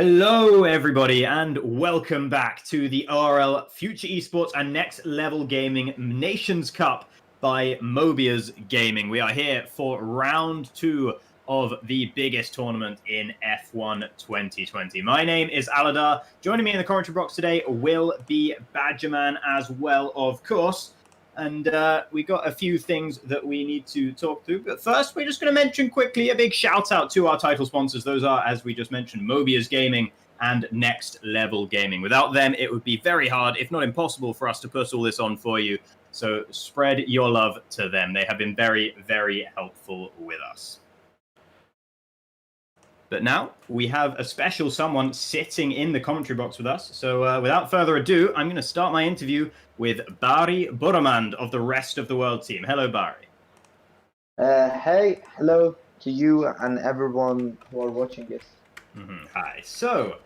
Hello, everybody, and welcome back to the ORL Future Esports and Next Level Gaming Nations Cup by Mobiuz Gaming. We are here for round 2 of the biggest tournament in F1 2020. My name is Aladar. Joining me in the commentary box today will be Badgerman as well, of course. And we got a few things that we need to talk through. But first, we're just going to mention quickly a big shout out to our title sponsors. Those are, as we just mentioned, Mobiuz Gaming and Next Level Gaming. Without them, it would be very hard, if not impossible, for us to put all this on for you. So spread your love to them. They have been very, very helpful with us. But now we have a special someone sitting in the commentary box with us. So without further ado, I'm going to start my interview with Barry Boromand of the Rest of the World team. Hello, Barry. Hey, hello to you and everyone who are watching this. Hi. So,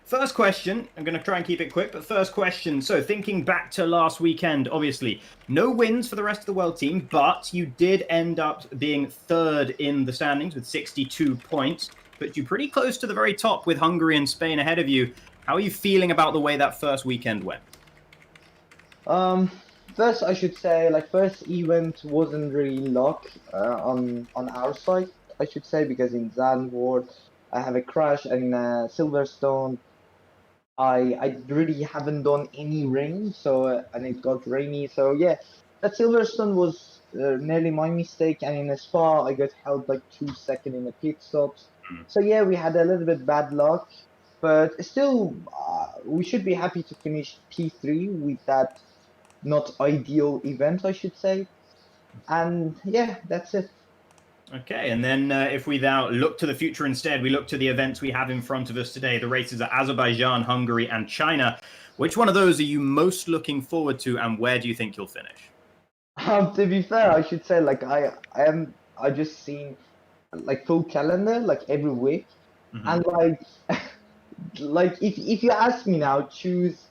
first question. I'm going to try and keep it quick, but first question. So, thinking back to last weekend, obviously, no wins for the Rest of the World team, but you did end up being third in the standings with 62 points. But you're pretty close to the very top with Hungary and Spain ahead of you. How are you feeling about the way that first weekend went? First, I should say, first event wasn't really luck on our side, I should say, because in Zandvoort I have a crash, and in Silverstone I really haven't done any rain, so and it got rainy. So yeah, that Silverstone was nearly my mistake, and in Spa I got held 2 seconds in the pit stops. So yeah, we had a little bit bad luck, but still we should be happy to finish P3 with that not ideal event, I should say. And yeah, that's it. Okay, and then if we now look to the future instead, we look to the events we have in front of us today. The races are Azerbaijan, Hungary, and China. Which one of those are you most looking forward to, and where do you think you'll finish? To be fair, I should say I just seen full calendar every week, and if you ask me now, choose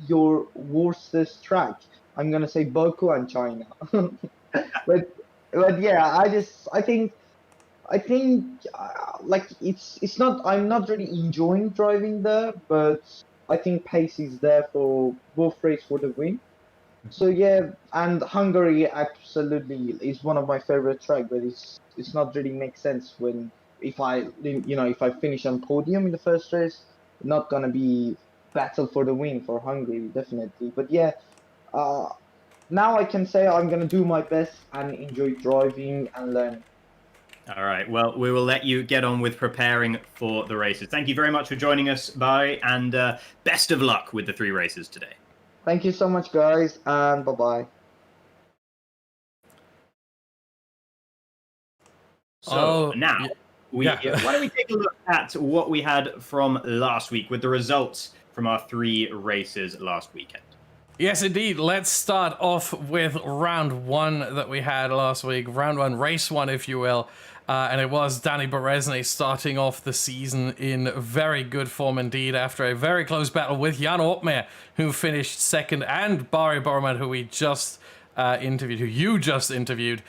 your worstest track, I'm gonna say Baku and China. but yeah, I think it's not, I'm not really enjoying driving there, but I think pace is there for both races for the win. So yeah, and Hungary absolutely is one of my favorite tracks, but it's not really make sense when if I finish on podium in the first race, not gonna be battle for the win for Hungary, definitely. But yeah, now I can say I'm gonna do my best and enjoy driving and learning. All right, well, we will let you get on with preparing for the races. Thank you very much for joining us, Barry, and best of luck with the 3 races today. Thank you so much, guys, and bye-bye. So now, why don't we take a look at what we had from last week with the results from our 3 races last weekend. Yes, indeed. Let's start off with round 1 that we had last week. Round 1, race 1, if you will. And it was Danny Berezny starting off the season in very good form indeed after a very close battle with Jan Opmeer, who finished second, and Barry Boromand, who we just interviewed,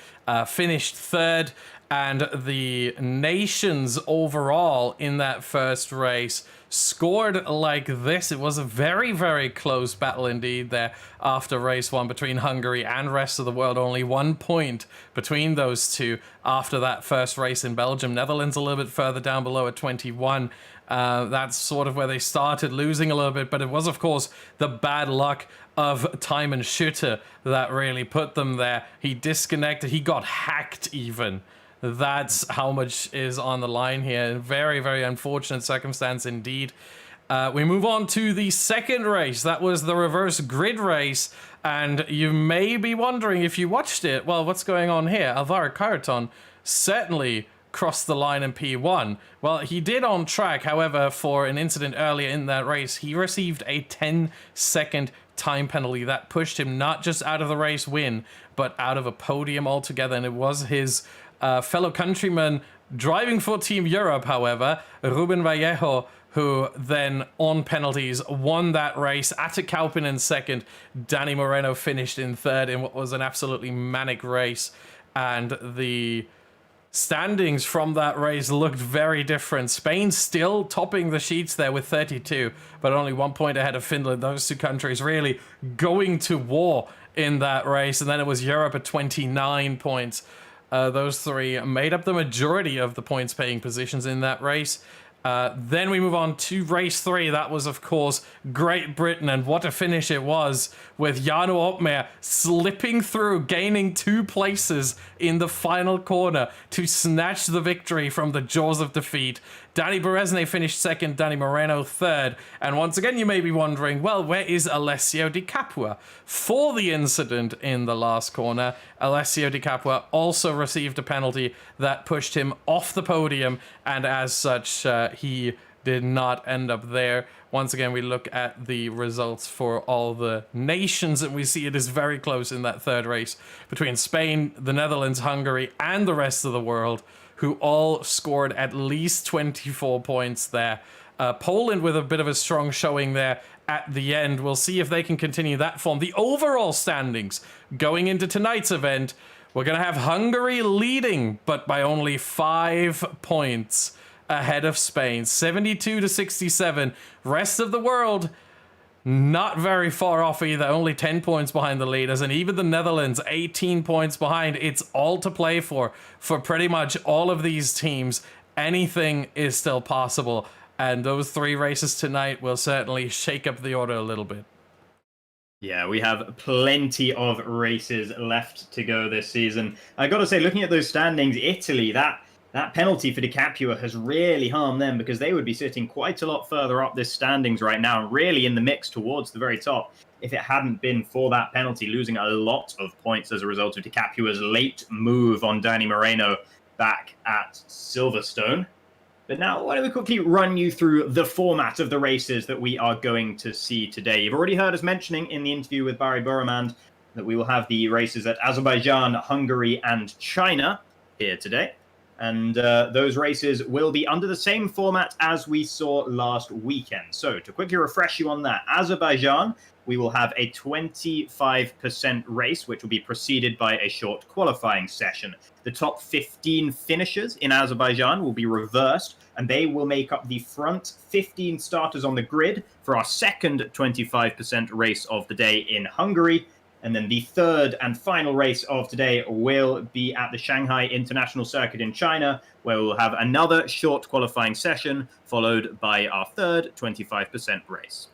finished third. And the nations overall in that first race scored like this. It was a very, very close battle indeed there after race 1 between Hungary and Rest of the World. Only 1 point between those two after that first race in Belgium. Netherlands a little bit further down below at 21. That's sort of where they started losing a little bit, but it was, of course, the bad luck of Tymon Schutter that really put them there. He disconnected. He got hacked even. That's how much is on the line here. Very, very unfortunate circumstance indeed. We move on to the second race. That was the reverse grid race. And you may be wondering if you watched it, well, what's going on here? Alvaro Carreton certainly crossed the line in P1. Well, he did on track. However, for an incident earlier in that race, he received a 10-second time penalty that pushed him not just out of the race win, but out of a podium altogether. And it was his fellow countryman driving for Team Europe, however, Ruben Vallejo, who then on penalties won that race. Atte Kaupin in second. Danny Moreno finished in third in what was an absolutely manic race. And the standings from that race looked very different. Spain still topping the sheets there with 32, but only 1 point ahead of Finland. Those two countries really going to war in that race. And then it was Europe at 29 points. Those three made up the majority of the points paying positions in that race. Then we move on to race 3. That was, of course, Great Britain, and what a finish it was, with Jarno Opmeer slipping through, gaining 2 places in the final corner to snatch the victory from the jaws of defeat. Danny Berezne finished second, Danny Moreno third, and once again you may be wondering, well, where is Alessio Di Capua? For the incident in the last corner, Alessio Di Capua also received a penalty that pushed him off the podium, and as such, he did not end up there. Once again, we look at the results for all the nations, and we see it is very close in that third race between Spain, the Netherlands, Hungary, and the rest of the world, who all scored at least 24 points there. Poland with a bit of a strong showing there at the end. We'll see if they can continue that form. The overall standings going into tonight's event, we're going to have Hungary leading, but by only 5 points ahead of Spain, 72 to 67. Rest of the world, not very far off either, only 10 points behind the leaders, and even the Netherlands 18 points behind. It's all to play for pretty much all of these teams. Anything is still possible, and those 3 races tonight will certainly shake up the order a little bit. Yeah, we have plenty of races left to go this season. I got to say, looking at those standings, Italy, that penalty for Di Capua has really harmed them, because they would be sitting quite a lot further up this standings right now, really in the mix towards the very top, if it hadn't been for that penalty, losing a lot of points as a result of Di Capua's late move on Danny Moreno back at Silverstone. But now, why don't we quickly run you through the format of the races that we are going to see today. You've already heard us mentioning in the interview with Barry Burremand that we will have the races at Azerbaijan, Hungary, and China here today. And those races will be under the same format as we saw last weekend. So to quickly refresh you on that, Azerbaijan, we will have a 25% race, which will be preceded by a short qualifying session. The top 15 finishers in Azerbaijan will be reversed, and they will make up the front 15 starters on the grid for our second 25% race of the day in Hungary. And then the third and final race of today will be at the Shanghai International Circuit in China, where we'll have another short qualifying session, followed by our third 25% race.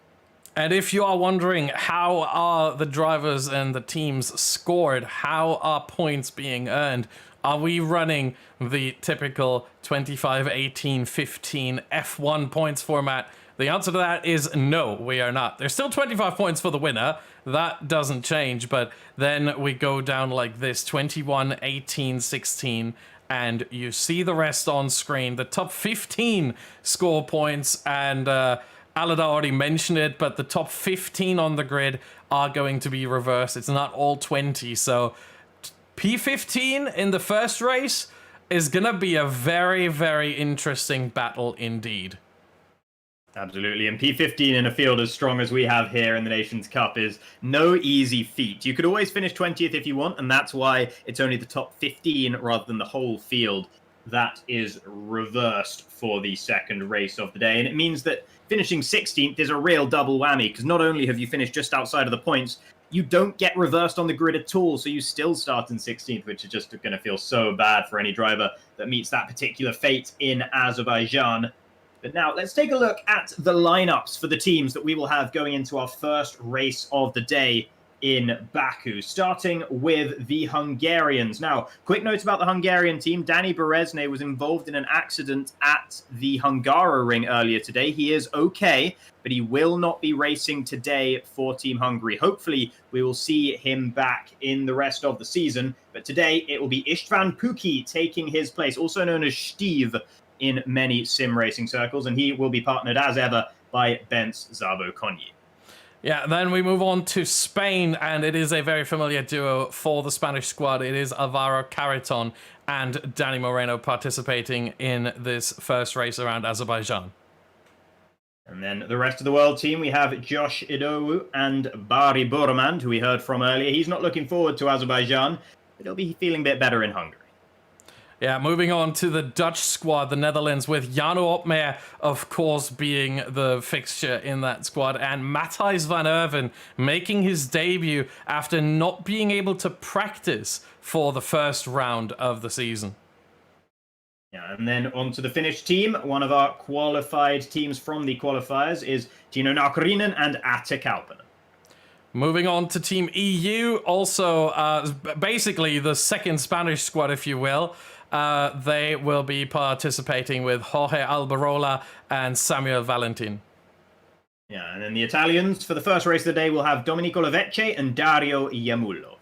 And if you are wondering, how are the drivers and the teams scored? How are points being earned? Are we running the typical 25, 18, 15 F1 points format? The answer to that is no, we are not. There's still 25 points for the winner. That doesn't change, but then we go down like this, 21, 18, 16, and you see the rest on screen. The top 15 score points, and Alada already mentioned it, but the top 15 on the grid are going to be reversed. It's not all 20, so P15 in the first race is going to be a very, very interesting battle indeed. Absolutely, and P15 in a field as strong as we have here in the Nations Cup is no easy feat. You could always finish 20th if you want, and that's why it's only the top 15 rather than the whole field that is reversed for the second race of the day. And it means that finishing 16th is a real double whammy, because not only have you finished just outside of the points, you don't get reversed on the grid at all, so you still start in 16th, which is just going to feel so bad for any driver that meets that particular fate in Azerbaijan. But now let's take a look at the lineups for the teams that we will have going into our first race of the day in Baku, starting with the Hungarians. Now, quick note about the Hungarian team. Danny Berezne was involved in an accident at the Hungaroring earlier today. He is okay, but he will not be racing today for Team Hungary. Hopefully, we will see him back in the rest of the season. But today, it will be István Puki taking his place, also known as Steve in many sim racing circles, and he will be partnered as ever by Benz Zabo Konyi. Yeah, then we move on to Spain, and it is a very familiar duo for the Spanish squad. It is Alvaro Carreton and Danny Moreno participating in this first race around Azerbaijan. And then the rest of the world team, we have Josh Idowu and Barry Burremand, who we heard from earlier. He's not looking forward to Azerbaijan, but he'll be feeling a bit better in Hungary. Yeah, moving on to the Dutch squad, the Netherlands, with Jano Opmeer, of course, being the fixture in that squad, and Matthijs van Erven making his debut after not being able to practice for the first round of the season. Yeah, and then on to the Finnish team. One of our qualified teams from the qualifiers is Tino Naukarinen and Atte Kauppinen. Moving on to Team EU, also basically the second Spanish squad, if you will. They will be participating with Jorge Alberola and Samuel Valentin. Yeah, and then the Italians, for the first race of the day, will have Domenico Lavecce and Dario Iamullo.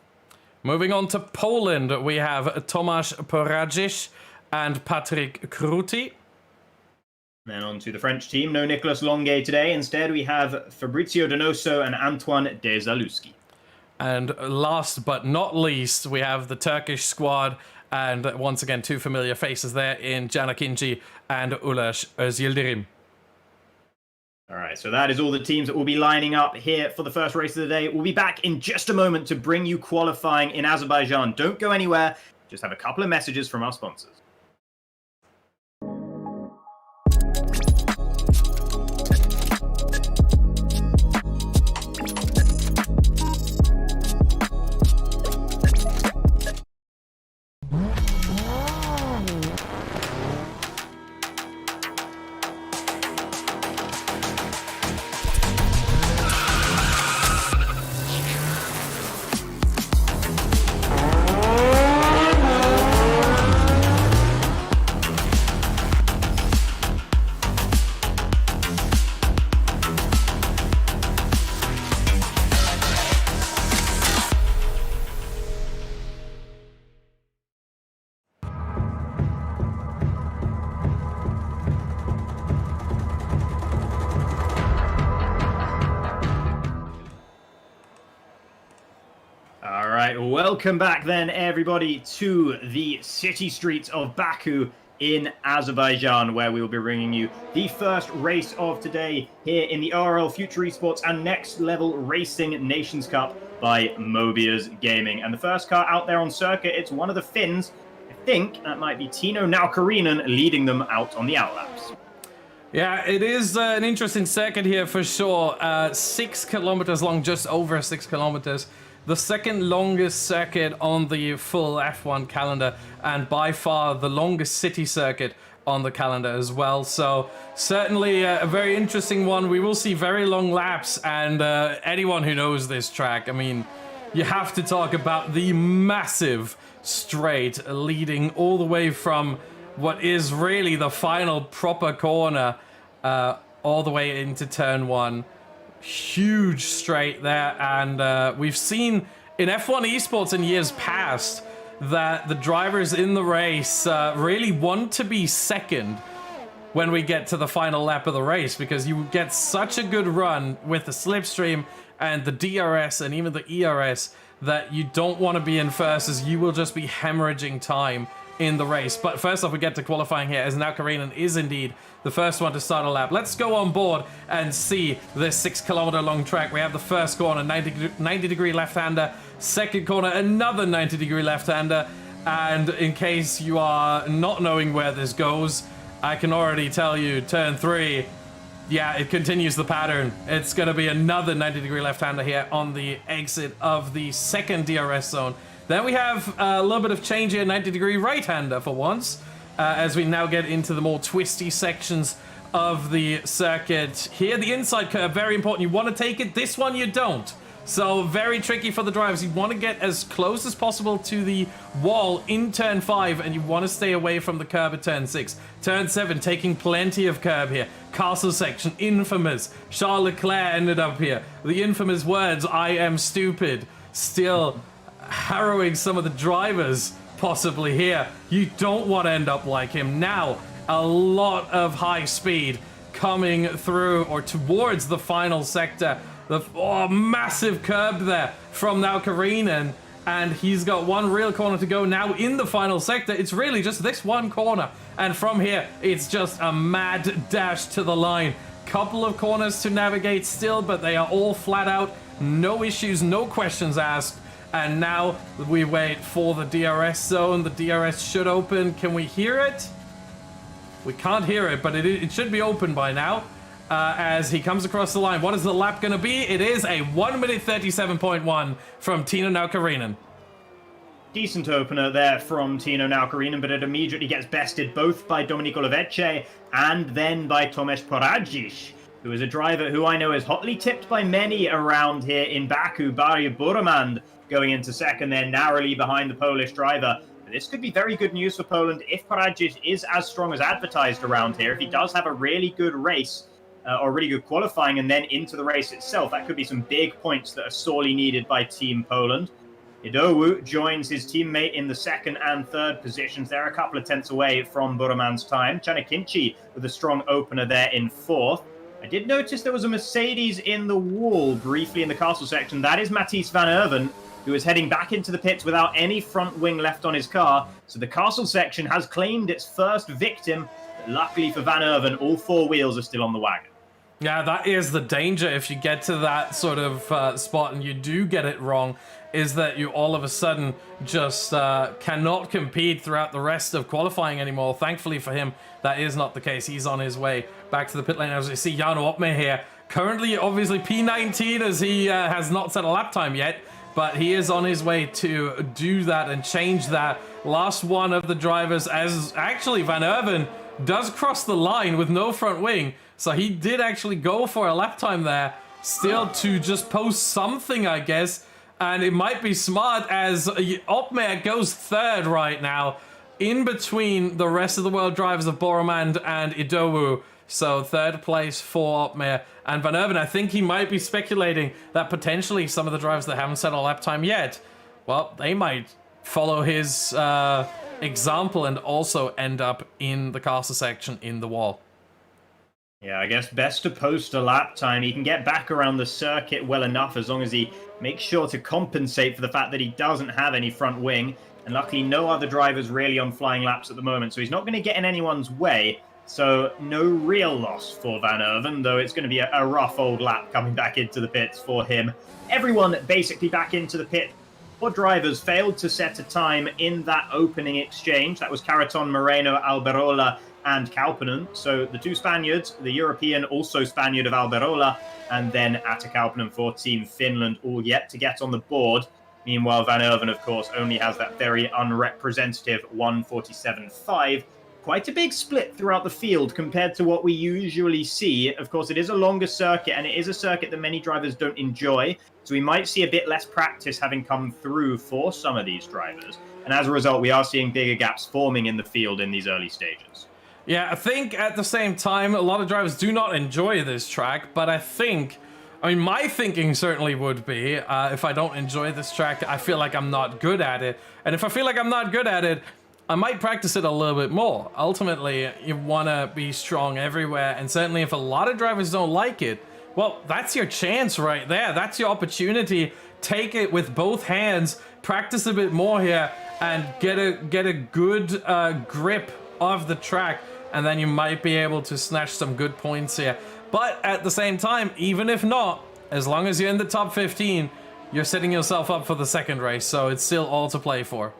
Moving on to Poland, we have Tomasz Poradzic and Patrick Kruti. Then on to the French team. No Nicolas Longuet today. Instead, we have Fabrizio Donoso and Antoine Desaluski. And last but not least, we have the Turkish squad. And once again, two familiar faces there in Can Akinci and Ulaş Özyildirim. All right, so that is all the teams that will be lining up here for the first race of the day. We'll be back in just a moment to bring you qualifying in Azerbaijan. Don't go anywhere. Just have a couple of messages from our sponsors. Welcome back then, everybody, to the city streets of Baku in Azerbaijan, where we will be bringing you the first race of today here in the ORL FuturEsports and Next Level Racing Nations Cup by Mobiuz Gaming. And the first car out there on circuit, it's one of the Finns. I think that might be Tino Naukarinen leading them out on the outlaps. Yeah, it is an interesting circuit here for sure. 6 kilometers long, just over 6 kilometers. The second longest circuit on the full F1 calendar, and by far the longest city circuit on the calendar as well. So certainly a very interesting one. We will see very long laps, and anyone who knows this track, I mean, you have to talk about the massive straight leading all the way from what is really the final proper corner all the way into turn 1. Huge straight there, and we've seen in F1 esports in years past that the drivers in the race really want to be second when we get to the final lap of the race, because you get such a good run with the slipstream and the DRS and even the ERS that you don't want to be in first, as you will just be hemorrhaging time in the race. But first off, we get to qualifying here, as Naukarinen is indeed the first one to start a lap. Let's go on board and see this 6 kilometer long track. We have the first corner, 90 degree left-hander. Second corner, another 90 degree left-hander. And in case you are not knowing where this goes, I can already tell you, turn 3, yeah, it continues the pattern. It's going to be another 90 degree left-hander here on the exit of the second DRS zone. Then we have a little bit of change here, 90 degree right-hander for once, as we now get into the more twisty sections of the circuit. Here, the inside curve, very important. You want to take it, this one you don't. So very tricky for the drivers. You want to get as close as possible to the wall in turn 5, and you want to stay away from the curb at turn 6. Turn 7, taking plenty of curb here. Castle section, infamous. Charles Leclerc ended up here. The infamous words, "I am stupid," still harrowing some of the drivers possibly here. You don't want to end up like him. Now, a lot of high speed coming through or towards the final sector. The massive curb there from Naukarinen, and he's got one real corner to go now in the final sector. It's really just this one corner, and from here it's just a mad dash to the line. Couple of corners to navigate still, but they are all flat out, no issues, no questions asked, And now we wait for the DRS zone. The DRS should open. Can we hear it? We can't hear it, but it should be open by now. As he comes across the line. What is the lap going to be? It is a 1 minute 37.1 from Tino Naukarinen. Decent opener there from Tino Naukarinen, but it immediately gets bested both by Domenico Lovece and then by Tomasz Poradzic, who is a driver who I know is hotly tipped by many around here in Baku. Barry Buremand going into second there, narrowly behind the Polish driver. But this could be very good news for Poland if Poradzic is as strong as advertised around here. If he does have a really good race, or really good qualifying, and then into the race itself, that could be some big points that are sorely needed by Team Poland. Idowu joins his teammate in the second and third positions. They're a couple of tenths away from Burman's time. Chanakinci with a strong opener there in fourth. I did notice there was a Mercedes in the wall briefly in the castle section. That is Matthijs van Erven, who is heading back into the pits without any front wing left on his car. So the castle section has claimed its first victim. But luckily for van Erven, all four wheels are still on the wagon. Yeah, that is the danger if you get to that sort of spot and you do get it wrong, is that you all of a sudden just cannot compete throughout the rest of qualifying anymore. Thankfully for him, that is not the case. He's on his way back to the pit lane. As we see Jarno Opme here, currently obviously P19 as he has not set a lap time yet, but he is on his way to do that and change that. Last one of the drivers, as actually Van Erven does cross the line with no front wing. So he did actually go for a lap time there, still to just post something, I guess. And it might be smart as Opmer goes third right now, in between the rest of the world drivers of Boromand and Idowu. So third place for Opmer. And Van Erven, I think he might be speculating that potentially some of the drivers that haven't set a lap time yet, well, they might follow his example and also end up in the castle section in the wall. Yeah, I guess best to post a lap time. He can get back around the circuit well enough as long as he makes sure to compensate for the fact that he doesn't have any front wing. And luckily, no other drivers really on flying laps at the moment, so he's not going to get in anyone's way. So no real loss for Van Erven, though it's going to be a rough old lap coming back into the pits for him. Everyone basically back into the pit. Four drivers failed to set a time in that opening exchange. That was Caraton, Moreno, Alberola, and Kauppinen. So the two Spaniards, the European, also Spaniard of Alberola, and then Atte Kauppinen for Team Finland, all yet to get on the board. Meanwhile, Van Erven, of course, only has that very unrepresentative 1:47.5. Quite a big split throughout the field compared to what we usually see. Of course, it is a longer circuit, and it is a circuit that many drivers don't enjoy. So we might see a bit less practice having come through for some of these drivers. And as a result, we are seeing bigger gaps forming in the field in these early stages. Yeah, I think at the same time, a lot of drivers do not enjoy this track, but I mean, my thinking certainly would be, if I don't enjoy this track, I feel like I'm not good at it. And if I feel like I'm not good at it, I might practice it a little bit more. Ultimately, you want to be strong everywhere, and certainly if a lot of drivers don't like it, well, that's your chance right there. That's your opportunity. Take it with both hands, practice a bit more here, and get a good grip of the track, and then you might be able to snatch some good points here. But at the same time, even if not, as long as you're in the top 15, you're setting yourself up for the second race, so it's still all to play for.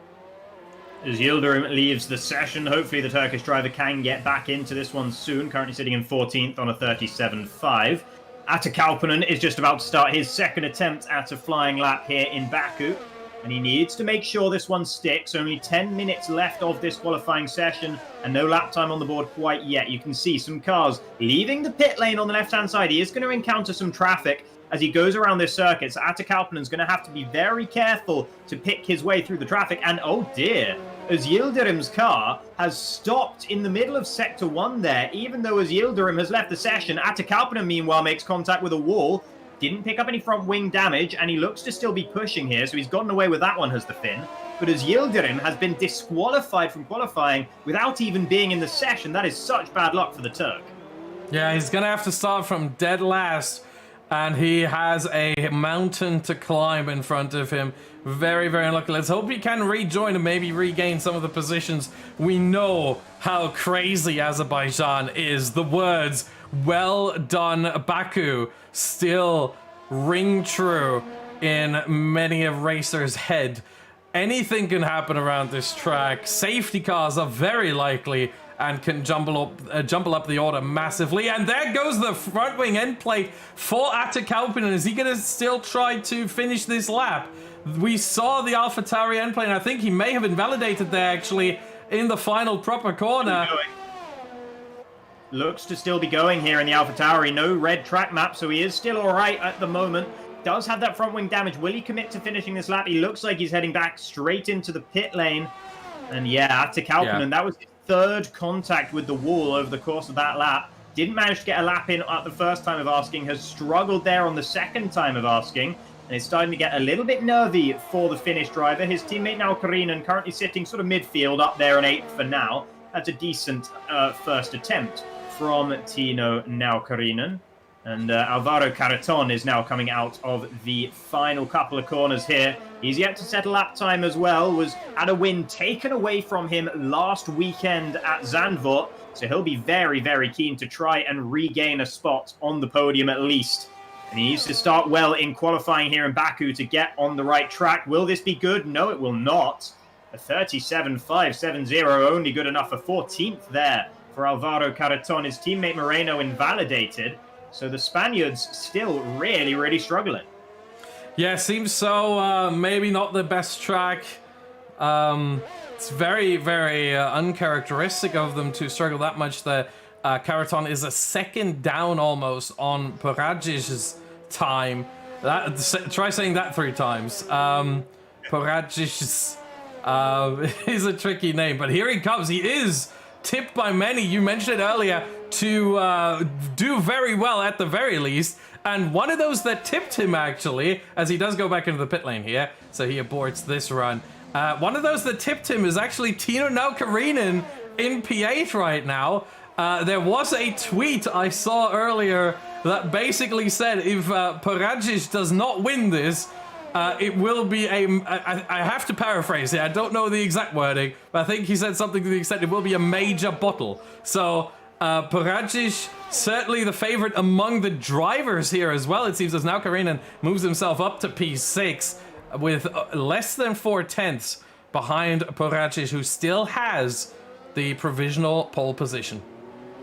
As Yildirim leaves the session, hopefully the Turkish driver can get back into this one soon, currently sitting in 14th on a 37.5. Atte Kauppinen is just about to start his second attempt at a flying lap here in Baku. And he needs to make sure this one sticks. Only 10 minutes left of this qualifying session and no lap time on the board quite yet. You can see some cars leaving the pit lane on the left-hand side. He is going to encounter some traffic as he goes around this circuit. So Atte Kauppinen is going to have to be very careful to pick his way through the traffic. And oh dear, as Yildirim's car has stopped in the middle of Sector 1 there, even though as Yildirim has left the session, Atte Kauppinen meanwhile makes contact with a wall. Didn't pick up any front wing damage, and he looks to still be pushing here, so he's gotten away with that one as the Finn. But as Yildirim has been disqualified from qualifying without even being in the session, that is such bad luck for the Turk. Yeah, he's going to have to start from dead last, and he has a mountain to climb in front of him. Very, very unlucky. Let's hope he can rejoin and maybe regain some of the positions. We know how crazy Azerbaijan is. The words, "well done, Baku," still ring true in many a racer's head. Anything can happen around this track. Safety cars are very likely and can jumble up the order massively. And there goes the front wing end plate for Atakaupinen. Is he going to still try to finish this lap? We saw the AlphaTauri end plate, and I think he may have invalidated there actually in the final proper corner. Looks to still be going here in the AlphaTauri. No red track map, so he is still all right at the moment. Does have that front wing damage. Will he commit to finishing this lap? He looks like he's heading back straight into the pit lane. And yeah, Atakaupinen, that was his third contact with the wall over the course of that lap. Didn't manage to get a lap in at the first time of asking. Has struggled there on the second time of asking. And it's starting to get a little bit nervy for the Finnish driver. His teammate now, Karinen, currently sitting sort of midfield up there in 8th for now. That's a decent first attempt from Tino Naukarinen. And Alvaro Caraton is now coming out of the final couple of corners here. He's yet to set a lap time as well. Had a win taken away from him last weekend at Zandvoort. So he'll be very, very keen to try and regain a spot on the podium at least. And he needs to start well in qualifying here in Baku to get on the right track. Will this be good? No, it will not. A 37.570, only good enough for 14th there for Alvaro Caraton. His teammate Moreno invalidated. So the Spaniards still really, really struggling. Yeah, seems so. Maybe not the best track. It's very, very uncharacteristic of them to struggle that much. The Caraton is a second down almost on Poradzic's time. Try saying that 3 times. Poradzic is a tricky name, but here he comes. He is tipped by many. You mentioned it earlier, to do very well at the very least. And one of those that tipped him, actually, as he does go back into the pit lane here, so he aborts this run. One of those that tipped him is actually Tino Naukarinen in P8 right now. There was a tweet I saw earlier that basically said if Poradzic does not win this, it will be I have to paraphrase it. I don't know the exact wording, but I think he said something to the extent it will be a major bottle. So Poradzic, certainly the favorite among the drivers here as well. It seems as now Karinen moves himself up to P6 with less than 4/10 behind Poradzic, who still has the provisional pole position.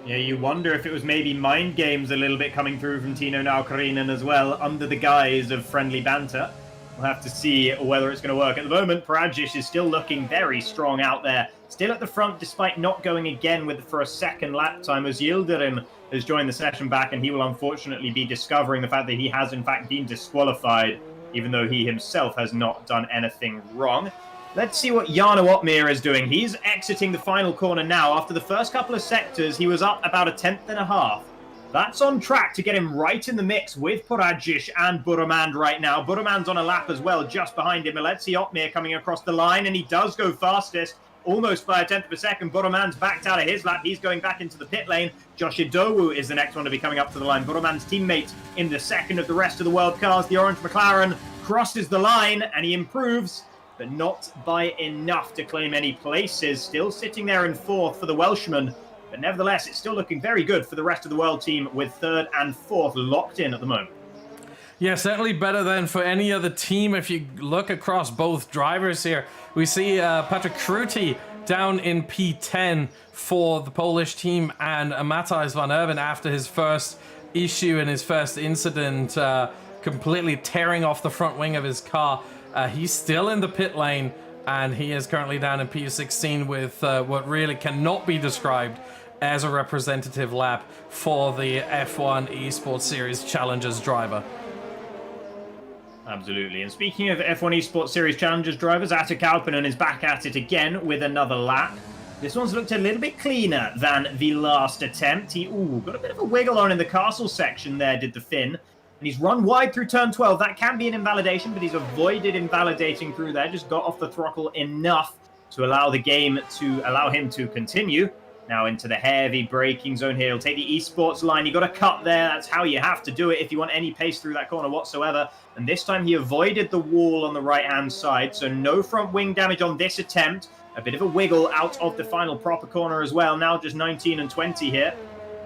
Yeah, you wonder if it was maybe mind games a little bit coming through from Tino Naukarinen as well, under the guise of friendly banter. We'll have to see whether it's going to work. At the moment, Poradzic is still looking very strong out there. Still at the front, despite not going again for a second lap time, as Yildirim has joined the session back, and he will unfortunately be discovering the fact that he has in fact been disqualified, even though he himself has not done anything wrong. Let's see what Jarno Otmir is doing. He's exiting the final corner now. After the first couple of sectors, he was up about 1/10.5. That's on track to get him right in the mix with Poradzic and Burumand right now. Burumand's on a lap as well, just behind him. And let's see Otmir coming across the line, and he does go fastest, almost by 1/10 of a second. Burumand's backed out of his lap. He's going back into the pit lane. Josh Idowu is the next one to be coming up to the line. Burumand's teammate in the second of the rest of the world cars. The orange McLaren crosses the line, and he improves, but not by enough to claim any places. Still sitting there in 4th for the Welshman. But nevertheless, it's still looking very good for the rest of the world team, with 3rd and 4th locked in at the moment. Yeah, certainly better than for any other team. If you look across both drivers here, we see Patrick Kruti down in P10 for the Polish team, and Matthijs van Erven, after his first issue and his first incident, completely tearing off the front wing of his car. He's still in the pit lane, and he is currently down in P16 with what really cannot be described as a representative lap for the F1 Esports Series Challengers driver. Absolutely. And speaking of F1 Esports Series Challengers drivers, Atakaupinen is back at it again with another lap. This one's looked a little bit cleaner than the last attempt. He got a bit of a wiggle on in the castle section there, did the Finn. And he's run wide through turn 12. That can be an invalidation, but he's avoided invalidating through there. Just got off the throttle enough to allow the game to allow him to continue. Now into the heavy braking zone here. He'll take the esports line. You got to cut there. That's how you have to do it if you want any pace through that corner whatsoever. And this time he avoided the wall on the right-hand side. So no front wing damage on this attempt. A bit of a wiggle out of the final proper corner as well. Now just 19 and 20 here.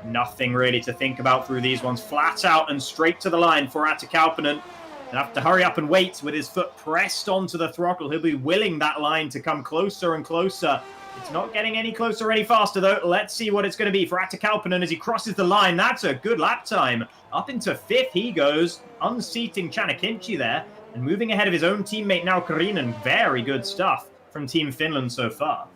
Nothing really to think about through these ones. Flat out and straight to the line for Atakaupinen. He'll have to hurry up and wait with his foot pressed onto the throttle. He'll be willing that line to come closer and closer. It's not getting any closer or any faster, though. Let's see what it's going to be for Atte Kauppinen as he crosses the line. That's a good lap time. Up into 5th he goes, unseating Chanakinchi there, and moving ahead of his own teammate now, Karinen. Very good stuff from Team Finland so far.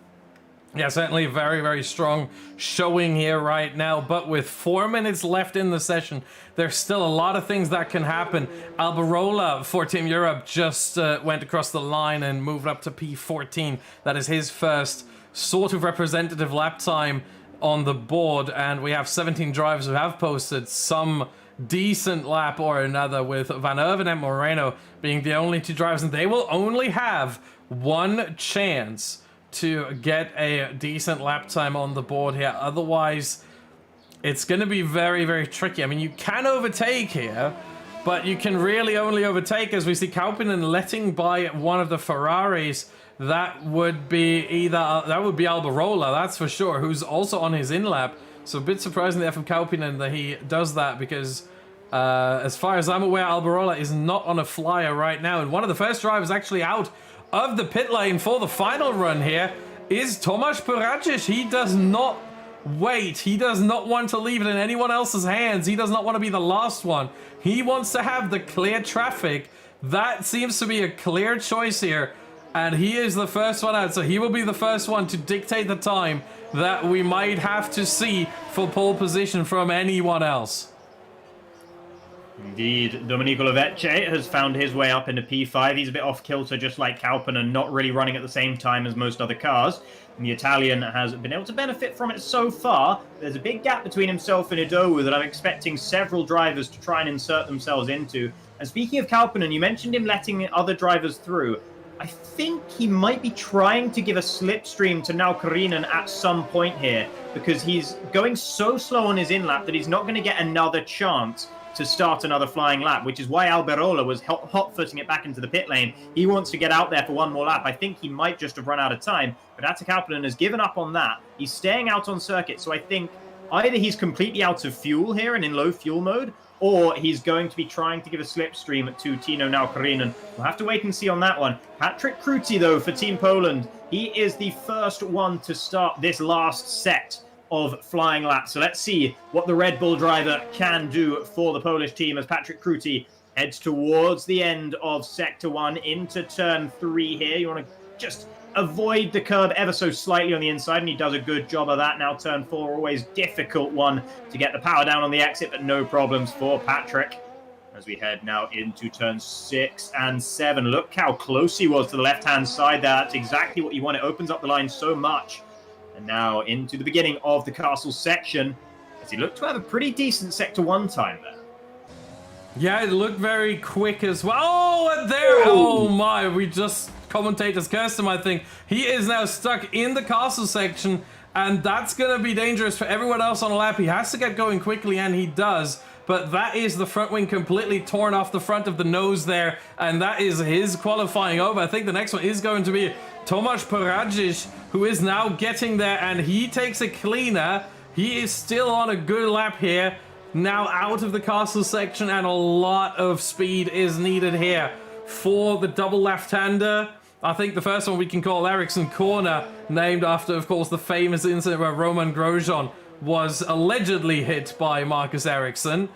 Yeah, certainly very, very strong showing here right now. But with 4 minutes left in the session, there's still a lot of things that can happen. Alberola for Team Europe just went across the line and moved up to P14. That is his first sort of representative lap time on the board. And we have 17 drivers who have posted some decent lap or another, with Van Erven and Moreno being the only 2 drivers. And they will only have one chance to get a decent lap time on the board here. Otherwise, it's going to be very, very tricky. I mean, you can overtake here, but you can really only overtake, as we see Kauppinen letting by one of the Ferraris. That would be Alberola, that's for sure, who's also on his in-lap. So a bit surprising there from Kauppinen that he does that, because as far as I'm aware, Alberola is not on a flyer right now. And one of the first drivers actually out of the pit lane for the final run here is Tomasz Perajic. He does not wait. He does not want to leave it in anyone else's hands. He does not want to be the last one. He wants to have the clear traffic. That seems to be a clear choice here. And he is the first one out. So he will be the first one to dictate the time that we might have to see for pole position from anyone else. Indeed, Domenico Lovecce has found his way up into P5. He's a bit off kilter, just like Kauppinen, not really running at the same time as most other cars. And the Italian has been able to benefit from it so far. There's a big gap between himself and Idowu that I'm expecting several drivers to try and insert themselves into. And speaking of Kauppinen, you mentioned him letting other drivers through. I think he might be trying to give a slipstream to now Karinen at some point here, because he's going so slow on his in-lap that he's not going to get another chance to start another flying lap, which is why Alberola was hot-footing it back into the pit lane. He wants to get out there for one more lap. I think he might just have run out of time, but Atte Kauppinen has given up on that. He's staying out on circuit, so I think either he's completely out of fuel here and in low fuel mode, or he's going to be trying to give a slipstream to Tino now Karinen. We'll have to wait and see on that one. Patrick Kruti, though, for Team Poland. He is the first one to start this last set of flying laps. So let's see what the Red Bull driver can do for the Polish team as Patrick Kruti heads towards the end of Sector 1 into Turn 3 here. You want to just avoid the curb ever so slightly on the inside, and he does a good job of that. Now Turn 4, always difficult one to get the power down on the exit, but no problems for Patrick. As we head now into Turn 6 and 7. Look how close he was to the left-hand side there. That's exactly what you want. It opens up the line so much. And now into the beginning of the castle section, as he looked to have a pretty decent Sector 1 time there. Yeah, it looked very quick as well. Oh, and there! Oh my, we just commentators cursed him, I think. He is now stuck in the castle section, and that's going to be dangerous for everyone else on a lap. He has to get going quickly, and he does. But that is the front wing completely torn off the front of the nose there, and that is his qualifying over. I think the next one is going to be Tomasz Perajic, who is now getting there, and he takes a cleaner. He is still on a good lap here, now out of the castle section, and a lot of speed is needed here for the double left-hander. I think the first one we can call Ericsson Corner, named after, of course, the famous incident where Roman Grosjean was allegedly hit by Marcus Ericsson.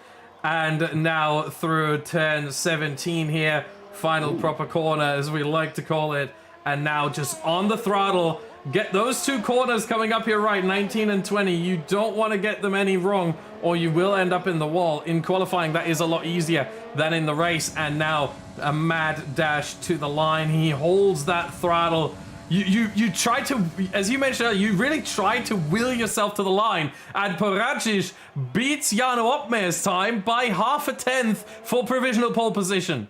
And now through Turn 17 here, final proper corner, as we like to call it. And now just on the throttle, get those 2 corners coming up here right, 19 and 20. You don't want to get them any wrong, or you will end up in the wall. In qualifying, that is a lot easier than in the race. And now a mad dash to the line. He holds that throttle. You try to, as you mentioned earlier, you really try to will yourself to the line. And Perajic beats Jarno Opmeer's time by 0.5 tenth for provisional pole position.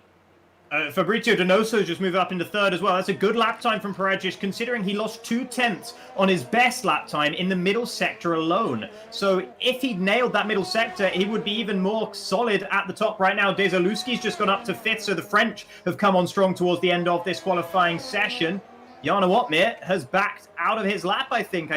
Fabrizio Donoso just moved up into 3rd as well. That's a good lap time from Perajic, considering he lost 2 tenths on his best lap time in the middle sector alone. So if he'd nailed that middle sector, he would be even more solid at the top right now. Dezaluski's just gone up to 5th, so the French have come on strong towards the end of this qualifying session. Jarno Opmeer has backed out of his lap, I think.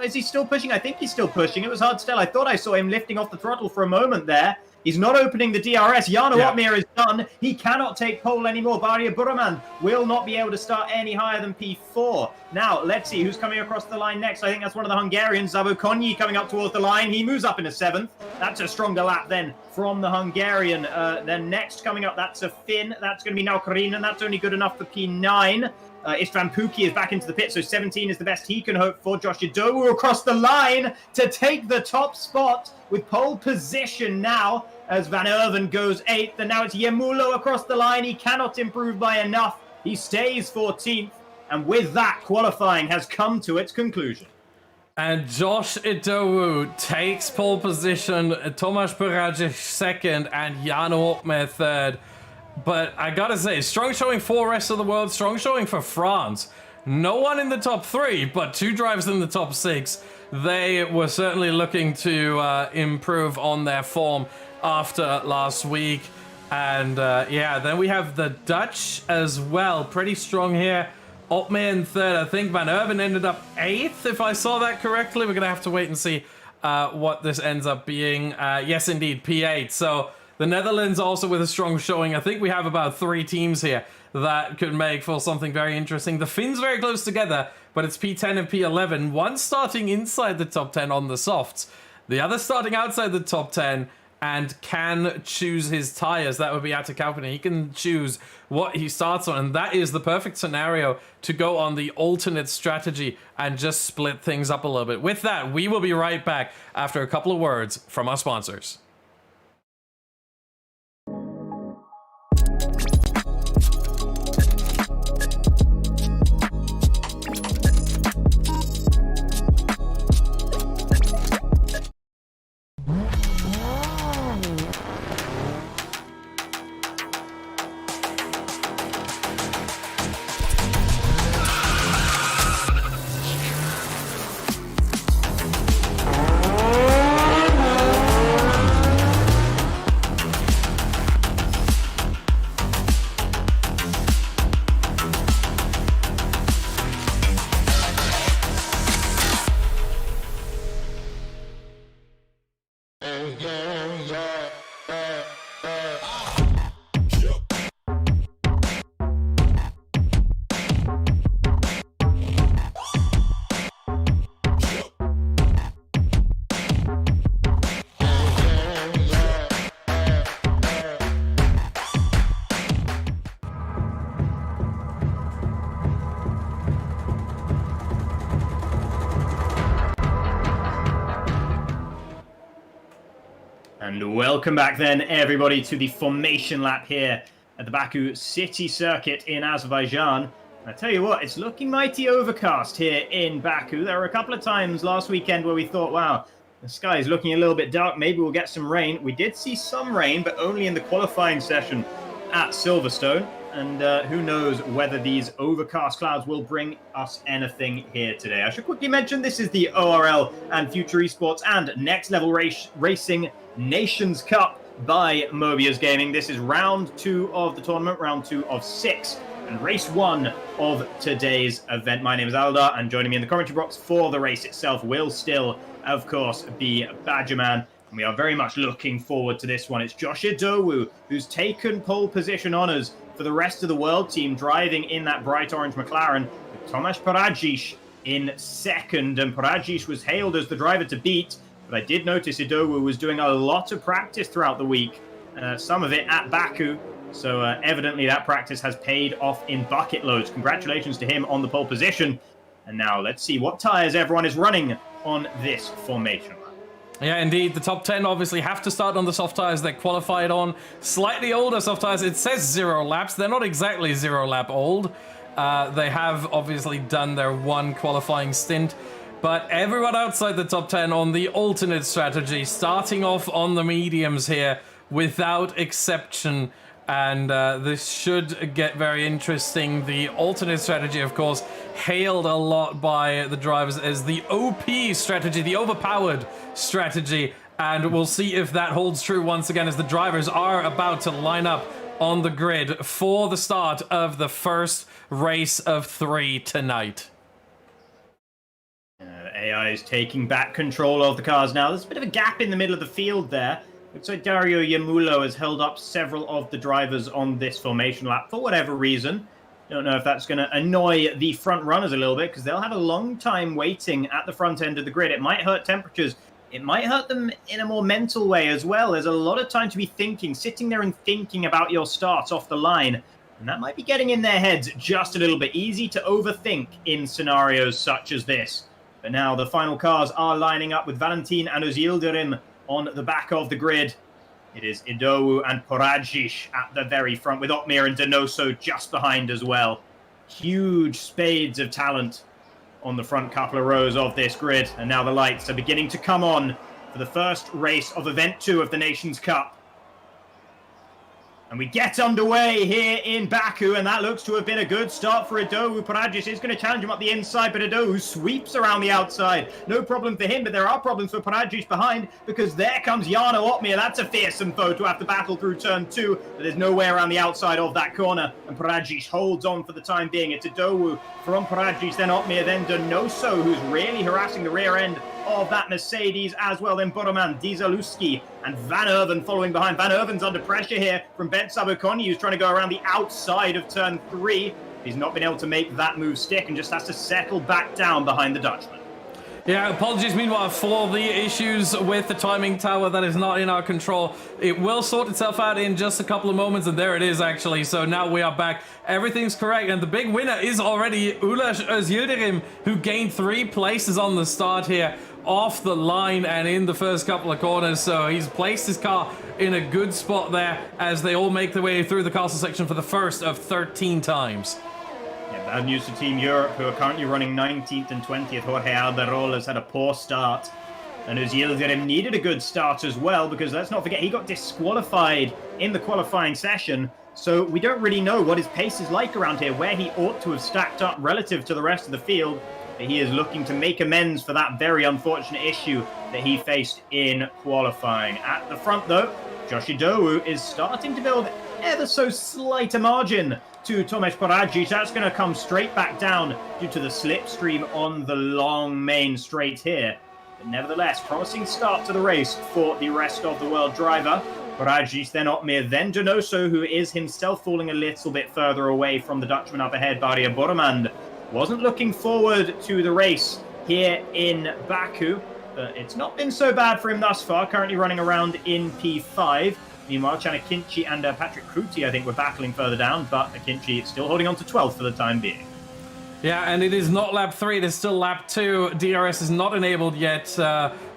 Is he still pushing? I think he's still pushing. It was hard to tell. I thought I saw him lifting off the throttle for a moment there. He's not opening the DRS. Jarno Yeah. Opmeer is done. He cannot take pole anymore. Bardia Buraman will not be able to start any higher than P4. Now, let's see who's coming across the line next. I think that's one of the Hungarians. Zabo Konyi coming up towards the line. He moves up in a 7th. That's a stronger lap then from the Hungarian. Then next coming up, that's a Finn. That's going to be Naukarin, and that's only good enough for P9. Istvan Pukki is back into the pit, so 17 is the best he can hope for. Josh Yadowu across the line to take the top spot with pole position now as Van Erven goes 8th, and now it's Yemulo across the line. He cannot improve by enough. He stays 14th, and with that, qualifying has come to its conclusion. And Josh Yadowu takes pole position, Tomasz Paradzic 2nd, and Jarno Opmeer 3rd. But I gotta say, strong showing for rest of the world, strong showing for France. No one in the top 3, but 2 drivers in the top 6. They were certainly looking to improve on their form after last week. And yeah, then we have the Dutch as well, pretty strong here. Opmeer in 3rd, I think Van Erven ended up 8th, if I saw that correctly. We're gonna have to wait and see what this ends up being. Yes, indeed, P8. So the Netherlands also with a strong showing. I think we have about 3 teams here that could make for something very interesting. The Finns very close together, but it's P10 and P11. One starting inside the top 10 on the softs, the other starting outside the top 10 and can choose his tires. That would be Atakaupinen. He can choose what he starts on, and that is the perfect scenario to go on the alternate strategy and just split things up a little bit. With that, we will be right back after a couple of words from our sponsors. And welcome back then, everybody, to the formation lap here at the Baku City Circuit in Azerbaijan. And I tell you what, it's looking mighty overcast here in Baku. There were a couple of times last weekend where we thought, wow, the sky is looking a little bit dark. Maybe we'll get some rain. We did see some rain, but only in the qualifying session at Silverstone. And who knows whether these overcast clouds will bring us anything here today. I should quickly mention this is the ORL and FuturEsports and Next Level Racing Nations Cup by Mobiuz Gaming. This is round 2 of the tournament, round 2 of 6, and race 1 of today's event. My name is Aldar, and joining me in the commentary box for the race itself will still, of course, be Badgerman. And we are very much looking forward to this one. It's Josh Yadowu, who's taken pole position honours for the rest of the world team, driving in that bright orange McLaren, with Tomasz Paradzic in second. And Paradzic was hailed as the driver to beat, but I did notice Yadowu was doing a lot of practice throughout the week, some of it at Baku. So evidently that practice has paid off in bucket loads. Congratulations to him on the pole position. And now let's see what tyres everyone is running on this formation. Yeah, indeed. The top 10 obviously have to start on the soft tires they qualified on. Slightly older soft tires. It says 0 laps. They're not exactly 0 lap old. They have obviously done their 1 qualifying stint. But everyone outside the top 10 on the alternate strategy, starting off on the mediums here without exception. And this should get very interesting. The alternate strategy, of course, hailed a lot by the drivers as the OP strategy, the overpowered strategy. And we'll see if that holds true once again as the drivers are about to line up on the grid for the start of the first race of 3 tonight. AI is taking back control of the cars now. There's a bit of a gap in the middle of the field there. Looks like Dario Yamulo has held up several of the drivers on this formation lap for whatever reason. Don't know if that's going to annoy the front runners a little bit because they'll have a long time waiting at the front end of the grid. It might hurt temperatures. It might hurt them in a more mental way as well. There's a lot of time to be thinking, sitting there and thinking about your starts off the line. And that might be getting in their heads just a little bit. Easy to overthink in scenarios such as this. But now the final cars are lining up with Valentin and Özildirim on the back of the grid. It is Idowu and Poradzic at the very front, with Otmir and Donoso just behind as well. Huge spades of talent on the front couple of rows of this grid. And now the lights are beginning to come on for the first race of Event 2 of the Nations Cup. And we get underway here in Baku, and that looks to have been a good start for Idowu. Poradzic is going to challenge him up the inside, but Idowu sweeps around the outside. No problem for him, but there are problems for Poradzic behind, because there comes Jarno Otmir. That's a fearsome foe to have to battle through turn 2, but there's no way around the outside of that corner, and Poradzic holds on for the time being. It's Idowu from Poradzic, then Otmir, then Donoso, who's really harassing the rear end of that Mercedes as well. Then Boroman, Dizaluski, and Van Erven following behind. Van Erven's under pressure here from Ben Sabokoni, who's trying to go around the outside of turn 3. He's not been able to make that move stick and just has to settle back down behind the Dutchman. Yeah, apologies meanwhile for the issues with the timing tower. That is not in our control. It will sort itself out in just a couple of moments, and there it is actually. So now we are back. Everything's correct, and the big winner is already Ulaş Özildirim, who gained 3 places on the start here off the line and in the first couple of corners. So he's placed his car in a good spot there as they all make their way through the castle section for the first of 13 times. Yeah, bad news to Team Europe, who are currently running 19th and 20th. Jorge Alderol has had a poor start. And Özildirim needed a good start as well, because let's not forget, he got disqualified in the qualifying session. So we don't really know what his pace is like around here, where he ought to have stacked up relative to the rest of the field. But he is looking to make amends for that very unfortunate issue that he faced in qualifying. At the front, though, Josh Idowu is starting to build ever so slight a margin to Tomasz Poradzic. That's going to come straight back down due to the slipstream on the long main straight here. But nevertheless, promising start to the race for the rest of the world driver. Poradzic, then Otmir, then Donoso, who is himself falling a little bit further away from the Dutchman up ahead, Barria Boromand. Wasn't looking forward to the race here in Baku, but it's not been so bad for him thus far, currently running around in P5. Meanwhile, Chanakinci and Patrick Kruti, I think, were battling further down, but Akinci still holding on to 12th for the time being. Yeah, and it is not lap 3, it is still lap 2. DRS is not enabled yet.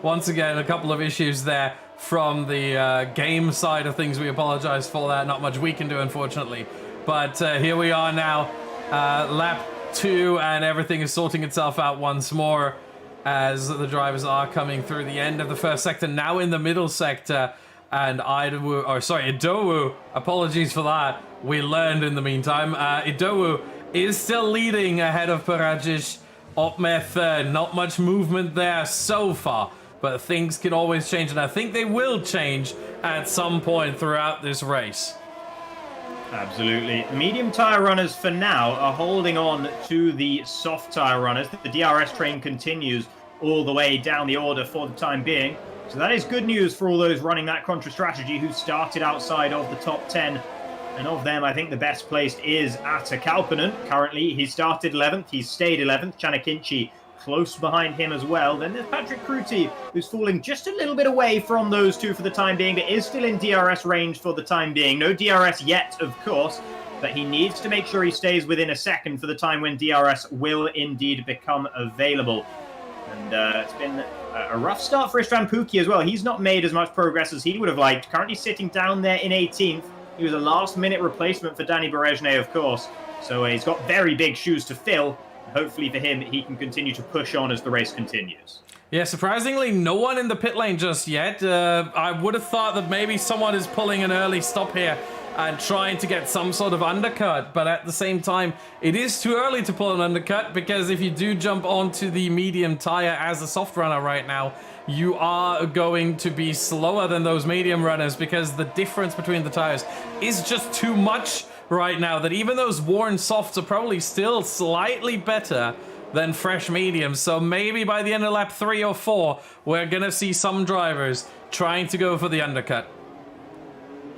Once again, a couple of issues there from the game side of things. We apologize for that. Not much we can do, unfortunately. But here we are now, lap 2, and everything is sorting itself out once more as the drivers are coming through the end of the first sector, now in the middle sector. And Idowu, apologies for that, we learned in the meantime. Idowu is still leading ahead of Poradzic. Otmir third, not much movement there so far, but things can always change, and I think they will change at some point throughout this race. Absolutely. The medium tyre runners for now are holding on to the soft tyre runners. The DRS train continues all the way down the order for the time being. So that is good news for all those running that Contra strategy who started outside of the top 10. And of them, I think the best placed is Atta Kalpanen. Currently, he started 11th. He's stayed 11th. Chanakinci close behind him as well. Then there's Patrick Kruti, who's falling just a little bit away from those two for the time being, but is still in DRS range for the time being. No DRS yet, of course, but he needs to make sure he stays within a second for the time when DRS will indeed become available. And it's been a rough start for Istvan Pukki as well. He's not made as much progress as he would have liked. Currently sitting down there in 18th. He was a last-minute replacement for Danny Berezhny, of course. So he's got very big shoes to fill. Hopefully for him, he can continue to push on as the race continues. Yeah, surprisingly, no one in the pit lane just yet. I would have thought that maybe someone is pulling an early stop here and trying to get some sort of undercut. But at the same time, it is too early to pull an undercut, because if you do jump onto the medium tire as a soft runner right now, you are going to be slower than those medium runners, because the difference between the tires is just too much right now, that even those worn softs are probably still slightly better than fresh mediums. So maybe by the end of lap 3 or 4, we're going to see some drivers trying to go for the undercut.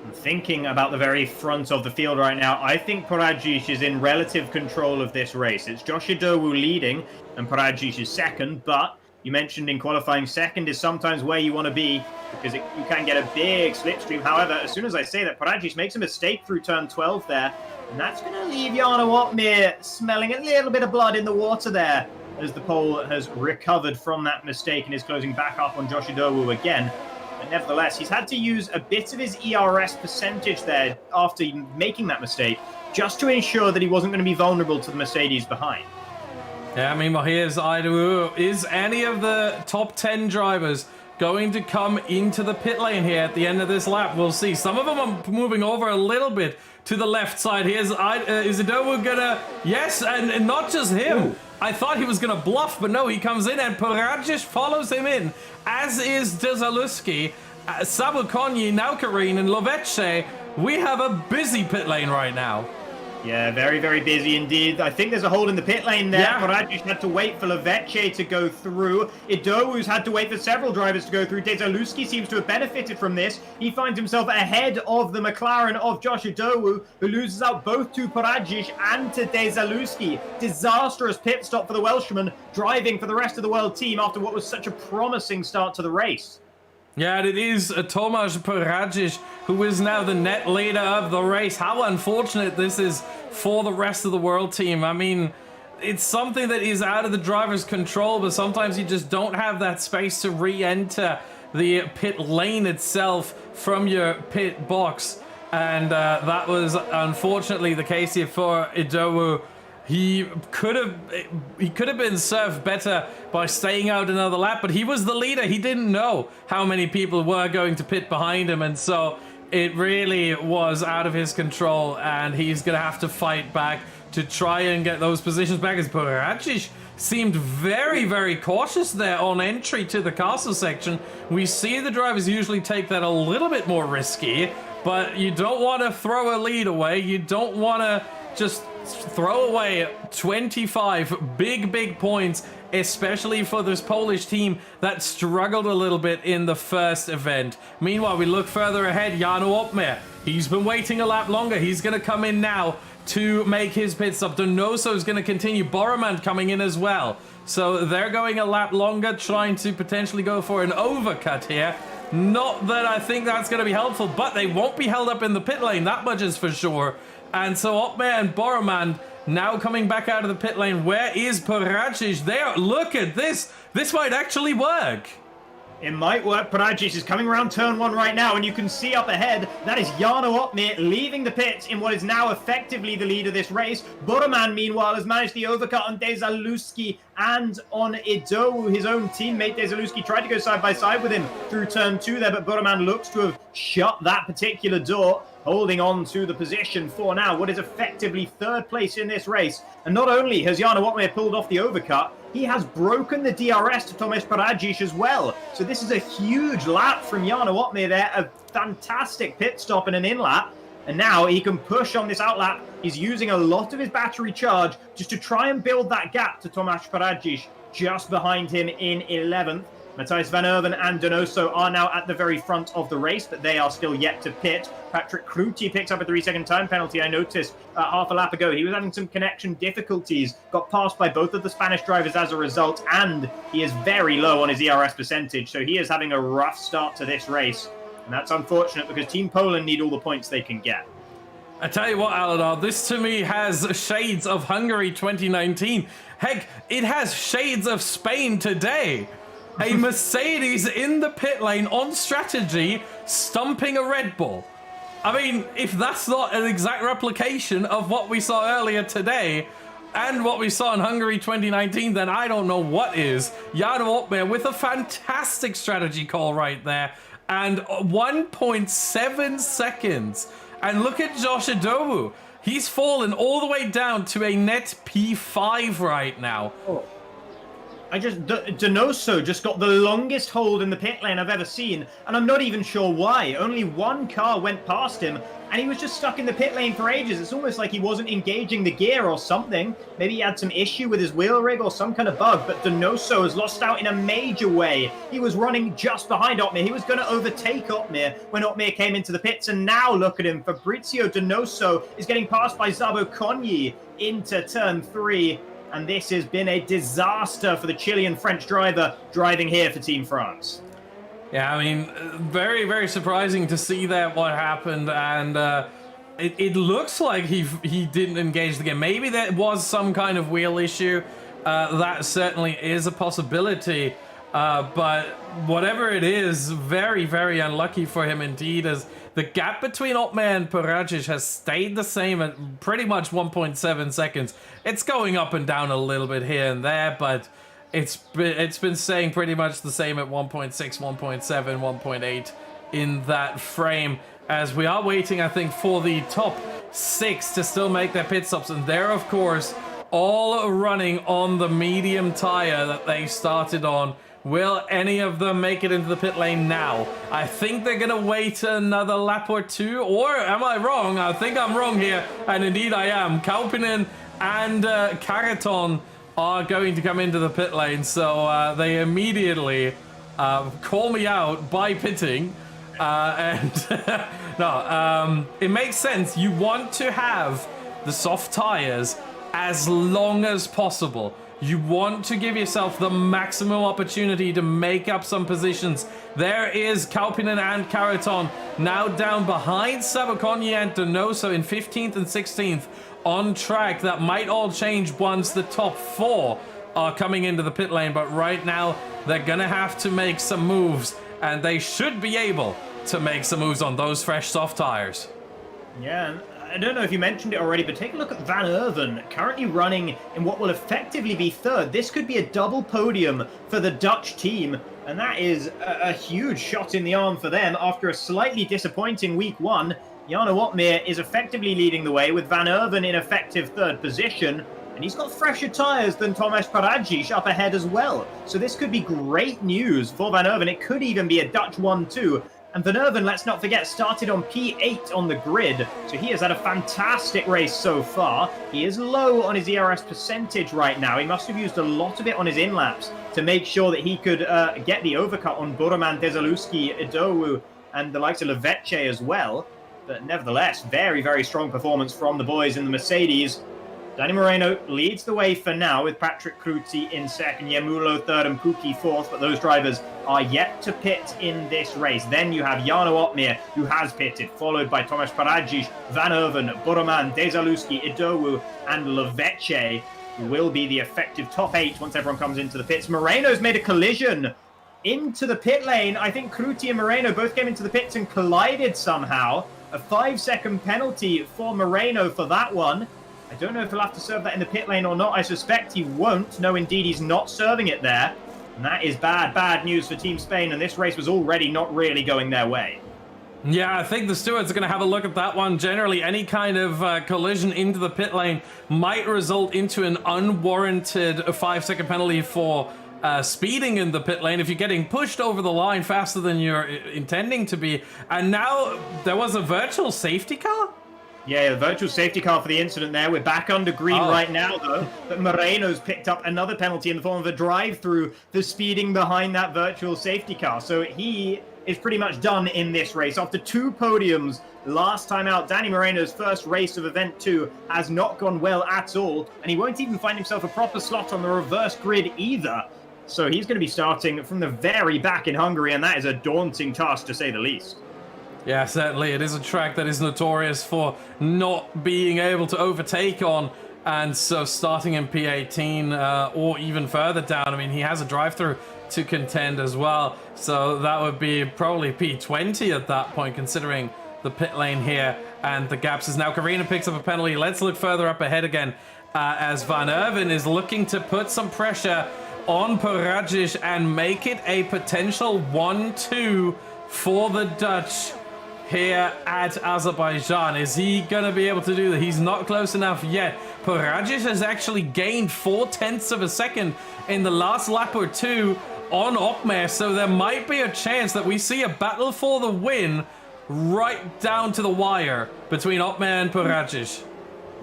I'm thinking about the very front of the field right now. I think Paradzic is in relative control of this race. It's Josh Idowu leading and Paradzic is second, but you mentioned in qualifying, second is sometimes where you want to be because you can get a big slipstream. However, as soon as I say that, Paradzic makes a mistake through turn 12 there, and that's going to leave Jarno Opmeer smelling a little bit of blood in the water there as the pole has recovered from that mistake and is closing back up on Josh Idowu again. But nevertheless, he's had to use a bit of his ERS percentage there after making that mistake just to ensure that he wasn't going to be vulnerable to the Mercedes behind. Yeah, I mean, well, here's Idowu. Is any of the top 10 drivers going to come into the pit lane here at the end of this lap? We'll see. Some of them are moving over a little bit to the left side. Here's is Idowu gonna... Yes, and not just him. Ooh. I thought he was gonna bluff, but no, he comes in and Paradzic follows him in, as is Dezaluski, Sabukonyi, Naukarin, and Lovece. We have a busy pit lane right now. Yeah, very, very busy indeed. I think there's a hole in the pit lane there. Yeah. Paradzic had to wait for Lovece to go through. Idowu's had to wait for several drivers to go through. Dezaluski seems to have benefited from this. He finds himself ahead of the McLaren of Josh Idowu, who loses out both to Paradzic and to Dezaluski. Disastrous pit stop for the Welshman, driving for the rest of the world team after what was such a promising start to the race. Yeah, and it is Tomasz Paradzic who is now the net leader of the race. How unfortunate this is for the rest of the world team. I mean, it's something that is out of the driver's control, but sometimes you just don't have that space to re-enter the pit lane itself from your pit box. And that was unfortunately the case here for Idowu. He could have been served better by staying out another lap, but he was the leader. He didn't know how many people were going to pit behind him, and so it really was out of his control, and he's going to have to fight back to try and get those positions back. As Paradzic seemed very, very cautious there on entry to the castle section. We see the drivers usually take that a little bit more risky, but you don't want to throw a lead away. You don't want to just throw away 25 big points, especially for this Polish team that struggled a little bit in the first event. Meanwhile, we look further ahead. Jarno Opmeer, he's been waiting a lap longer. He's going to come in now to make his pit stop. Donoso is going to continue. Boromant coming in as well. So they're going a lap longer, trying to potentially go for an overcut here. Not that I think that's going to be helpful, but they won't be held up in the pit lane. That much is for sure. And so Opmeer and Boromant now coming back out of the pit lane. Where is Paradzic? There, look at this. This might actually work. It might work. Paradzic is coming around turn 1 right now, and you can see up ahead, that is Jarno Opmeer leaving the pits in what is now effectively the lead of this race. Boromant, meanwhile, has managed the overcut on Dezaluski and on Idowu. His own teammate Dezaluski tried to go side by side with him through turn 2 there, but Boromant looks to have shut that particular door, holding on to the position for now, what is effectively third place in this race. And not only has Jarno Opmeer pulled off the overcut, he has broken the DRS to Tomasz Paradzic as well. So this is a huge lap from Jarno Opmeer there, a fantastic pit stop and an in-lap. And now he can push on this outlap. He's using a lot of his battery charge just to try and build that gap to Tomasz Paradzic, just behind him in 11th. Matthijs van Erven and Donoso are now at the very front of the race, but they are still yet to pit. Patrick Kruti picks up a 3-second time penalty. I noticed half a lap ago he was having some connection difficulties, got passed by both of the Spanish drivers as a result, and he is very low on his ERS percentage, so he is having a rough start to this race. And that's unfortunate because Team Poland need all the points they can get. I tell you what, Aladar, this to me has shades of Hungary 2019. Heck, it has shades of Spain today. A Mercedes in the pit lane on strategy, stumping a Red Bull. I mean, if that's not an exact replication of what we saw earlier today and what we saw in Hungary 2019, then I don't know what is. Jarno Opmeer with a fantastic strategy call right there. And 1.7 seconds. And look at Josh Idowu. He's fallen all the way down to a net P5 right now. Oh. Donoso just got the longest hold in the pit lane I've ever seen, and I'm not even sure why. Only one car went past him, and he was just stuck in the pit lane for ages. It's almost like he wasn't engaging the gear or something. Maybe he had some issue with his wheel rig or some kind of bug, but Donoso has lost out in a major way. He was running just behind Otmir. He was going to overtake Otmir when Otmir came into the pits, and now look at him. Fabrizio Donoso is getting passed by Zabo Konyi into turn 3, and this has been a disaster for the Chilean French driver driving here for Team France. Yeah, I mean, very, very surprising to see that what happened, and it looks like he didn't engage the game. Maybe there was some kind of wheel issue. That certainly is a possibility, but whatever it is, very, very unlucky for him indeed, as the gap between Otmir and Parajic has stayed the same at pretty much 1.7 seconds. It's going up and down a little bit here and there, but it's been staying pretty much the same at 1.6, 1.7, 1.8 in that frame, as we are waiting, I think, for the top 6 to still make their pit stops, and they're, of course, all running on the medium tire that they started on. Will any of them make it into the pit lane now? I think they're gonna wait another lap or two, or am I wrong? I think I'm wrong here, and indeed I am. Kaupinen and Karaton are going to come into the pit lane, so they immediately call me out by pitting, and no, it makes sense. You want to have the soft tires as long as possible. You want to give yourself the maximum opportunity to make up some positions. There is Kaupinen and Karaton now down behind Sabakonyi and Donoso in 15th and 16th on track. That might all change once the top 4 are coming into the pit lane, but right now they're gonna have to make some moves, and they should be able to make some moves on those fresh soft tires. Yeah, I don't know if you mentioned it already, but take a look at Van Erven, currently running in what will effectively be 3rd. This could be a double podium for the Dutch team, and that is a huge shot in the arm for them after a slightly disappointing week 1. Jarno Otmir is effectively leading the way with Van Erven in effective 3rd position, and he's got fresher tyres than Tomasz Paradzic up ahead as well. So this could be great news for Van Erven. It could even be a Dutch 1-2. And Van Erven, let's not forget, started on P8 on the grid, so he has had a fantastic race so far. He is low on his ERS percentage right now. He must have used a lot of it on his in-laps to make sure that he could get the overcut on Boroman, Desaluski, Idowu, and the likes of Levece as well. But nevertheless, very, very strong performance from the boys in the Mercedes. Danny Moreno leads the way for now, with Patrick Cruzzi in 2nd, Yemulo 3rd, and Puki 4th, but those drivers are yet to pit in this race. Then you have Jarno Otmir, who has pitted, followed by Tomasz Paradzic, Van Erven, Boroman, Desaluski, Idowu, and Levece, who will be the effective top 8 once everyone comes into the pits. Moreno's made a collision into the pit lane. I think Cruzzi and Moreno both came into the pits and collided somehow. A 5-second penalty for Moreno for that one. I don't know if he'll have to serve that in the pit lane or not. I suspect he won't. No, indeed, he's not serving it there. And that is bad, bad news for Team Spain. And this race was already not really going their way. Yeah, I think the stewards are going to have a look at that one. Generally, any kind of collision into the pit lane might result into an unwarranted 5-second penalty for speeding in the pit lane if you're getting pushed over the line faster than you're intending to be. And now there was a virtual safety car? Yeah, the virtual safety car for the incident there. We're back under green right now, though. But Moreno's picked up another penalty in the form of a drive-through for speeding behind that virtual safety car. So he is pretty much done in this race. After 2 podiums last time out, Danny Moreno's first race of Event 2 has not gone well at all. And he won't even find himself a proper slot on the reverse grid either. So he's going to be starting from the very back in Hungary, and that is a daunting task, to say the least. Yeah, certainly. It is a track that is notorious for not being able to overtake on. And so starting in P18 or even further down, I mean, he has a drive-through to contend as well. So that would be probably P20 at that point, considering the pit lane here and the gaps. Is now Karina picks up a penalty. Let's look further up ahead again as Van Erven is looking to put some pressure on Paradzic and make it a potential 1-2 for the Dutch here at Azerbaijan. Is he going to be able to do that? He's not close enough yet. Paradzic has actually gained 0.4 of a second in the last lap or 2 on Otmir, so there might be a chance that we see a battle for the win right down to the wire between Opme and Parajic.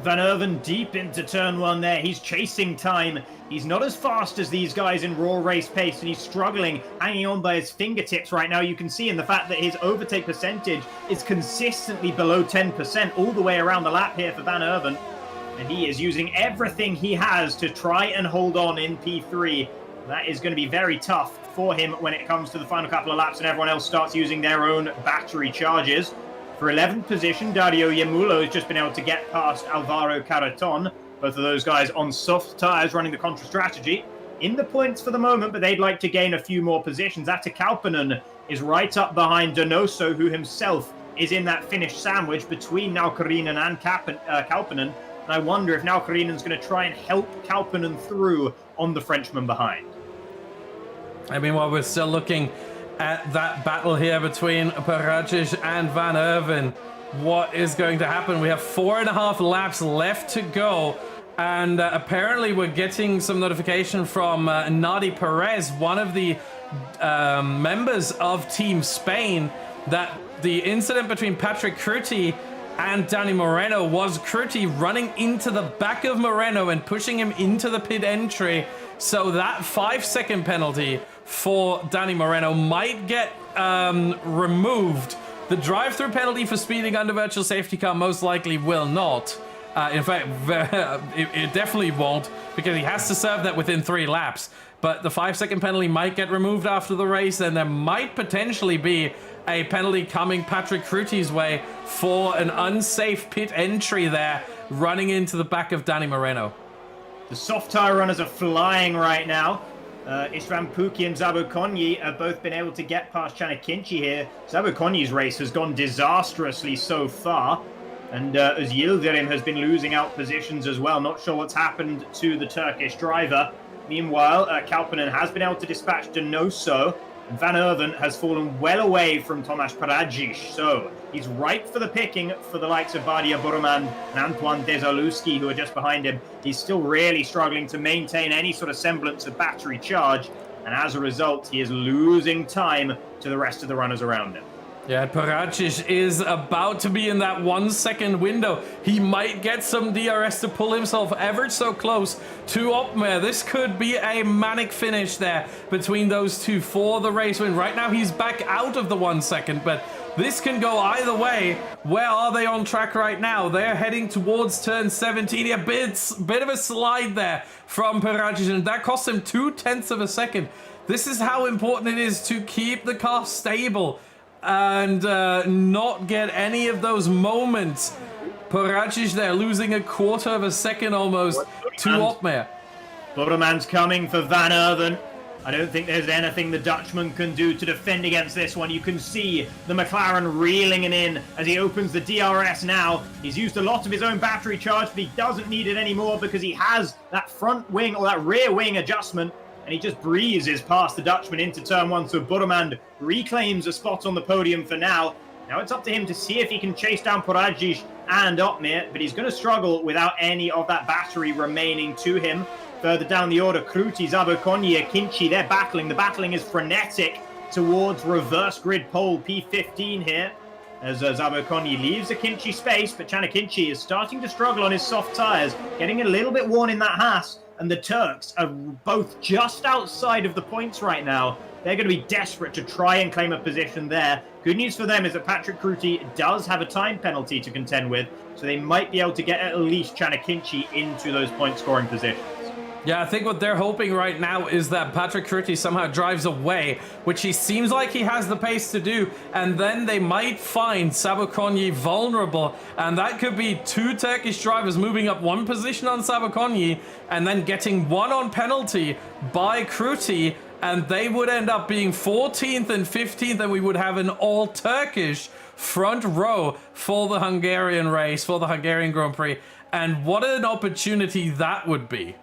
Van Erven deep into turn 1 there. He's chasing time. He's not as fast as these guys in raw race pace, and he's struggling, hanging on by his fingertips right now. You can see in the fact that his overtake percentage is consistently below 10% all the way around the lap here for Van Erven. And he is using everything he has to try and hold on in P3. That is going to be very tough for him when it comes to the final couple of laps and everyone else starts using their own battery charges. For 11th position, Dario Yemulo has just been able to get past Alvaro Caraton. Both of those guys on soft tyres running the contra strategy. In the points for the moment, but they'd like to gain a few more positions. Atte Kauppinen is right up behind Donoso, who himself is in that finish sandwich between Naukarinen and Kauppinen. And I wonder if Naukarinen's going to try and help Kauppinen through on the Frenchman behind. I mean, while we're still looking at that battle here between Parajic and Van Erven, what is going to happen? We have 4.5 laps left to go, and apparently we're getting some notification from Nadi Perez, one of the members of Team Spain, that the incident between Patrick Cruty and Danny Moreno was Cruty running into the back of Moreno and pushing him into the pit entry. So that 5-second penalty for Danny Moreno might get removed. The drive-through penalty for speeding under virtual safety car most likely will not. In fact, it definitely won't, because he has to serve that within 3 laps. But the 5-second penalty might get removed after the race, and there might potentially be a penalty coming Patrick Cruty's way for an unsafe pit entry there, running into the back of Danny Moreno. The soft tyre runners are flying right now. Istvan Pukki and Zabo Konyi have both been able to get past Çanakkale here. Zabo Konyi's race has gone disastrously so far. And as Yildirim has been losing out positions as well. Not sure what's happened to the Turkish driver. Meanwhile, Kauppinen has been able to dispatch Donoso. And Van Erven has fallen well away from Tomasz Parajic. So he's ripe for the picking for the likes of Badia Burman and Antoine Desaluski, who are just behind him. He's still really struggling to maintain any sort of semblance of battery charge. And as a result, he is losing time to the rest of the runners around him. Yeah, Parajic is about to be in that 1-second window. He might get some DRS to pull himself ever so close to Opme. This could be a manic finish there between those two for the race win. Right now, he's back out of the 1 second, but this can go either way. Where are they on track right now? They're heading towards turn 17. A bit of a slide there from Parajic, and that cost him 0.2 of a second. This is how important it is to keep the car stable and not get any of those moments. Parajic there losing 1/4 of a second almost to Opme. Burman's coming for Van Erven. I don't think there's anything the Dutchman can do to defend against this one. You can see the McLaren reeling it in as he opens the DRS now. He's used a lot of his own battery charge, but he doesn't need it anymore because he has that front wing or that rear wing adjustment. And he just breezes past the Dutchman into turn 1. So Burman reclaims a spot on the podium for now. Now it's up to him to see if he can chase down Parajic and Opme, but he's going to struggle without any of that battery remaining to him. Further down the order, Cruty, Zabo Konyi, Akinci, they're battling. The battling is frenetic towards reverse grid pole P15 here. As Zabo Konyi leaves Akinci space, but Çanakkale is starting to struggle on his soft tyres, getting a little bit worn in that Haas. And the Turks are both just outside of the points right now. They're going to be desperate to try and claim a position there. Good news for them is that Patrick Cruty does have a time penalty to contend with, so they might be able to get at least Çanakkale into those point-scoring positions. Yeah, I think what they're hoping right now is that Patrick Cruty somehow drives away, which he seems like he has the pace to do, and then they might find Zabo Konyi vulnerable, and that could be 2 Turkish drivers moving up 1 position on Zabo Konyi, and then getting 1 on penalty by Cruty, and they would end up being 14th and 15th, and we would have an all-Turkish front row for the Hungarian race, for the Hungarian Grand Prix, and what an opportunity that would be.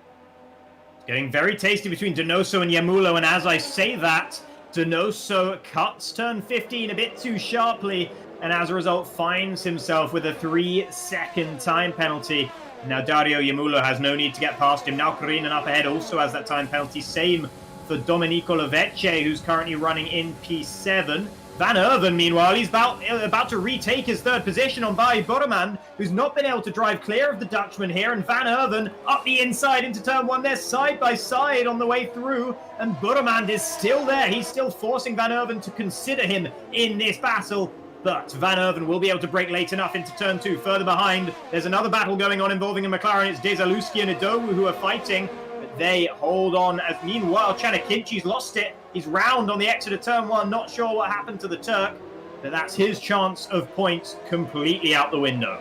Getting very tasty between Donoso and Yemulo, and as I say that, Donoso cuts turn 15 a bit too sharply, and as a result finds himself with a 3-second time penalty. Now Dario Yemulo has no need to get past him. Now Karinen up ahead also has that time penalty. Same for Domenico Lovece, who's currently running in P7. Van Erven, meanwhile, he's about to retake his third position on Barry Borreman, who's not been able to drive clear of the Dutchman here. And Van Erven up the inside into turn one. They're side by side on the way through. And Borreman is still there. He's still forcing Van Erven to consider him in this battle. But Van Erven will be able to break late enough into turn two. Further behind, there's another battle going on involving a McLaren. It's Dezaluski and Idowu who are fighting. But they hold on. As meanwhile, Chanakinchi's lost it. He's round on the exit of turn one. Not sure what happened to the Turk. But that's his chance of points completely out the window.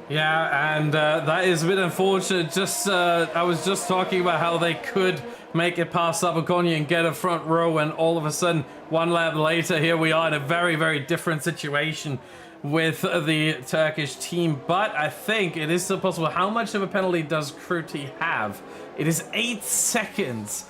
Yeah, and that is a bit unfortunate. I was just talking about how they could make it past Sabakonya and get a front row, and all of a sudden, one lap later, here we are in a very, very different situation with the Turkish team. But I think it is still possible. How much of a penalty does Kruti have? It is 8 seconds.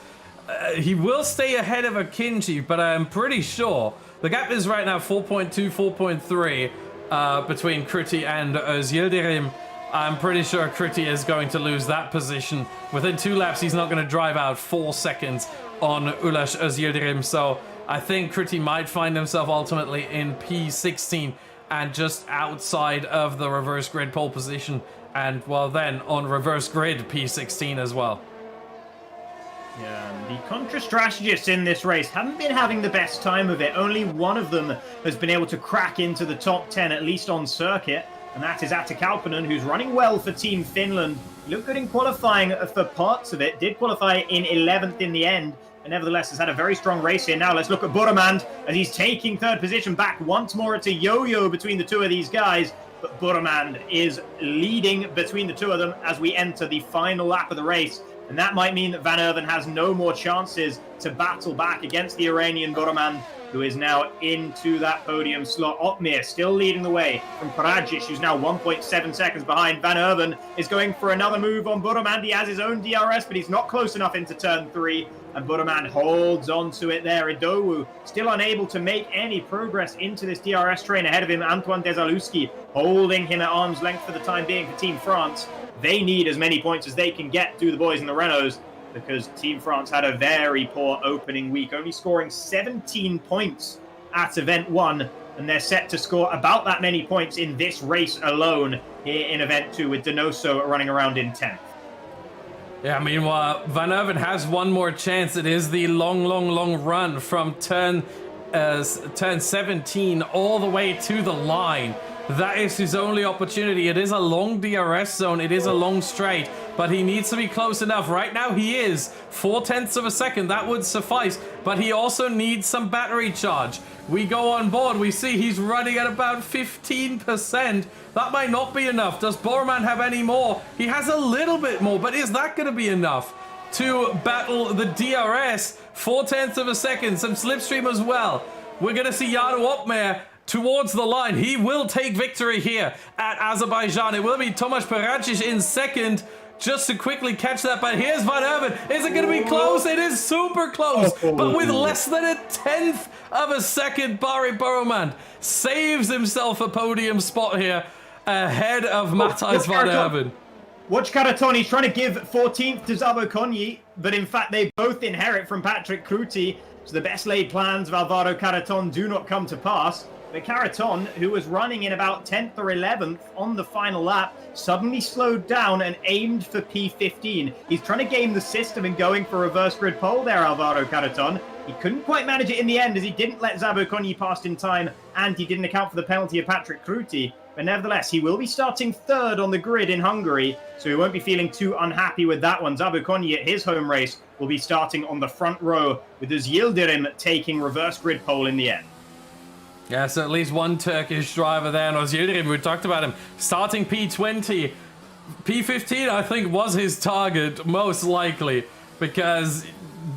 He will stay ahead of Akinci, but I'm pretty sure the gap is right now 4.2, 4.3 between Kruti and Yildirim. I'm pretty sure Kruti is going to lose that position. Within 2 laps, he's not going to drive out 4 seconds on Ulaş Yildirim. So I think Kruti might find himself ultimately in P16 and just outside of the reverse grid pole position. And well, then on reverse grid P16 as well. Yeah, the Contra strategists in this race haven't been having the best time of it. Only one of them has been able to crack into the top 10, at least on circuit. And that is Atte Kauppinen, who's running well for Team Finland. He looked good in qualifying for parts of it. Did qualify in 11th in the end. But nevertheless, has had a very strong race here. Now let's look at Borreman as he's taking third position back. Once more, it's a yo-yo between the two of these guys. But Borreman is leading between the two of them as we enter the final lap of the race. And that might mean that Van Erven has no more chances to battle back against the Iranian Borreman, who is now into that podium slot. Otmir still leading the way from Karadzic, who's now 1.7 seconds behind. Van Erven is going for another move on Borreman. He has his own DRS, but he's not close enough into turn 3. And Borreman holds on to it there. Idowu still unable to make any progress into this DRS train. Ahead of him, Antoine Dezaluski holding him at arm's length for the time being for Team France. They need as many points as they can get through the boys in the Renaults, because Team France had a very poor opening week, only scoring 17 points at Event 1, and they're set to score about that many points in this race alone here in Event 2, with Donoso running around in 10th. Yeah, meanwhile, Van Erven has one more chance. It is the long run from turn 17 all the way to the line. That is his only opportunity. It is a long DRS zone. It is a long straight, but he needs to be close enough. Right now he is 0.4 of a second. That would suffice, but he also needs some battery charge. We go on board. We see he's running at about 15%. That might not be enough. Does Borreman have any more? He has a little bit more, but is that going to be enough to battle the DRS? 0.4 of a second. Some slipstream as well. We're going to see Jaro Opmeer towards the line. He will take victory here at Azerbaijan. It will be Tomasz Peracic in second, just to quickly catch that. But here's Van Erven. Is it going to be close? It is super close, but with less than 1/10 of a second, Barry Borreman saves himself a podium spot here ahead of Matthijs Van Erven. Watch Karaton. He's trying to give 14th to Zabo Konyi, but in fact they both inherit from Patrick Kruti, so the best laid plans of Alvaro Karaton do not come to pass. But Karaton, who was running in about 10th or 11th on the final lap, suddenly slowed down and aimed for P15. He's trying to game the system and going for reverse grid pole there, Alvaro Karaton. He couldn't quite manage it in the end, as he didn't let Zabo Konyi pass in time, and he didn't account for the penalty of Patrick Kruti. But nevertheless, he will be starting third on the grid in Hungary, so he won't be feeling too unhappy with that one. Zabo Konyi at his home race will be starting on the front row, with Yildirim taking reverse grid pole in the end. Yeah, so at least one Turkish driver there, and Yildirim, we talked about him, starting P20. P15, I think, was his target, most likely, because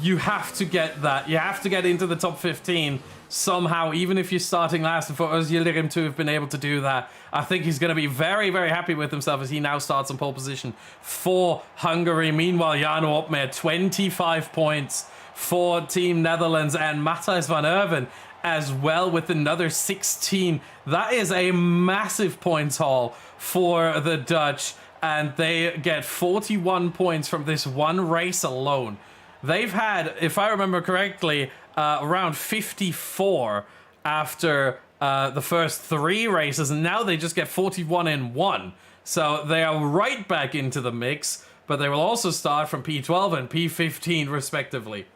you have to get that. You have to get into the top 15 somehow, even if you're starting last. And for Yildirim to have been able to do that, I think he's going to be very, very happy with himself as he now starts in pole position for Hungary. Meanwhile, Jaro Opmeer, 25 points for Team Netherlands, and Matthijs Van Erven as well with another 16. That is a massive points haul for the Dutch, and they get 41 points from this one race alone. They've had, if I remember correctly, around 54 after the first 3 races, and now they just get 41 in 1. So they are right back into the mix, but they will also start from P12 and P15 respectively.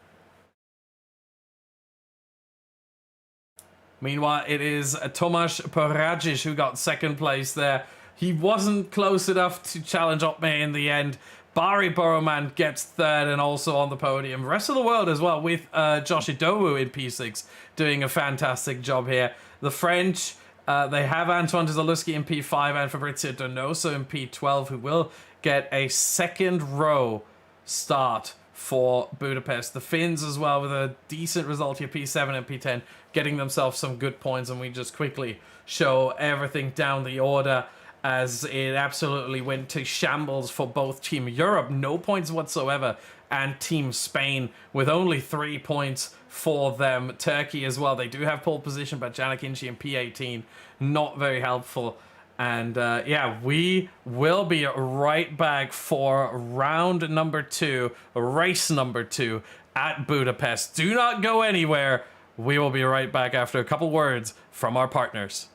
Meanwhile, it is Tomasz Poradzic who got second place there. He wasn't close enough to challenge Otmay in the end. Barry Boroman gets third and also on the podium. Rest of the world as well, with Josh Idowu in P6 doing a fantastic job here. The French, they have Antoine Zalewski in P5 and Fabrizio Donoso in P12, who will get a second row start for Budapest. The Finns as well with a decent result here, P7 and P10, getting themselves some good points, and we just quickly show everything down the order as it absolutely went to shambles for both Team Europe, no points whatsoever, and Team Spain with only 3 points for them. Turkey as well, they do have pole position, but Janik Inci in P18, not very helpful. And yeah, we will be right back for round number 2, race number 2 at Budapest. Do not go anywhere. We will be right back after a couple words from our partners.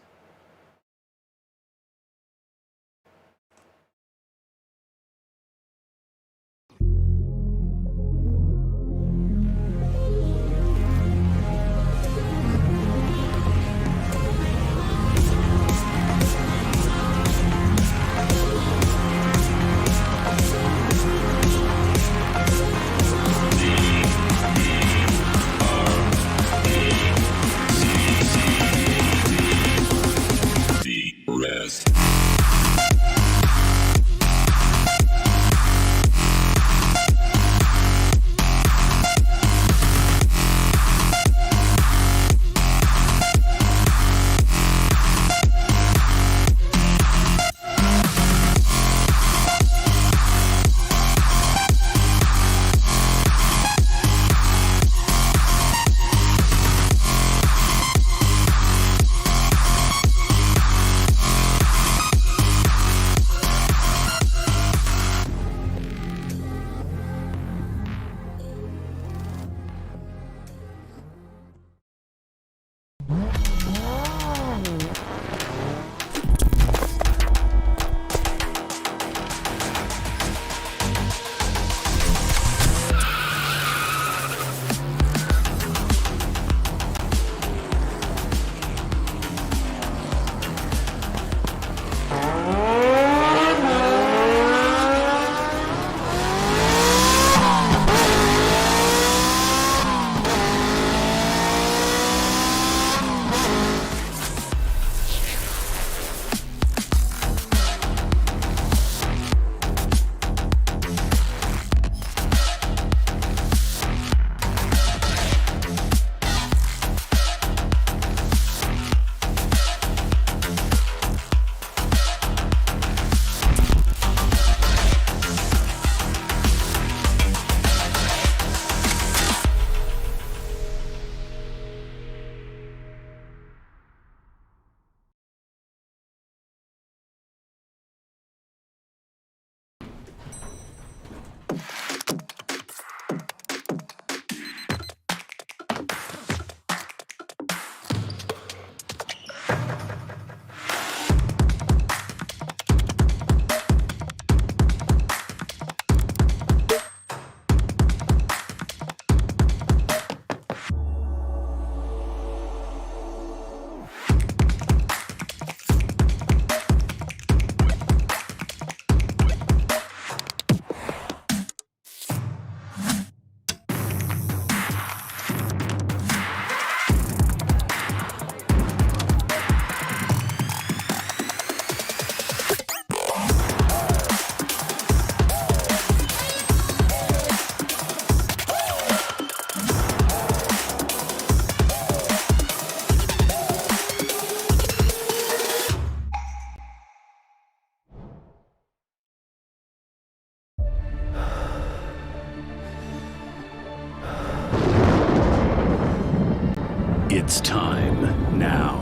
It's time now.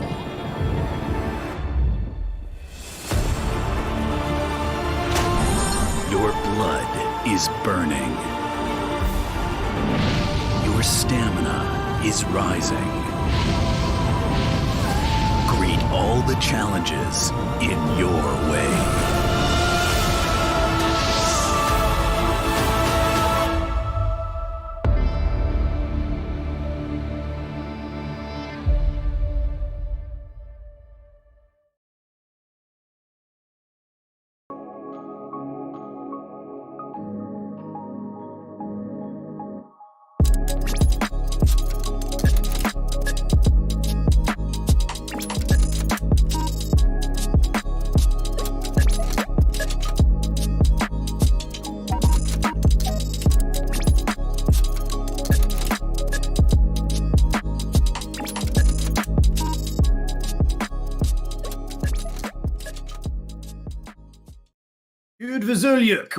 Your blood is burning. Your stamina is rising. Greet all the challenges in your way.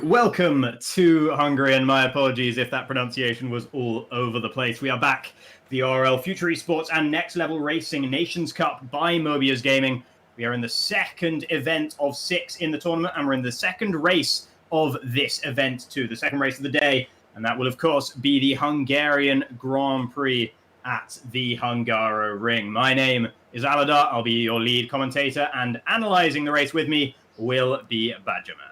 Welcome to Hungary, and my apologies if that pronunciation was all over the place. We are back, the ORL FuturEsports and Next Level Racing Nations Cup by Mobiuz Gaming. We are in the second event of 6 in the tournament, and we're in the second race of this event too, the second race of the day, and that will of course be the Hungarian Grand Prix at the Hungaroring. My name is Aladar, I'll be your lead commentator, and analysing the race with me will be Badgerman.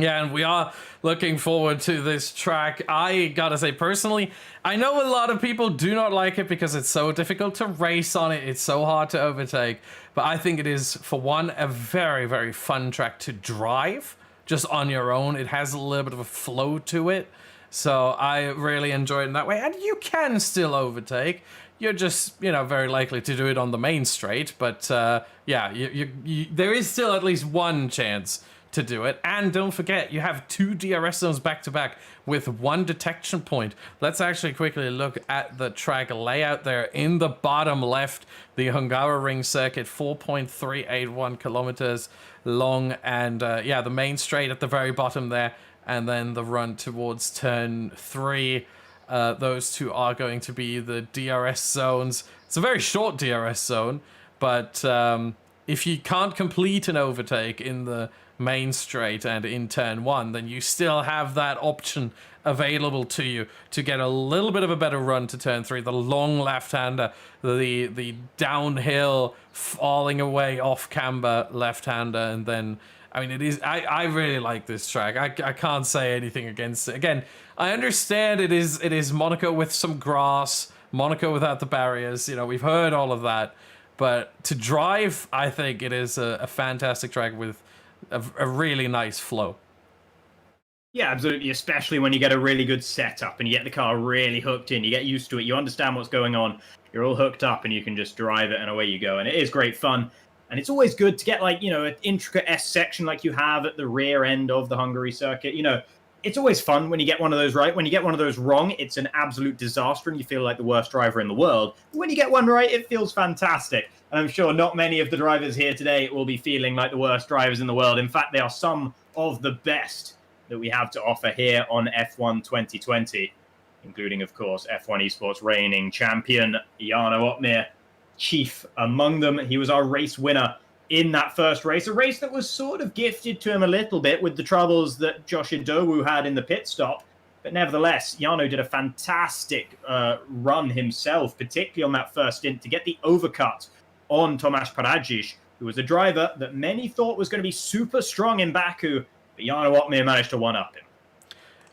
Yeah, and we are looking forward to this track. I gotta say, personally, I know a lot of people do not like it because it's so difficult to race on it. It's so hard to overtake. But I think it is, for one, a very, very fun track to drive just on your own. It has a little bit of a flow to it. So I really enjoy it in that way. And you can still overtake. You're just, very likely to do it on the main straight. But yeah, there is still at least one chance to do it. And don't forget, you have 2 DRS zones back to back with 1 detection point. Let's actually quickly look at the track layout there in the bottom left. The Hungaroring circuit, 4.381 kilometers long, and yeah, the main straight at the very bottom there, and then the run towards turn 3. Those 2 are going to be the DRS zones. It's a very short DRS zone, but if you can't complete an overtake in the main straight and in turn 1, then you still have that option available to you to get a little bit of a better run to turn 3. The long left-hander, the downhill falling away off camber left-hander, and then it is. I really like this track. I can't say anything against it. Again, I understand it is Monaco with some grass, Monaco without the barriers. We've heard all of that, but to drive, I think it is a fantastic track with a really nice flow. Yeah, absolutely, especially when you get a really good setup and you get the car really hooked in, you get used to it, you understand what's going on, you're all hooked up and you can just drive it and away you go. And it is great fun. And it's always good to get an intricate S section like you have at the rear end of the Hungary circuit. It's always fun when you get one of those right. When you get one of those wrong, it's an absolute disaster and you feel like the worst driver in the world. When you get one right, it feels fantastic. And I'm sure not many of the drivers here today will be feeling like the worst drivers in the world. In fact, they are some of the best that we have to offer here on F1 2020, including, of course, F1 Esports reigning champion, Jarno Opmeer, chief among them. He was our race winner in that first race, a race that was sort of gifted to him a little bit with the troubles that Josh Idowu had in the pit stop. But nevertheless, Jarno did a fantastic run himself, particularly on that first stint, to get the overcut on Tomasz Paradzic, who was a driver that many thought was going to be super strong in Baku, but Jarno Opmeer managed to one-up him.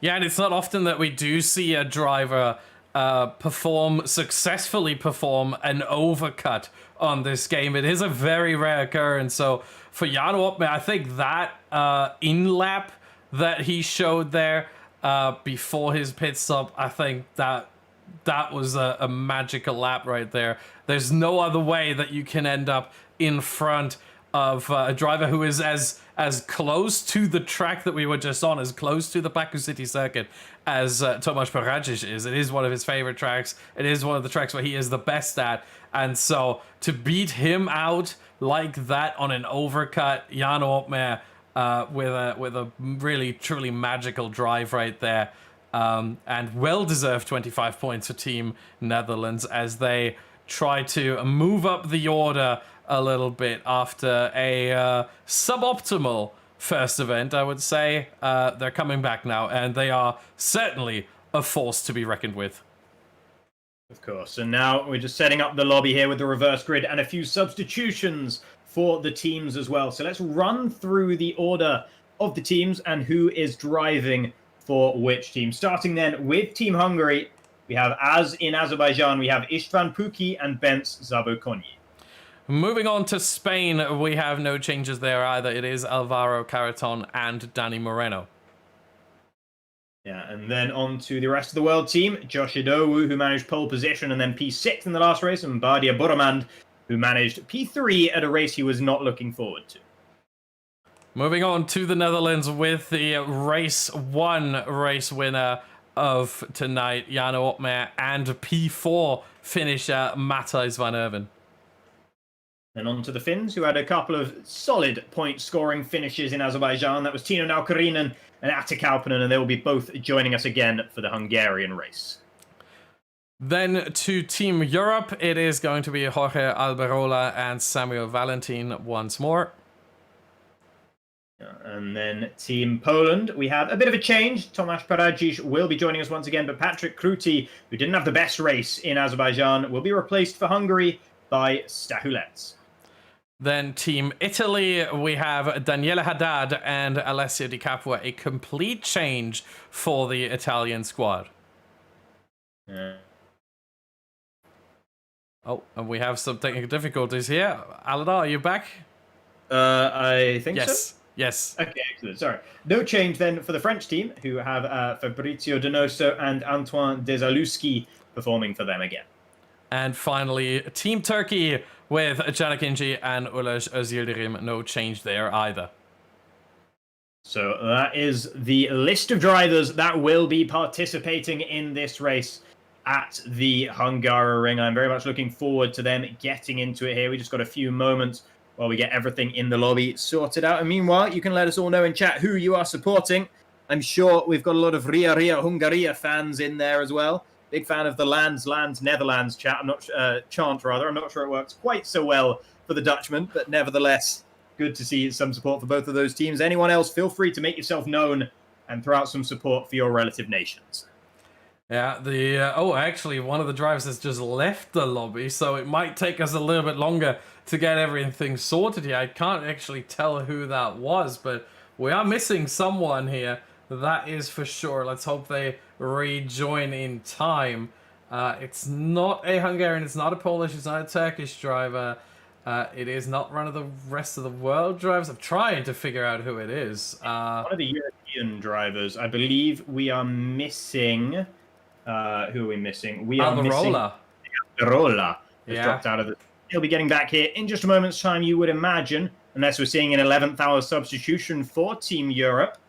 Yeah, and it's not often that we do see a driver successfully perform an overcut on this game. It is a very rare occurrence. So for Jarno Opmeer, I think that in-lap that he showed there before his pit stop, I think that was a magical lap right there. There's no other way that you can end up in front of a driver who is as close to the track that we were just on, as close to the Baku City circuit as Tomasz Paradzic is. It is one of his favorite tracks. It is one of the tracks where he is the best at. And so to beat him out like that on an overcut, Jarno Opmeer with a really, truly magical drive right there. And well-deserved 25 points for Team Netherlands as they try to move up the order a little bit after a suboptimal first event, I would say. They're coming back now, and they are certainly a force to be reckoned with. Of course. And now we're just setting up the lobby here with the reverse grid and a few substitutions for the teams as well. So let's run through the order of the teams and who is driving for which team. Starting then with Team Hungary, we have, as in Azerbaijan, we have Istvan Puki and Bence Zabokonyi. Moving on to Spain, we have no changes there either. It is Alvaro Caraton and Danny Moreno. Yeah, and then on to the rest of the world team. Josh Idowu, who managed pole position and then P6 in the last race, and Badia Boramand, who managed P3 at a race he was not looking forward to. Moving on to the Netherlands with the race 1 race winner of tonight, Jano Opmer, and P4 finisher Matthijs van Erven. And on to the Finns, who had a couple of solid point-scoring finishes in Azerbaijan. That was Tino Naukarinen and Atte Kauppinen, and they will be both joining us again for the Hungarian race. Then to Team Europe, it is going to be Jorge Alberola and Samuel Valentin once more. And then Team Poland, we have a bit of a change. Tomasz Paradzic will be joining us once again, but Patrick Kruti, who didn't have the best race in Azerbaijan, will be replaced for Hungary by Stahulets. Then Team Italy, we have Daniele Haddad and Alessio Di Capua, a complete change for the Italian squad. Oh, and we have some technical difficulties here. Aladar, are you back? I think so. Yes. Okay, excellent. Sorry. No change then for the French team, who have Fabrizio Donoso and Antoine Desaluski performing for them again. And finally, Team Turkey with Canik Inci and Ulas Özildirim. No change there either. So that is the list of drivers that will be participating in this race at the Hungaroring. I'm very much looking forward to them getting into it here. We just got a few moments while we get everything in the lobby sorted out. And meanwhile, you can let us all know in chat who you are supporting. I'm sure we've got a lot of Ria Hungaria fans in there as well. Big fan of the Lands Netherlands chat. Chant rather. I'm not sure it works quite so well for the Dutchman, but nevertheless, good to see some support for both of those teams. Anyone else, feel free to make yourself known and throw out some support for your relative nations. Yeah, actually, one of the drivers has just left the lobby, so it might take us a little bit longer to get everything sorted here. I can't actually tell who that was, but we are missing someone here. That is for sure. Let's hope they rejoin in time. It's not a Hungarian, it's not a Polish, it's not a Turkish driver. It is not one of the rest of the world drivers. I'm trying to figure out who it is. One of the European drivers. I believe we are missing... who are we missing? We are missing... Alberola has dropped out of the... He'll be getting back here in just a moment's time, you would imagine, unless we're seeing an 11th hour substitution for Team Europe.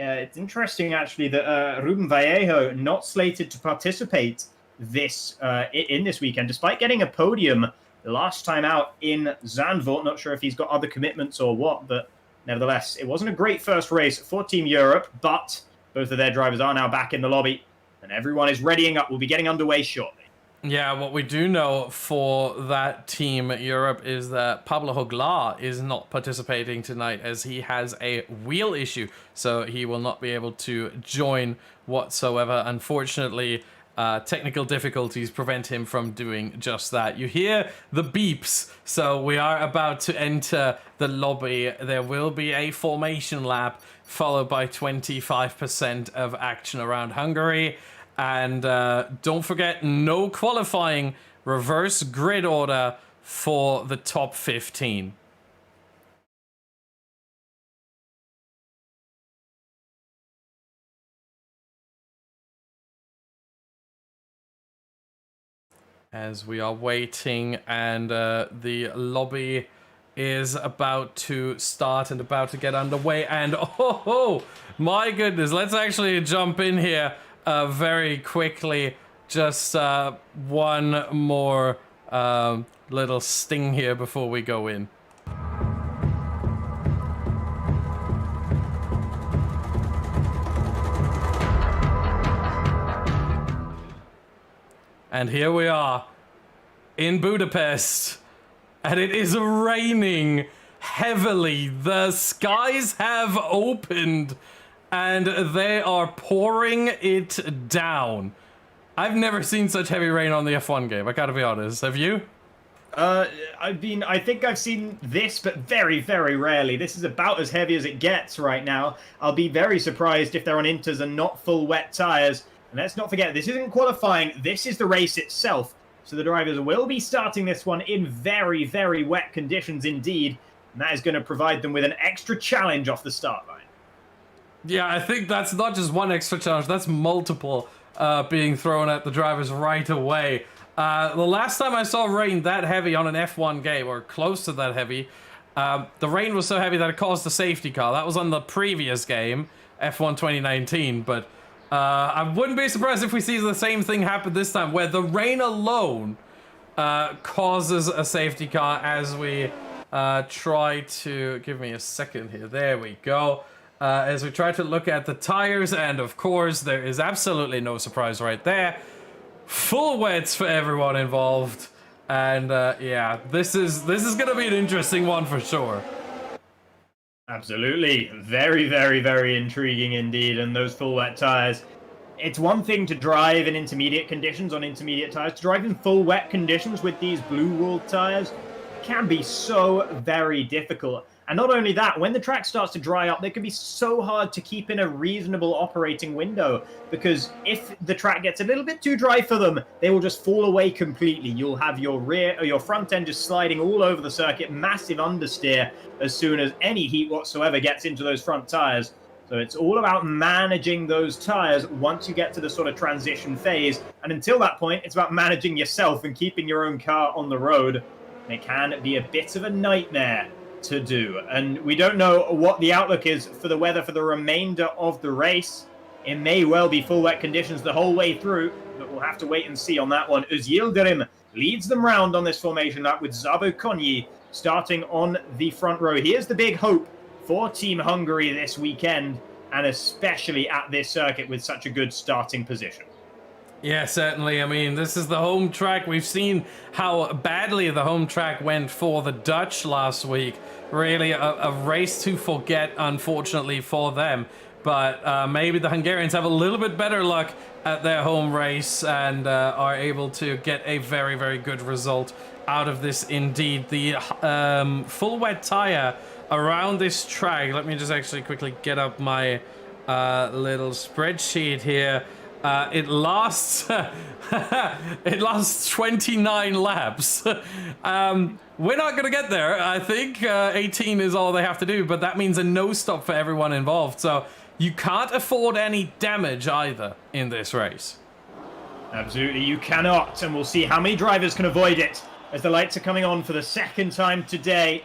It's interesting, actually, that Ruben Vallejo not slated to participate in this weekend, despite getting a podium last time out in Zandvoort. Not sure if he's got other commitments or what, but nevertheless, it wasn't a great first race for Team Europe, but both of their drivers are now back in the lobby, and everyone is readying up. We'll be getting underway shortly. Yeah, what we do know for that Team Europe is that Pablo Hoglar is not participating tonight as he has a wheel issue, so he will not be able to join whatsoever. Unfortunately, technical difficulties prevent him from doing just that. You hear the beeps, so we are about to enter the lobby. There will be a formation lap followed by 25% of action around Hungary. And don't forget, no qualifying, reverse grid order for the top 15. As we are waiting, and the lobby is about to start and about to get underway. And oh my goodness, let's actually jump in here. Very quickly, just one more little sting here before we go in. And here we are in Budapest, and it is raining heavily. The skies have opened and they are pouring it down. I've never seen such heavy rain on the F1 game. I gotta be honest. Have you? I think I've seen this, but very, very rarely. This is about as heavy as it gets right now. I'll be very surprised if they're on inters and not full wet tyres. And let's not forget, this isn't qualifying. This is the race itself. So the drivers will be starting this one in very, very wet conditions indeed. And that is going to provide them with an extra challenge off the start line. Yeah, I think that's not just one extra challenge. That's multiple being thrown at the drivers right away. The last time I saw rain that heavy on an F1 game, or close to that heavy, the rain was so heavy that it caused a safety car. That was on the previous game, F1 2019, but I wouldn't be surprised if we see the same thing happen this time, where the rain alone causes a safety car as we try to... Give me a second here. There we go. As we try to look at the tires, and of course, there is absolutely no surprise right there. Full wets for everyone involved, and yeah, this is gonna be an interesting one for sure. Absolutely, very, very, very intriguing indeed. And those full wet tires, it's one thing to drive in intermediate conditions on intermediate tires. To drive in full wet conditions with these blue wall tires can be so very difficult. And not only that, when the track starts to dry up, they can be so hard to keep in a reasonable operating window, because if the track gets a little bit too dry for them, they will just fall away completely. You'll have your rear or your front end just sliding all over the circuit, massive understeer as soon as any heat whatsoever gets into those front tires. So it's all about managing those tires once you get to the sort of transition phase. And until that point, it's about managing yourself and keeping your own car on the road. And it can be a bit of a nightmare to do, and we don't know what the outlook is for the weather for the remainder of the race. It may well be full wet conditions the whole way through, but we'll have to wait and see on that one. As Yildirim leads them round on this formation lap with Zabo Konyi starting on the front row. Here's the big hope for Team Hungary this weekend, and especially at this circuit with such a good starting position. Yeah, certainly. I mean, this is the home track. We've seen how badly the home track went for the Dutch last week. Really a race to forget, unfortunately, for them. But maybe the Hungarians have a little bit better luck at their home race and are able to get a very, very good result out of this indeed. The full wet tire around this track. Let me just actually quickly get up my little spreadsheet here. It lasts 29 laps. We're not going to get there. I think 18 is all they have to do, but that means a no stop for everyone involved. So you can't afford any damage either in this race. Absolutely, you cannot. And we'll see how many drivers can avoid it as the lights are coming on for the second time today.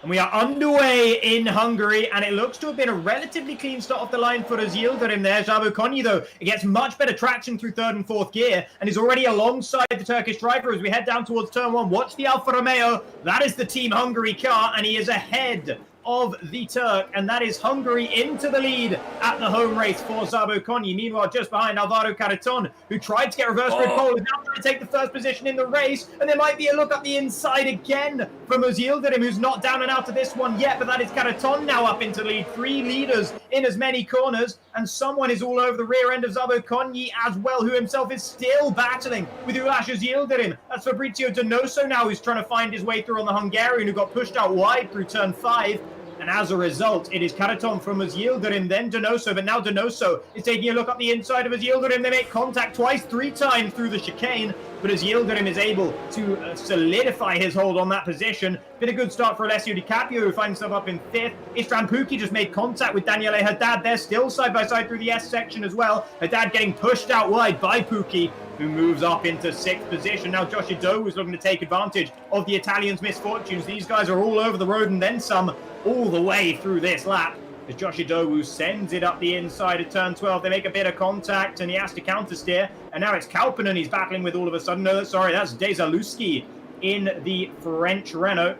And we are underway in Hungary, and it looks to have been a relatively clean start off the line for Yildirim there. Zabo Konyi, though, it gets much better traction through third and fourth gear, and is already alongside the Turkish driver as we head down towards turn one. Watch the Alfa Romeo. That is the Team Hungary car, and he is ahead of the Turk, and that is Hungary into the lead at the home race for Zabo Konyi. Meanwhile, just behind Alvaro Caraton, who tried to get reverse grid pole, is now trying to take the first position in the race, and there might be a look up the inside again from Yildirim, who's not down and out of this one yet, but that is Caraton now up into lead. 3 leaders in as many corners, and someone is all over the rear end of Zabo Konyi as well, who himself is still battling with Ulash Yildirim. That's Fabrizio Donoso now, who's trying to find his way through on the Hungarian, who got pushed out wide through turn 5. And as a result, it is Caraton from Yildirim, then Donoso, but now Donoso is taking a look up the inside of Yildirim. They make contact twice, 3 times through the chicane, but Yildirim is able to solidify his hold on that position. Been a good start for Alessio Di Capio, who finds himself up in 5th. Istvan Pukki just made contact with Daniele Haddad. They're still side by side through the S section as well. Haddad getting pushed out wide by Pukki, who moves up into 6th position. Now Josh Ido is looking to take advantage of the Italians' misfortunes. These guys are all over the road and then some all the way through this lap. As Josh Ido sends it up the inside of turn 12. They make a bit of contact and he has to counter steer. And now it's Kalpanen he's battling with all of a sudden. No, sorry, that's Dezaluski in the French Renault.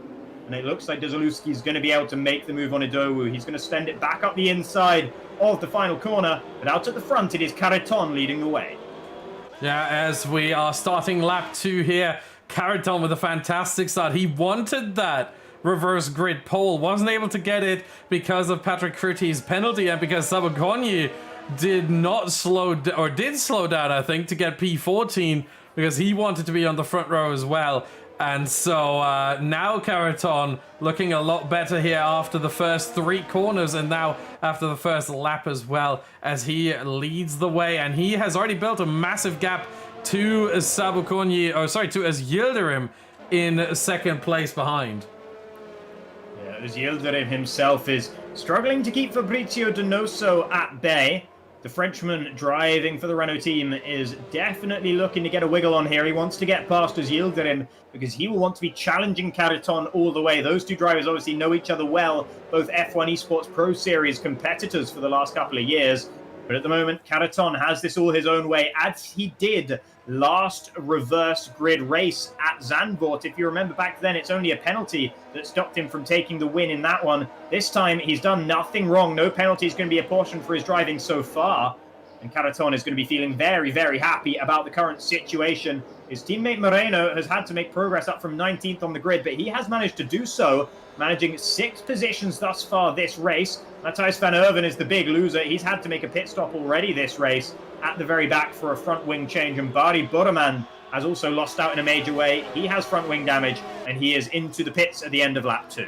And it looks like Dezaluski's going to be able to make the move on Idowu. He's going to send it back up the inside of the final corner. But out at the front, it is Caraton leading the way. Yeah, as we are starting lap 2 here, Caraton with a fantastic start. He wanted that reverse grid pole, wasn't able to get it because of Patrick Crutty's penalty and because Zabo Konyi did not slow or did slow down, I think, to get P14 because he wanted to be on the front row as well. And so now Karaton looking a lot better here after the first 3 corners and now after the first lap as well, as he leads the way, and he has already built a massive gap to Sabukonyi, or sorry, to Yildirim in second place behind. Yeah, Yildirim himself is struggling to keep Fabrizio Donoso at bay. The Frenchman driving for the Renault team is definitely looking to get a wiggle on here. He wants to get past Yildirim because he will want to be challenging Karaton all the way. Those two drivers obviously know each other well, both F1 Esports Pro Series competitors for the last couple of years. But at the moment, Karaton has this all his own way, as he did last reverse grid race at Zandvoort. If you remember back then, it's only a penalty that stopped him from taking the win in that one. This time, he's done nothing wrong. No penalty is going to be apportioned for his driving so far. And Karaton is going to be feeling very, very happy about the current situation. His teammate Moreno has had to make progress up from 19th on the grid, but he has managed to do so, managing 6 positions thus far this race. Matthijs van Erven is the big loser. He's had to make a pit stop already this race at the very back for a front wing change. And Bari Boreman has also lost out in a major way. He has front wing damage, and he is into the pits at the end of lap 2.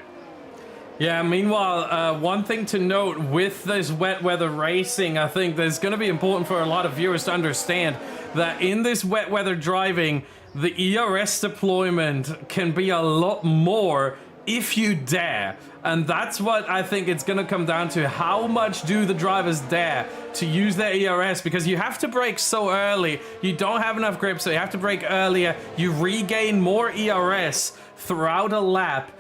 Yeah, meanwhile, one thing to note with this wet weather racing, I think there's going to be important for a lot of viewers to understand that in this wet weather driving, the ERS deployment can be a lot more if you dare. And that's what I think it's going to come down to. How much do the drivers dare to use their ERS? Because you have to brake so early. You don't have enough grip, so you have to brake earlier. You regain more ERS throughout a lap.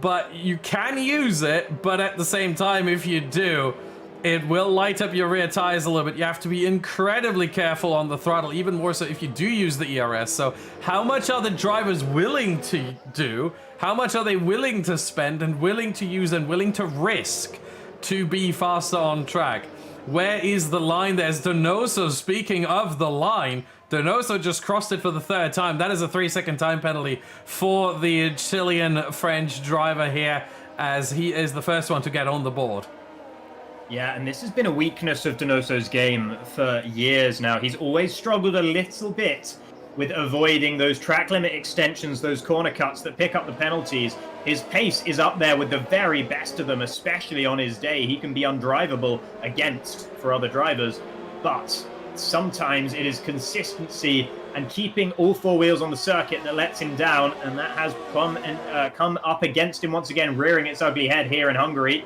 But you can use it, but at the same time, if you do, it will light up your rear tires a little bit. You have to be incredibly careful on the throttle, even more so if you do use the ERS. So how much are the drivers willing to do? How much are they willing to spend and willing to use and willing to risk to be faster on track? Where is the line? There's Donoso. Speaking of the line, Donoso just crossed it for the 3rd time. That is a 3-second time penalty for the Chilean-French driver here, as he is the first one to get on the board. Yeah, and this has been a weakness of Donoso's game for years now. He's always struggled a little bit with avoiding those track limit extensions, those corner cuts that pick up the penalties. His pace is up there with the very best of them, especially on his day. He can be undrivable against for other drivers, but sometimes it is consistency and keeping all 4 wheels on the circuit that lets him down, and that has come up against him once again, rearing its ugly head here in Hungary.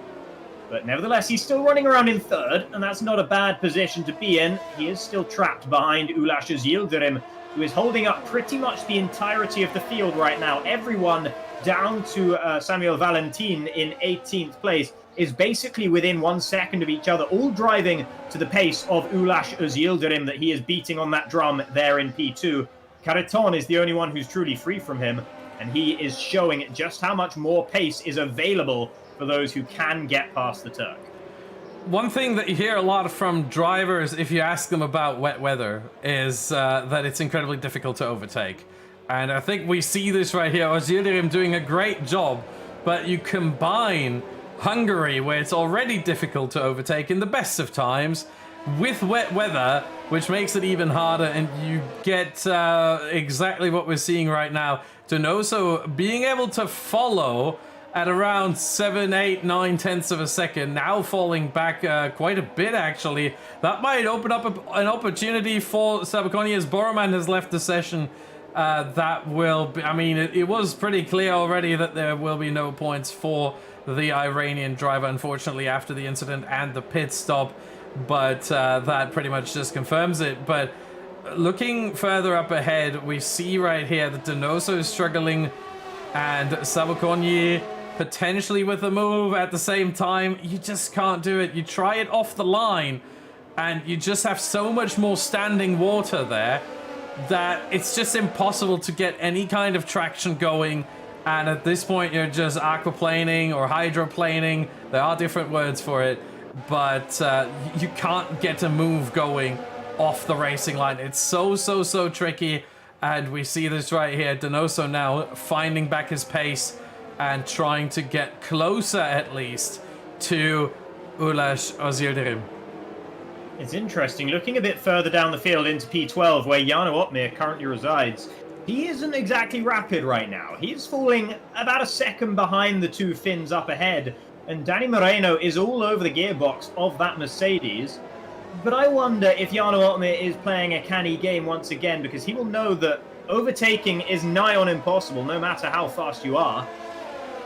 But nevertheless, he's still running around in 3rd, and that's not a bad position to be in. He is still trapped behind Ulash Yildirim, who is holding up pretty much the entirety of the field right now. Everyone down to Samuel Valentin in 18th place is basically within 1 second of each other, all driving to the pace of Ulash Yildirim that he is beating on that drum there in P2. Karaton is the only one who's truly free from him, and he is showing just how much more pace is available for those who can get past the Turk. One thing that you hear a lot from drivers, if you ask them about wet weather, is that it's incredibly difficult to overtake. And I think we see this right here. Yildirim doing a great job, but you combine Hungary, where it's already difficult to overtake in the best of times, with wet weather, which makes it even harder, and you get exactly what we're seeing right now. Donoso being able to follow at around 7, 8, 9 tenths of a second, now falling back quite a bit actually. That might open up an opportunity for Sabukonyi, as Boreman has left the session. That will be, I mean, it was pretty clear already that there will be no points for the Iranian driver, unfortunately, after the incident and the pit stop, but that pretty much just confirms it. But looking further up ahead, we see right here that Donoso is struggling, and Sabukonyi potentially with a move at the same time. You just can't do it. You try it off the line, and you just have so much more standing water there that it's just impossible to get any kind of traction going. And at this point, you're just aquaplaning or hydroplaning. There are different words for it, but you can't get a move going off the racing line. It's so tricky. And we see this right here. Donoso now finding back his pace and trying to get closer, at least, to Ulash Yildirim. It's interesting. Looking a bit further down the field into P12, where Jarno Opmeer currently resides, he isn't exactly rapid right now. He's falling about a second behind the two Finns up ahead, and Danny Moreno is all over the gearbox of that Mercedes. But I wonder if Jarno Opmeer is playing a canny game once again, because he will know that overtaking is nigh on impossible, no matter how fast you are.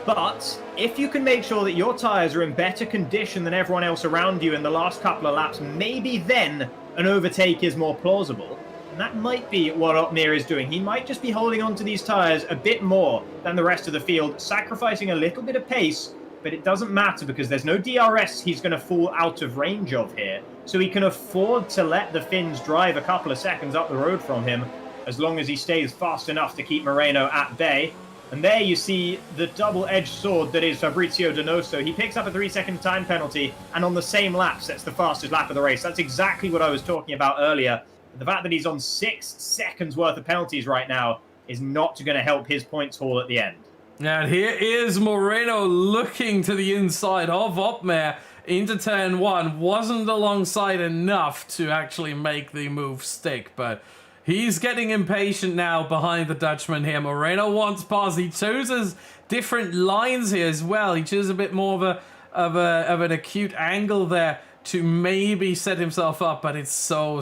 But if you can make sure that your tyres are in better condition than everyone else around you in the last couple of laps, maybe then an overtake is more plausible. And that might be what Opmeer is doing. He might just be holding on to these tyres a bit more than the rest of the field, sacrificing a little bit of pace, but it doesn't matter because there's no DRS he's going to fall out of range of here. So he can afford to let the Finns drive a couple of seconds up the road from him, as long as he stays fast enough to keep Moreno at bay. And there you see the double-edged sword that is Fabrizio Donoso. He picks up a 3-second time penalty, and on the same lap sets the fastest lap of the race. That's exactly what I was talking about earlier. The fact that he's on 6 seconds worth of penalties right now is not going to help his points haul at the end. And here is Moreno looking to the inside of Opmeer into turn 1. Wasn't alongside enough to actually make the move stick, but he's getting impatient now behind the Dutchman here. Moreno wants past. He chooses different lines here as well. He chooses a bit more of an acute angle there to maybe set himself up, but it's so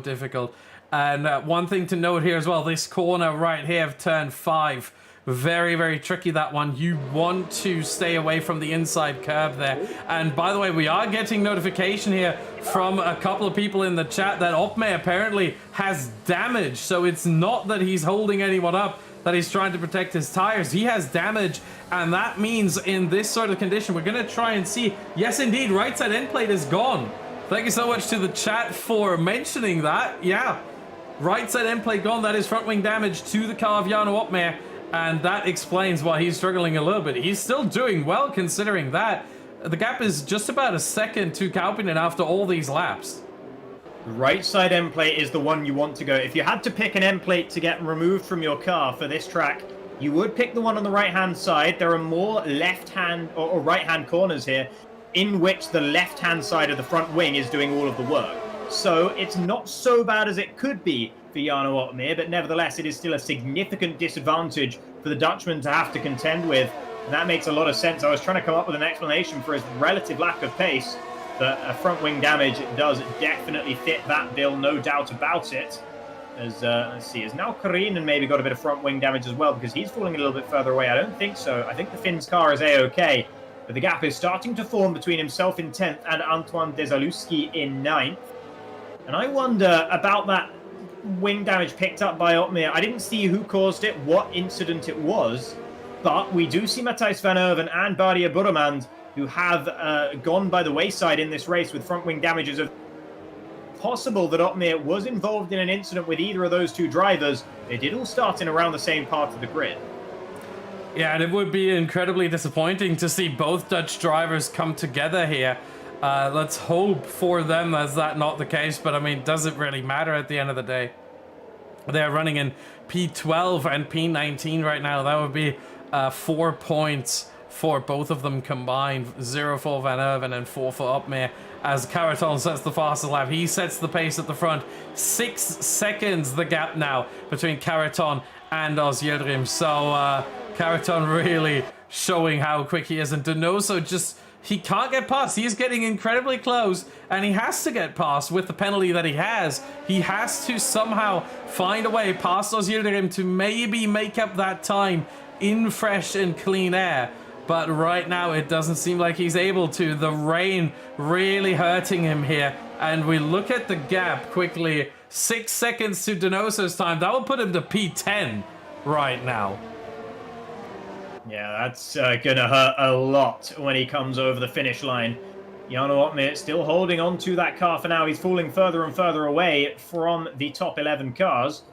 difficult. And one thing to note here as well, this corner right here of turn 5, very tricky, that one. You want to stay away from the inside curb there. And by the way, we are getting notification here from a couple of people in the chat that Opmeer apparently has damage. So it's not that he's holding anyone up, that he's trying to protect his tires. He has damage, and that means in this sort of condition, we're going to try and see. Yes, indeed, right side end plate is gone. Thank you so much to the chat for mentioning that. Yeah, right side end plate gone. That is front wing damage to the car of Jarno Opmeer. And that explains why he's struggling a little bit. He's still doing well considering that. The gap is just about a second to Kaupinen after all these laps. The right side end plate is the one you want to go. If you had to pick an end plate to get removed from your car for this track, you would pick the one on the right-hand side. There are more left-hand or right-hand corners here in which the left-hand side of the front wing is doing all of the work. So it's not so bad as it could be for Jarno Opmeer, but nevertheless, it is still a significant disadvantage for the Dutchman to have to contend with. And that makes a lot of sense. I was trying to come up with an explanation for his relative lack of pace, but front wing damage does definitely fit that bill, no doubt about it. As let's see, has now Karinen maybe got a bit of front wing damage as well, because he's falling a little bit further away? I don't think so. I think the Finn's car is A-OK, but the gap is starting to form between himself in 10th and Antoine Desaluski in 9th. And I wonder about that wing damage picked up by Opmeer. I didn't see who caused it, what incident it was, but we do see Matthijs van Erven and Badia Burremand, who have gone by the wayside in this race with front wing damages. Of possible that Opmeer was involved in an incident with either of those two drivers. They did all start in around the same part of the grid. Yeah, and it would be incredibly disappointing to see both Dutch drivers come together here. Let's hope for them that's that not the case, but I mean, does it really matter at the end of the day? They're running in P12 and P19 right now. That would be 4 points for both of them combined. 0 for Van Erven and 4 for Opmeer. As Caraton sets the fastest lap, he sets the pace at the front. 6 seconds the gap now between Caraton and Oz Yildirim. So Caraton really showing how quick he is, and Donoso just, he can't get past. He's getting incredibly close, and he has to get past with the penalty that he has. He has to somehow find a way past Oz Yildirim to maybe make up that time in fresh and clean air. But right now, it doesn't seem like he's able to. The rain really hurting him here. And we look at the gap quickly. 6 seconds to Donoso's time. That will put him to P10 right now. Yeah, that's going to hurt a lot when he comes over the finish line. Jarno Opmeer still holding on to that car for now. He's falling further and further away from the top 11 cars.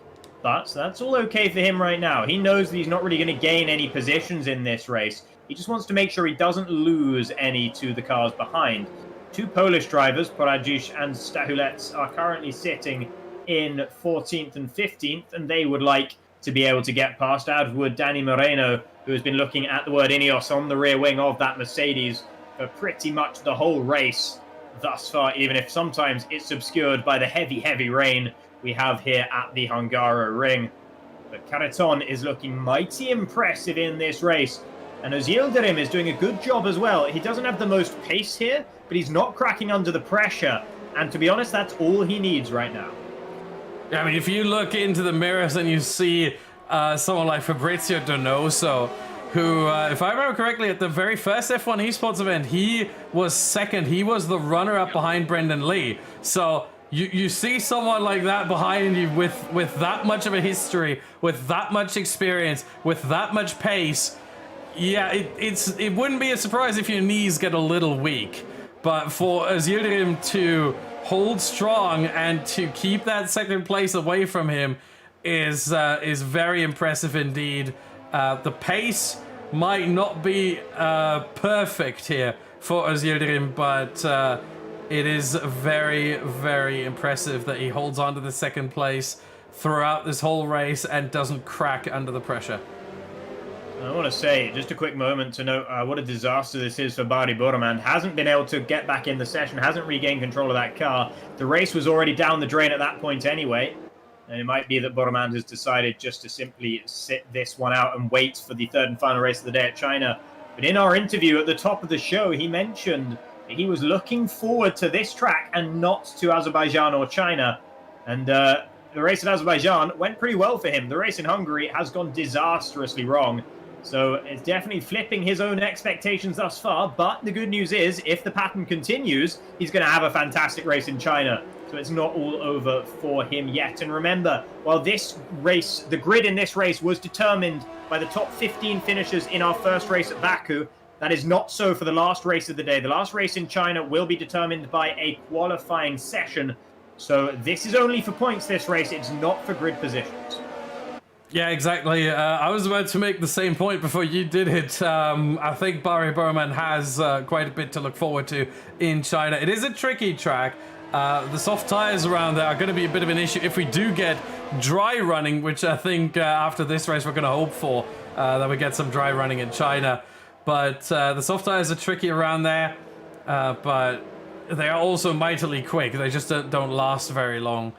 But that's all okay for him right now. He knows that he's not really going to gain any positions in this race. He just wants to make sure he doesn't lose any to the cars behind. 2 Polish drivers, Poradzic and Stahulec, are currently sitting in 14th and 15th, and they would like to be able to get past, as would Danny Moreno, who has been looking at the word Ineos on the rear wing of that Mercedes for pretty much the whole race. thus far, even if sometimes it's obscured by the heavy, heavy rain we have here at the Hungaro Ring. But Karaton is looking mighty impressive in this race. And as Yildirim is doing a good job as well. He doesn't have the most pace here, but he's not cracking under the pressure. And to be honest, that's all he needs right now. I mean, if you look into the mirrors and you see someone like Fabrizio Donoso, who, if I remember correctly, at the very first F1 esports event, he was second. He was the runner-up behind Brendan Lee. So you see someone like that behind you with that much of a history, with that much experience, with that much pace. Yeah, it wouldn't be a surprise if your knees get a little weak. But for Yildirim to hold strong and to keep that second place away from him is very impressive indeed. The pace might not be perfect here for Yildirim, but it is very, very impressive that he holds on to the second place throughout this whole race and doesn't crack under the pressure. I want to say, just a quick moment to note what a disaster this is for Bari Boromand. Hasn't been able to get back in the session, hasn't regained control of that car. The race was already down the drain at that point anyway. And it might be that Boromand has decided just to simply sit this one out and wait for the third and final race of the day at China. But in our interview at the top of the show, he mentioned that he was looking forward to this track and not to Azerbaijan or China. And the race at Azerbaijan went pretty well for him. The race in Hungary has gone disastrously wrong. So it's definitely flipping his own expectations thus far. But the good news is, if the pattern continues, he's going to have a fantastic race in China. So it's not all over for him yet. And remember, while this race, the grid in this race was determined by the top 15 finishers in our first race at Baku, that is not so for the last race of the day. The last race in China will be determined by a qualifying session. So this is only for points, this race. It's not for grid positions. Yeah, exactly. I was about to make the same point before you did it. I think Bari Boromand has quite a bit to look forward to in China. It is a tricky track. The soft tires around there are going to be a bit of an issue if we do get dry running, which I think after this race we're going to hope for, that we get some dry running in China. But the soft tires are tricky around there, but they are also mightily quick. They just don't last very long.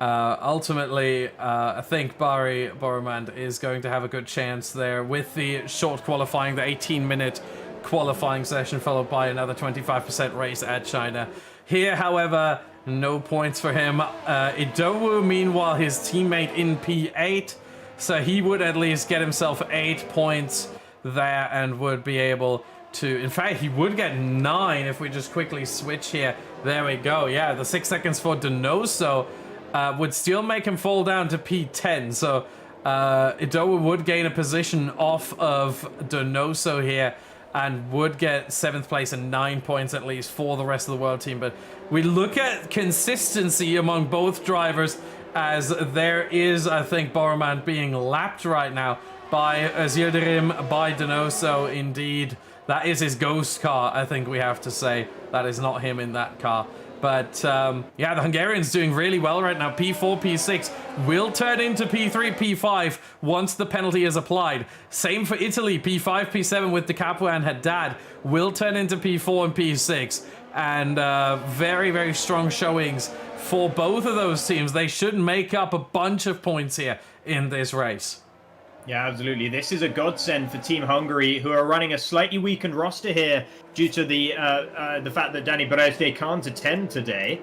Ultimately, I think Bari Boromand is going to have a good chance there with the short qualifying, the 18-minute qualifying session, followed by another 25% race at China. Here, however, no points for him. Idowu, meanwhile, his teammate in P8, so he would at least get himself 8 points there and would be able to... In fact, he would get 9 if we just quickly switch here. There we go. Yeah, the 6 seconds for Donoso would still make him fall down to P10. So Idowu would gain a position off of Donoso here and would get 7th place and 9 points at least for the rest of the world team. But we look at consistency among both drivers, as there is, I think, Boromand being lapped right now by Yildirim, by Donoso. Indeed, that is his ghost car, I think we have to say. That is not him in that car. But yeah, the Hungarian's doing really well right now. P4, P6 will turn into P3, P5 once the penalty is applied. Same for Italy. P5, P7 with De Capua and Haddad will turn into P4 and P6. And very, very strong showings for both of those teams. They should make up a bunch of points here in this race. Yeah, absolutely. This is a godsend for Team Hungary, who are running a slightly weakened roster here due to the fact that Danny Berezde can't attend today.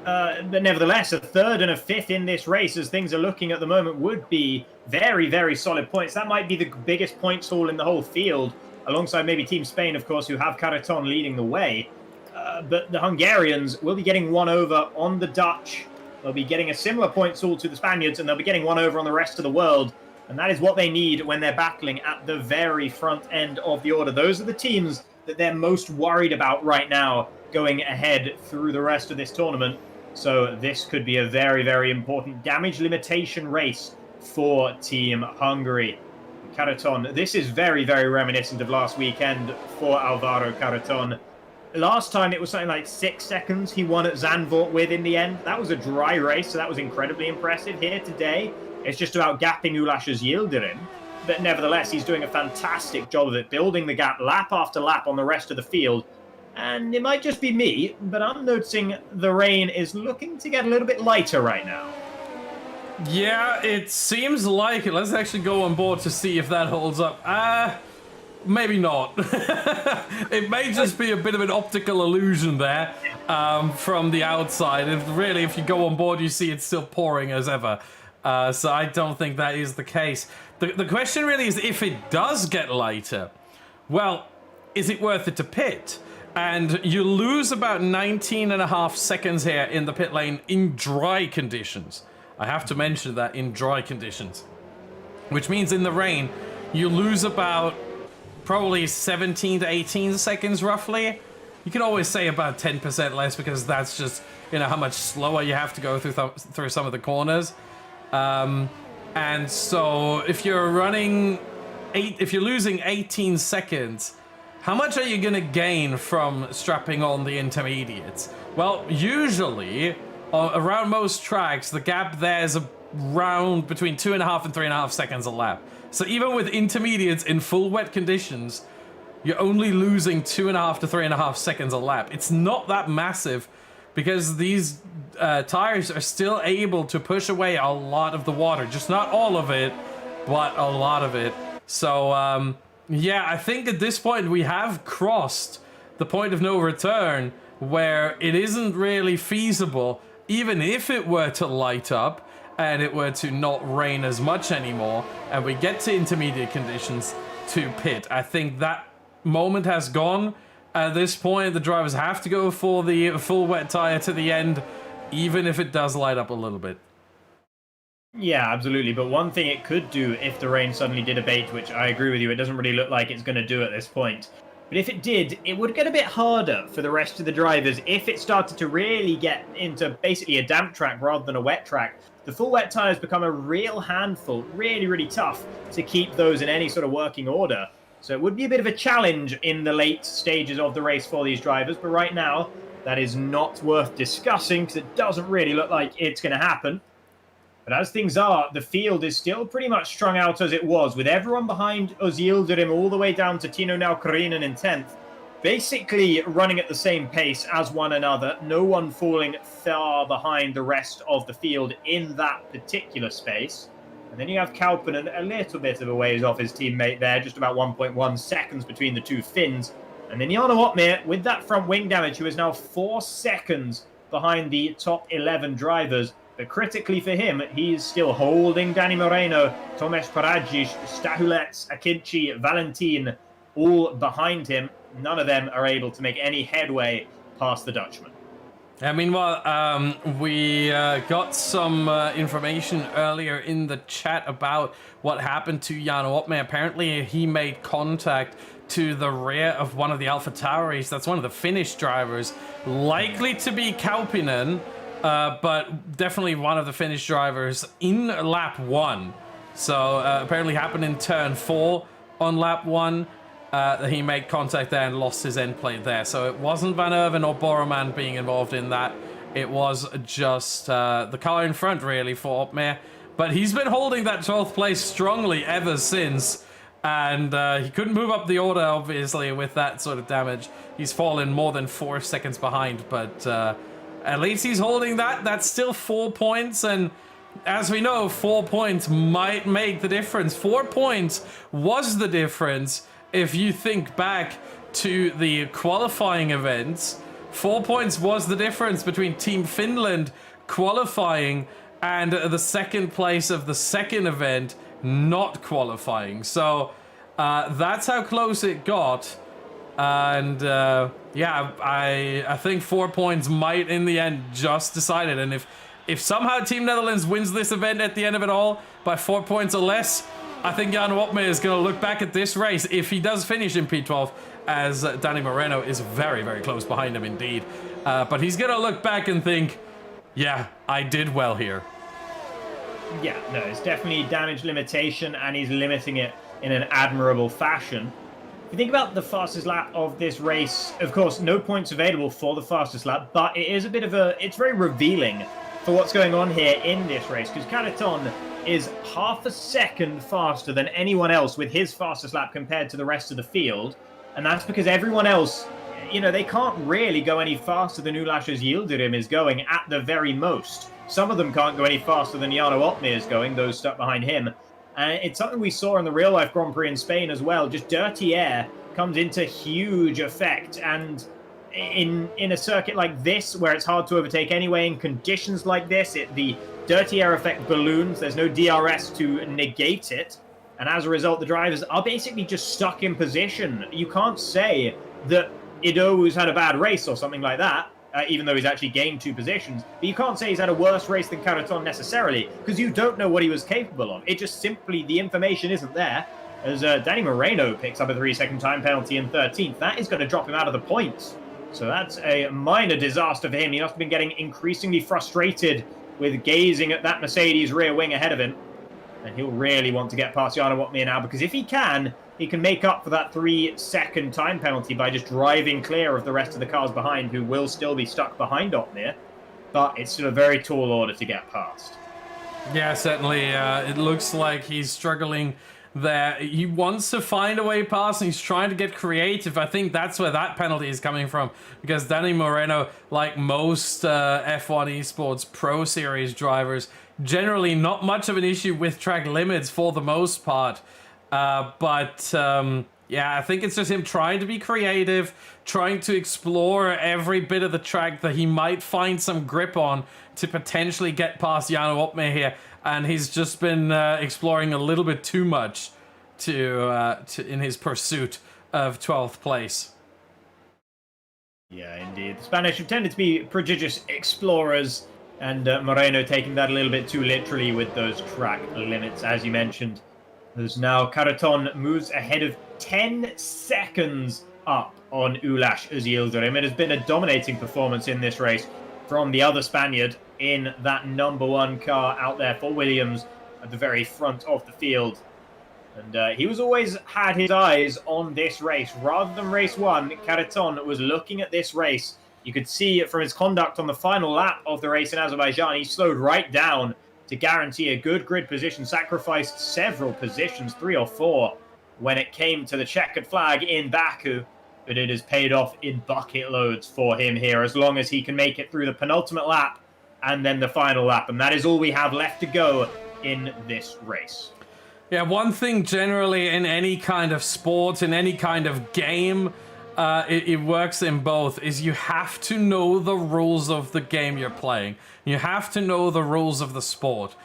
But nevertheless, a 3rd and a 5th in this race, as things are looking at the moment, would be very, very solid points. That might be the biggest points haul in the whole field, alongside maybe Team Spain, of course, who have Karaton leading the way. But the Hungarians will be getting one over on the Dutch. They'll be getting a similar points haul to the Spaniards, and they'll be getting one over on the rest of the world. And that is what they need when they're battling at the very front end of the order. Those are the teams that they're most worried about right now going ahead through the rest of this tournament. So this could be a very, very important damage limitation race for Team Hungary. Karaton, this is very, very reminiscent of last weekend for Alvaro Karaton. Last time it was something like 6 seconds he won at Zandvoort with in the end. That was a dry race, so that was incredibly impressive. Here today, it's just about gapping Ulas's Yildirim. But nevertheless, he's doing a fantastic job of it, building the gap lap after lap on the rest of the field. And it might just be me, but I'm noticing the rain is looking to get a little bit lighter right now. Yeah, it seems like it. Let's actually go on board to see if that holds up. Maybe not. It may just be a bit of an optical illusion there from the outside. If you go on board, you see it's still pouring as ever. So I don't think that is the case. The question really is, if it does get lighter, well, is it worth it to pit? And you lose about 19.5 seconds here in the pit lane in dry conditions. I have to mention that, in dry conditions. Which means in the rain, you lose about probably 17 to 18 seconds roughly. You can always say about 10% less because that's just, how much slower you have to go through some of the corners. And so if you're losing 18 seconds, how much are you going to gain from strapping on the intermediates? Well, usually, around most tracks, the gap there is around between 2.5 and 3.5 seconds a lap. So even with intermediates in full wet conditions, you're only losing 2.5 to 3.5 seconds a lap. It's not that massive because these tires are still able to push away a lot of the water. Just not all of it, but a lot of it. So, yeah, I think at this point we have crossed the point of no return where it isn't really feasible, even if it were to light up and it were to not rain as much anymore and we get to intermediate conditions, to pit. I think that moment has gone. At this point, the drivers have to go for the full wet tire to the end, even if it does light up a little bit. Yeah, absolutely. But one thing it could do if the rain suddenly did abate, which I agree with you, it doesn't really look like it's going to do at this point. But if it did, it would get a bit harder for the rest of the drivers if it started to really get into basically a damp track rather than a wet track. The full wet tires become a real handful, really, really tough to keep those in any sort of working order. So it would be a bit of a challenge in the late stages of the race for these drivers. But right now, that is not worth discussing because it doesn't really look like it's going to happen. But as things are, the field is still pretty much strung out as it was, with everyone behind Ozildirim all the way down to Tino Naukarinen in 10th, basically running at the same pace as one another, no one falling far behind the rest of the field in that particular space. And then you have Kauppinen a little bit of a ways off his teammate there, just about 1.1 seconds between the two Finns. And then Jarno Opmeer, with that front wing damage, who is now 4 seconds behind the top 11 drivers. But critically for him, he's still holding Danny Moreno, Tomasz Paradzic, Stahulec, Akinci, Valentin, all behind him. None of them are able to make any headway past the Dutchman. Meanwhile, we got some information earlier in the chat about what happened to Jarno Opmeer. Apparently, he made contact to the rear of one of the AlphaTauris. That's one of the Finnish drivers, likely to be Kauppinen. But definitely one of the Finnish drivers in lap 1. So apparently happened in turn 4 on lap 1. He made contact there and lost his end plate there. So it wasn't Van Erven or Borroman being involved in that. It was just the car in front really for Opmeer. But he's been holding that 12th place strongly ever since. And he couldn't move up the order, obviously, with that sort of damage. He's fallen more than 4 seconds behind, but... at least he's holding that. That's still 4 points. And as we know, 4 points might make the difference. 4 points was the difference if you think back to the qualifying events. 4 points was the difference between Team Finland qualifying and the second place of the second event not qualifying. So that's how close it got. And yeah, I think 4 points might in the end just decide it. And if somehow Team Netherlands wins this event at the end of it all by 4 points or less, I think Jarno Opmeer is going to look back at this race, if he does finish in P12, as Danny Moreno is very, very close behind him indeed. But he's going to look back and think, yeah, I did well here. Yeah, no, it's definitely damage limitation, and he's limiting it in an admirable fashion. If you think about the fastest lap of this race, of course, no points available for the fastest lap, but it is a bit of it's very revealing for what's going on here in this race, because Cariton is half a second faster than anyone else with his fastest lap compared to the rest of the field, and that's because everyone else you know, they can't really go any faster than Ulash's Yildirim is going at the very most. Some of them can't go any faster than Jarno Opmir is going, those stuck behind him. And it's something we saw in the real-life Grand Prix in Spain as well. Just dirty air comes into huge effect. And in a circuit like this, where it's hard to overtake anyway, in conditions like this, the dirty air effect balloons. There's no DRS to negate it. And as a result, the drivers are basically just stuck in position. You can't say that Ido's had a bad race or something like that, even though he's actually gained 2 positions. But you can't say he's had a worse race than Caraton necessarily, because you don't know what he was capable of. It just simply, the information isn't there. As Danny Moreno picks up a 3-second time penalty in 13th, that is going to drop him out of the points. So that's a minor disaster for him. He must have been getting increasingly frustrated with gazing at that Mercedes rear wing ahead of him. And he'll really want to get past Jarno Opmir now, because if he can make up for that 3-second time penalty by just driving clear of the rest of the cars behind, who will still be stuck behind Opmir. But it's still a very tall order to get past. Yeah, certainly. It looks like he's struggling there. He wants to find a way past, and he's trying to get creative. I think that's where that penalty is coming from, because Danny Moreno, like most F1 Esports Pro Series drivers, generally not much of an issue with track limits for the most part. Yeah, I think it's just him trying to be creative, trying to explore every bit of the track that he might find some grip on to potentially get past Jarno Opmir here. And he's just been exploring a little bit too much in his pursuit of 12th place. Yeah, indeed. The Spanish have tended to be prodigious explorers, and Moreno taking that a little bit too literally with those track limits, as you mentioned. As now Caraton moves ahead of 10 seconds up on Ulash Yildirim. It has been a dominating performance in this race from the other Spaniard in that number 1 car out there for Williams at the very front of the field. And he was always had his eyes on this race. Rather than race 1, Caraton was looking at this race. You could see it from his conduct on the final lap of the race in Azerbaijan. He slowed right down to guarantee a good grid position, sacrificed several positions, 3 or 4, when it came to the checkered flag in Baku. But it has paid off in bucket loads for him here, as long as he can make it through the penultimate lap and then the final lap. And that is all we have left to go in this race. Yeah, one thing generally in any kind of sport, in any kind of game, it works in both, is you have to know the rules of the game you're playing. You have to know the rules of the sport.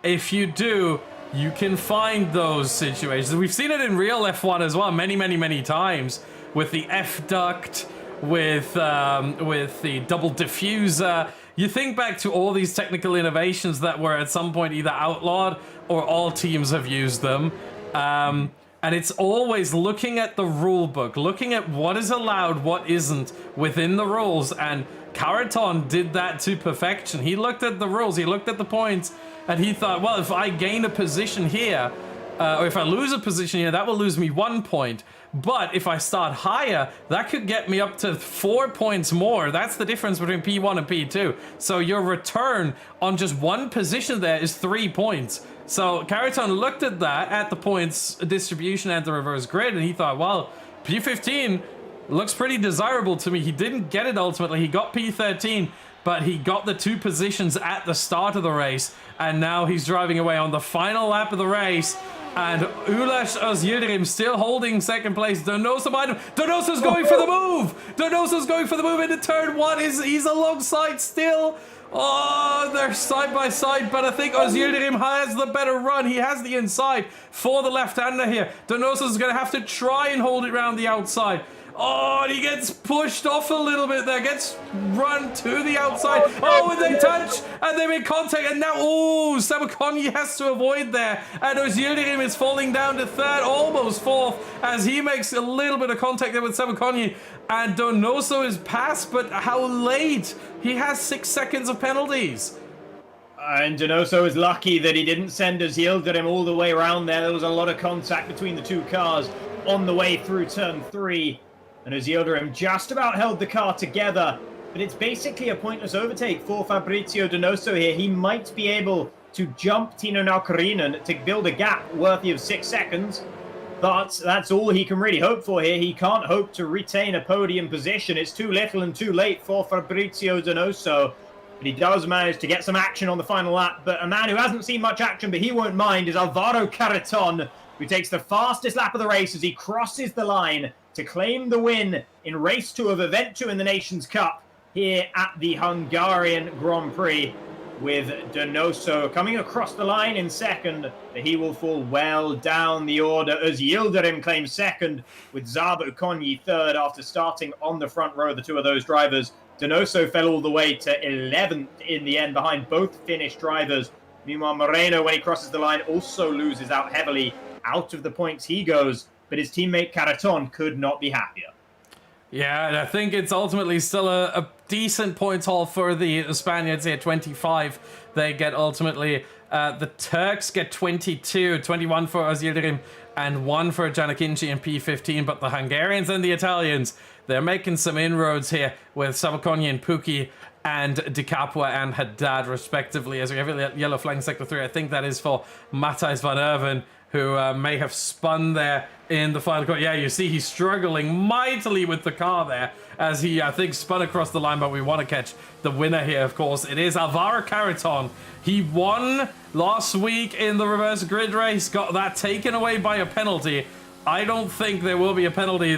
If you do, you can find those situations. We've seen it in real F1 as well, many, many, many times, with the F-duct, with the double diffuser. You think back to all these technical innovations that were at some point either outlawed or all teams have used them. And it's always looking at the rule book, looking at what is allowed, what isn't within the rules. And Caraton did that to perfection. He looked at the rules, he looked at the points, and he thought, well, if I gain a position here, or if I lose a position here, that will lose me 1 point. But if I start higher, that could get me up to 4 points more. That's the difference between P1 and P2. So your return on just 1 position there is 3 points. So Caraton looked at that, at the points distribution and the reverse grid, and he thought, well, P15 looks pretty desirable to me. He didn't get it ultimately. He got P13, but he got the 2 positions at the start of the race, and now he's driving away on the final lap of the race. And Ulash Yildirim still holding second place. Donoso behind him. Donoso's going for the move. Donoso's going for the move into turn 1. He's alongside still. Oh, they're side by side, but I think Yildirim has the better run. He has the inside for the left-hander here. Donoso's going to have to try and hold it round the outside. Oh, and he gets pushed off a little bit there. Gets run to the outside. Oh, and they touch, and they make contact, and now, oh, Sabakonyi has to avoid there. And Yildirim is falling down to 3rd, almost 4th, as he makes a little bit of contact there with Sabakonyi. And Donoso is past, but how late? He has 6 seconds of penalties. And Donoso is lucky that he didn't send Yildirim all the way around there. There was a lot of contact between the 2 cars on the way through turn 3. And Yildirim just about held the car together. But it's basically a pointless overtake for Fabrizio Donoso here. He might be able to jump Tino Naukarinen to build a gap worthy of 6 seconds. But that's all he can really hope for here. He can't hope to retain a podium position. It's too little and too late for Fabrizio Donoso. But he does manage to get some action on the final lap. But a man who hasn't seen much action, but he won't mind, is Alvaro Caraton, who takes the fastest lap of the race as he crosses the line to claim the win in race 2 of Event 2 in the Nations Cup here at the Hungarian Grand Prix, with Donoso coming across the line in second, but he will fall well down the order as Yildirim claims second, with Zaba Ukonyi third after starting on the front row, the two of those drivers. Donoso fell all the way to 11th in the end behind both Finnish drivers. Meanwhile, Moreno, when he crosses the line, also loses out heavily. Out of the points he goes, but his teammate Caraton could not be happier. Yeah, and I think it's ultimately still a decent point haul for the Spaniards here, 25. They get ultimately, the Turks get 22, 21 for Yildirim, and 1 for Janakinci in P15, but the Hungarians and the Italians, they're making some inroads here with Sabakoni and Puki and Di Capua and Haddad, respectively, as we have yellow flag in Sector 3. I think that is for Matthijs van Erven, who may have spun there in the final corner. Yeah, you see he's struggling mightily with the car there as he, I think, spun across the line, but we want to catch the winner here, of course. It is Alvaro Caraton. He won last week in the reverse grid race, got that taken away by a penalty. I don't think there will be a penalty.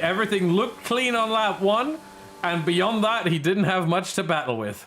Everything looked clean on lap 1, and beyond that, he didn't have much to battle with.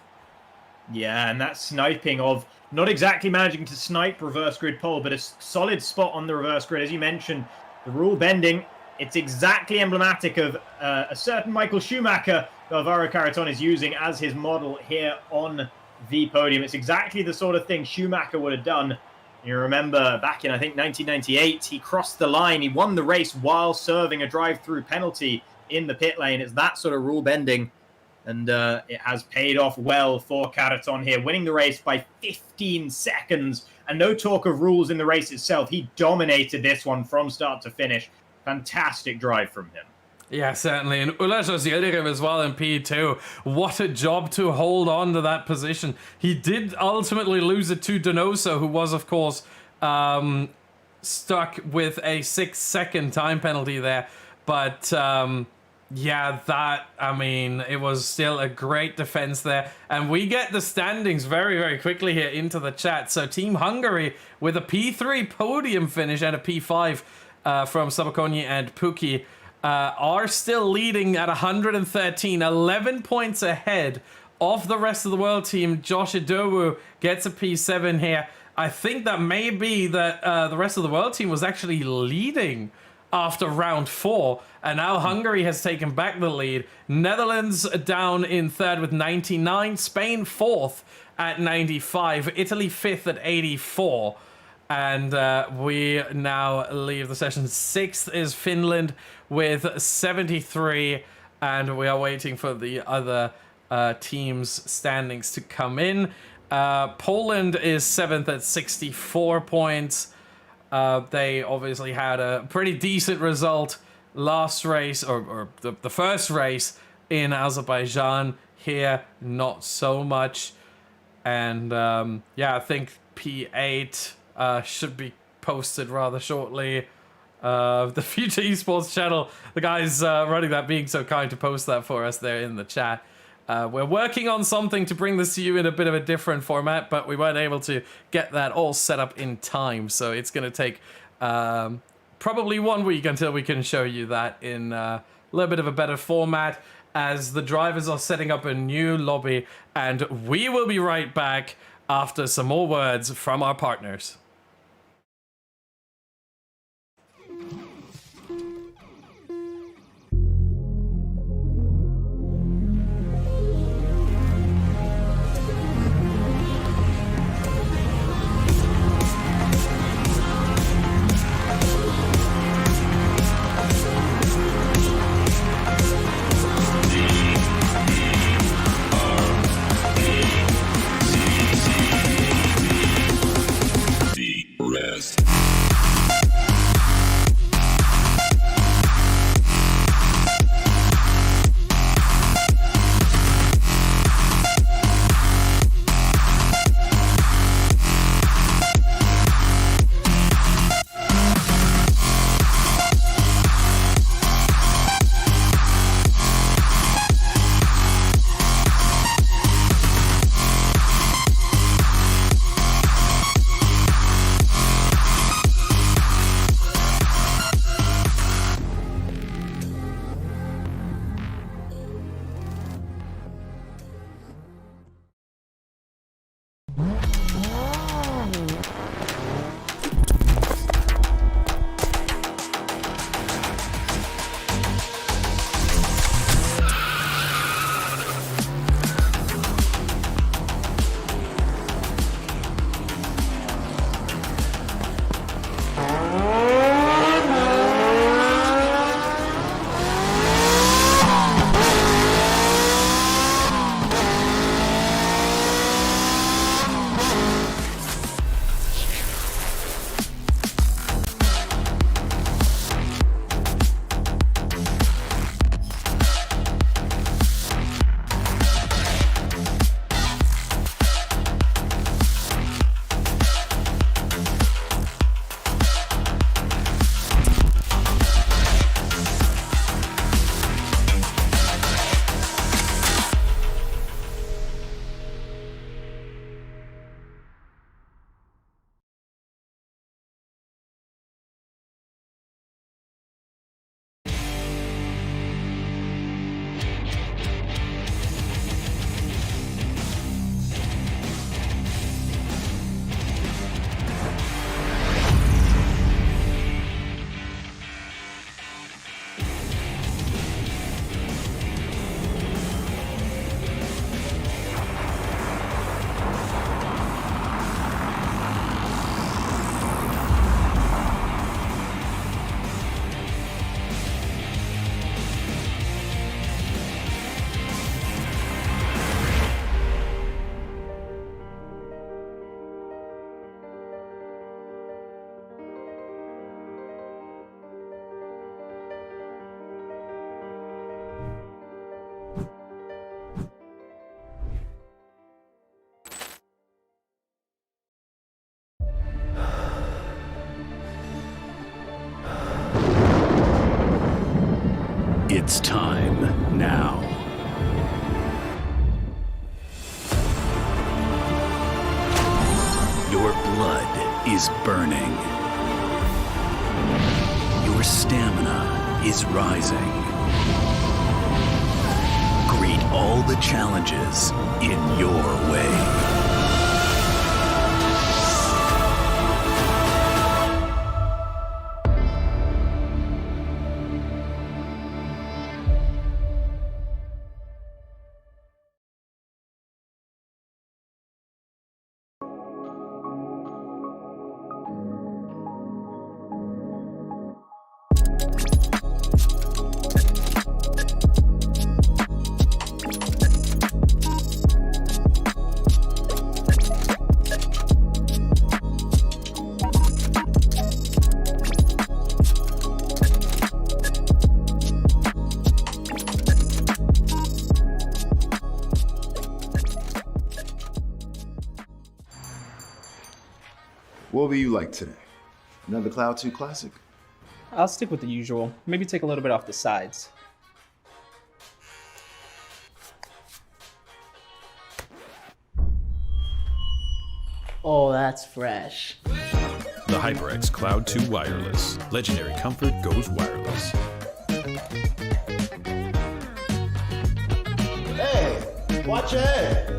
Yeah, and that sniping of not exactly managing to snipe reverse grid pole, but a solid spot on the reverse grid. As you mentioned, the rule bending, it's exactly emblematic of a certain Michael Schumacher that Alvaro Caraton is using as his model here on the podium. It's exactly the sort of thing Schumacher would have done. You remember back in, I think, 1998, he crossed the line. He won the race while serving a drive-through penalty in the pit lane. It's that sort of rule bending. And it has paid off well for Caraton here, winning the race by 15 seconds. And no talk of rules in the race itself. He dominated this one from start to finish. Fantastic drive from him. Yeah, certainly. And Ulas Yildirim as well in P2. What a job to hold on to that position. He did ultimately lose it to Donoso, who was, of course, stuck with a 6-second time penalty there. But... yeah, it was still a great defense there. And we get the standings very, very quickly here into the chat. So Team Hungary with a P3 podium finish and a P5 from Sabakoni and Puki are still leading at 113, 11 points ahead of the rest of the world team. Josh Idowu gets a P7 here. I think that may be that the rest of the world team was actually leading after round 4, and now Hungary has taken back the lead. Netherlands down in 3rd with 99, Spain 4th at 95, Italy 5th at 84, and we now leave the session. 6th is Finland with 73, and we are waiting for the other teams' standings to come in. Poland is 7th at 64 points. They obviously had a pretty decent result last race, or the first race in Azerbaijan. Here, not so much. And yeah, I think P8 should be posted rather shortly. The Future Esports channel, the guys running that being so kind to post that for us there in the chat. We're working on something to bring this to you in a bit of a different format, but we weren't able to get that all set up in time. So it's going to take probably 1 week until we can show you that in a little bit of a better format, as the drivers are setting up a new lobby. And we will be right back after some more words from our partners. It's time now. Your blood is burning. Your stamina is rising. Greet all the challenges in your way. What will you like today? Another Cloud 2 Classic? I'll stick with the usual. Maybe take a little bit off the sides. Oh, that's fresh. The HyperX Cloud 2 Wireless. Legendary comfort goes wireless. Hey, watch your head.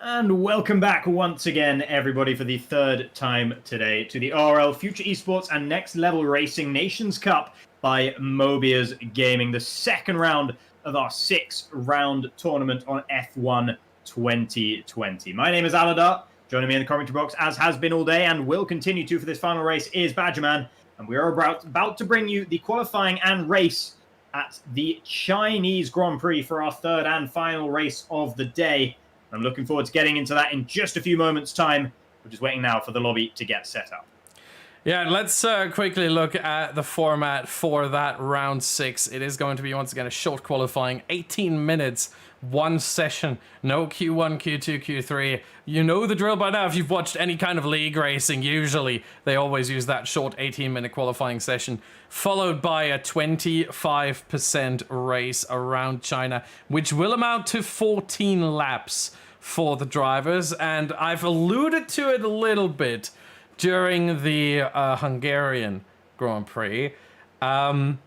And welcome back once again, everybody, for the third time today to the ORL Future Esports and Next Level Racing Nations Cup by Mobiuz Gaming, the second round of our 6-round tournament on F1 2020. My name is Aladar. Joining me in the commentary box, as has been all day and will continue to for this final race, is Badgerman. And we are about to bring you the qualifying and race at the Chinese Grand Prix for our third and final race of the day. I'm looking forward to getting into that in just a few moments' time. We're just waiting now for the lobby to get set up. Yeah, let's quickly look at the format for that round 6. It is going to be, once again, a short qualifying, 18 minutes, one session, no Q1, Q2, Q3. You know the drill by now if you've watched any kind of league racing. Usually, they always use that short 18-minute qualifying session, followed by a 25% race around China, which will amount to 14 laps for the drivers. And I've alluded to it a little bit during the Hungarian Grand Prix. The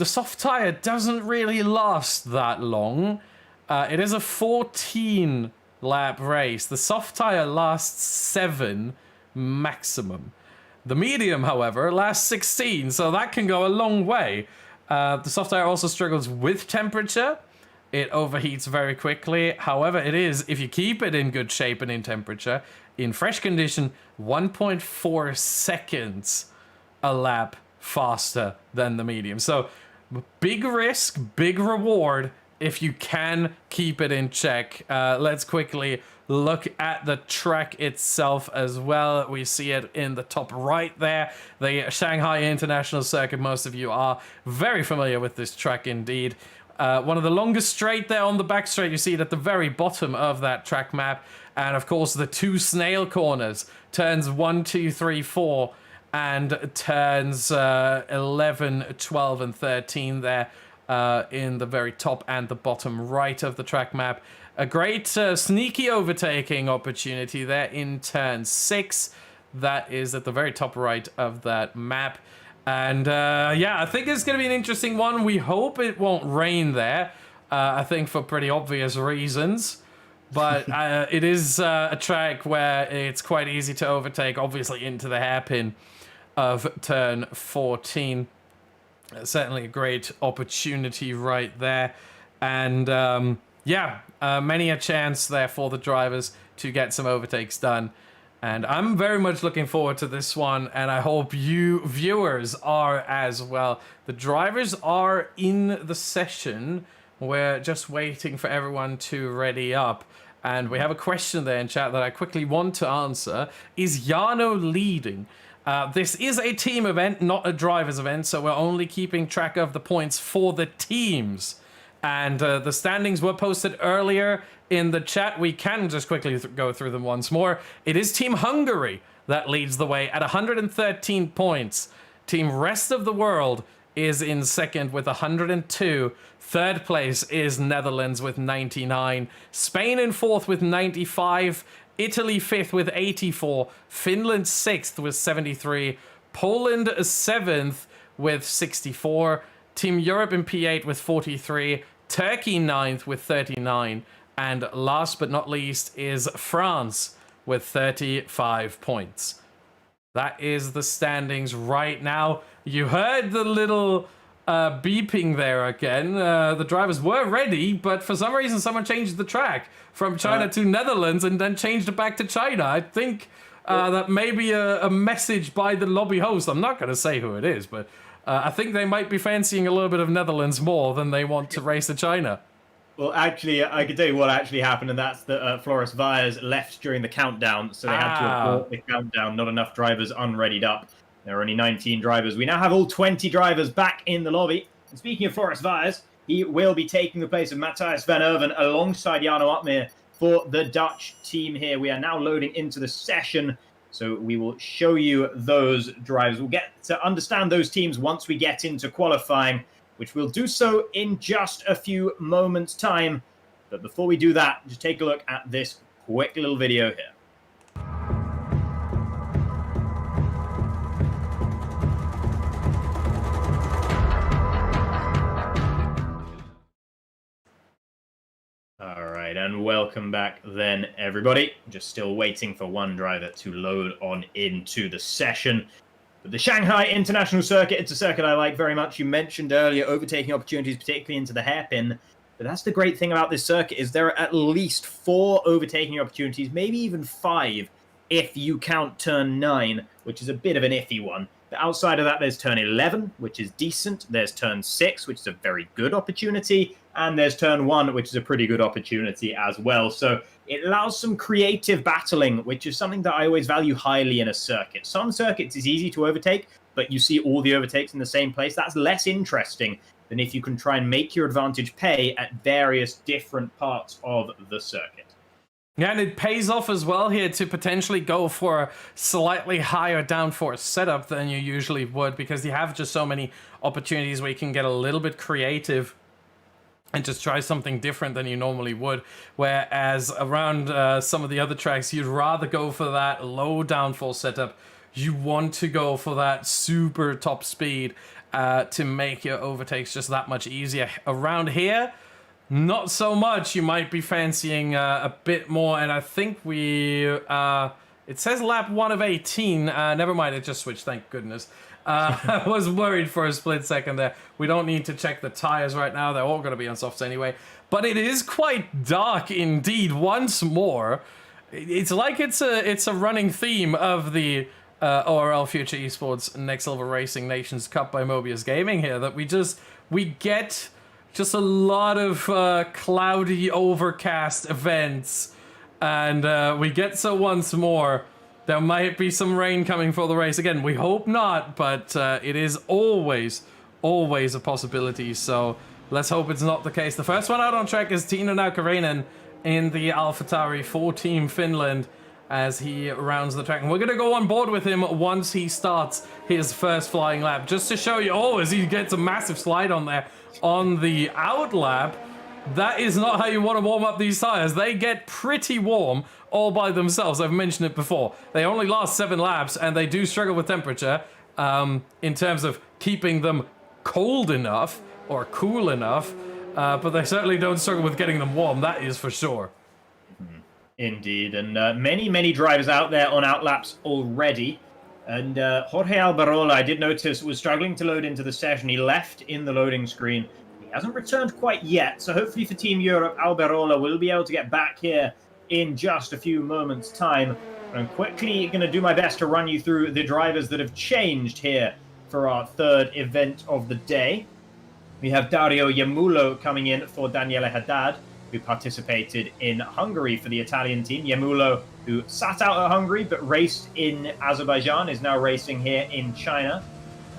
soft tire doesn't really last that long. It is a 14-lap race. The soft tire lasts 7 maximum. The medium, however, lasts 16, so that can go a long way. The soft tire also struggles with temperature. It overheats very quickly. However, it is, if you keep it in good shape and in temperature, in fresh condition, 1.4 seconds a lap faster than the medium. So big risk, big reward if you can keep it in check. Let's quickly look at the track itself as well. We see it in the top right there, the Shanghai International Circuit. Most of you are very familiar with this track indeed. One of the longest straight there on the back straight. You see it at the very bottom of that track map. And of course, the 2 snail corners, turns 1, 2, 3, 4, and turns 11, 12, and 13 there in the very top and the bottom right of the track map. A great sneaky overtaking opportunity there in turn 6. That is at the very top right of that map. And yeah, I think it's going to be an interesting one. We hope it won't rain there, I think for pretty obvious reasons. But it is a track where it's quite easy to overtake, obviously into the hairpin of turn 14. Certainly a great opportunity right there. And yeah, many a chance there for the drivers to get some overtakes done. And I'm very much looking forward to this one, and I hope you viewers are as well. The drivers are in the session. We're just waiting for everyone to ready up. And we have a question there in chat that I quickly want to answer. Is Jarno leading? This is a team event, not a driver's event, so we're only keeping track of the points for the teams. And the standings were posted earlier in the chat. We can just quickly go through them once more. It is Team Hungary that leads the way at 113 points. Team Rest of the World is in second with 102. Third place is Netherlands with 99. Spain in fourth with 95. Italy fifth with 84. Finland sixth with 73. Poland seventh with 64. Team Europe in P8 with 43. Turkey ninth with 39. And last but not least is France with 35 points. That is the standings right now. You heard the little beeping there again. The drivers were ready, but for some reason someone changed the track from China to Netherlands and then changed it back to China. I think that may be a message by the lobby host. I'm not going to say who it is, but I think they might be fancying a little bit of Netherlands more than they want to race to China. Well, actually, I can tell you what actually happened, and that's that Floris Vyers left during the countdown, so they had to abort the countdown. Not enough drivers unreadied up. There are only 19 drivers. We now have all 20 drivers back in the lobby. And speaking of Floris Vyers, he will be taking the place of Matthias van Erven alongside Jarno Upmeer for the Dutch team here. We are now loading into the session, so we will show you those drivers. We'll get to understand those teams once we get into qualifying, which we'll do so in just a few moments' time. But before we do that, just take a look at this quick little video here. All right, and welcome back then, everybody. Just still waiting for one driver to load on into the session. But the Shanghai International Circuit, it's a circuit I like very much. You mentioned earlier overtaking opportunities, particularly into the hairpin. But that's the great thing about this circuit, is there are at least 4 overtaking opportunities, maybe even 5, if you count turn 9, which is a bit of an iffy one. But outside of that, there's turn 11, which is decent. There's turn 6, which is a very good opportunity. And there's turn 1, which is a pretty good opportunity as well. So it allows some creative battling, which is something that I always value highly in a circuit. Some circuits is easy to overtake, but you see all the overtakes in the same place. That's less interesting than if you can try and make your advantage pay at various different parts of the circuit. Yeah, and it pays off as well here to potentially go for a slightly higher downforce setup than you usually would, because you have just so many opportunities where you can get a little bit creative and just try something different than you normally would. Whereas around some of the other tracks, you'd rather go for that low downforce setup. You want to go for that super top speed to make your overtakes just that much easier. Around here, not so much. You might be fancying a bit more, and I think we... it says lap 1 of 18. Never mind, it just switched, thank goodness. I was worried for a split second there. We don't need to check the tires right now. They're all going to be on softs anyway. But it is quite dark indeed once more. It's like it's a running theme of the ORL Future Esports Next Level Racing Nations Cup by Mobiuz Gaming here, that we get just a lot of cloudy, overcast events, and we get so once more. There might be some rain coming for the race. Again, we hope not, but it is always a possibility, so let's hope it's not the case. The first one out on track is Tino Naukarinen in the AlphaTauri for Team Finland as he rounds the track. And we're going to go on board with him once he starts his first flying lap, just to show you, as he gets a massive slide on there on the out lap. That is not how you want to warm up these tires. They get pretty warm all by themselves. I've mentioned it before. They only last 7 laps, and they do struggle with temperature in terms of keeping them cold enough or cool enough, but they certainly don't struggle with getting them warm. That is for sure. Indeed, and many drivers out there on outlaps already. And Jorge Alberola, I did notice, was struggling to load into the session. He left in the loading screen. He hasn't returned quite yet, so hopefully for Team Europe, Alberola will be able to get back here in just a few moments' time. I'm quickly going to do my best to run you through the drivers that have changed here for our third event of the day. We have Dario Yamulo coming in for Daniele Haddad, who participated in Hungary for the Italian team. Yamulo, who sat out at Hungary but raced in Azerbaijan, is now racing here in China.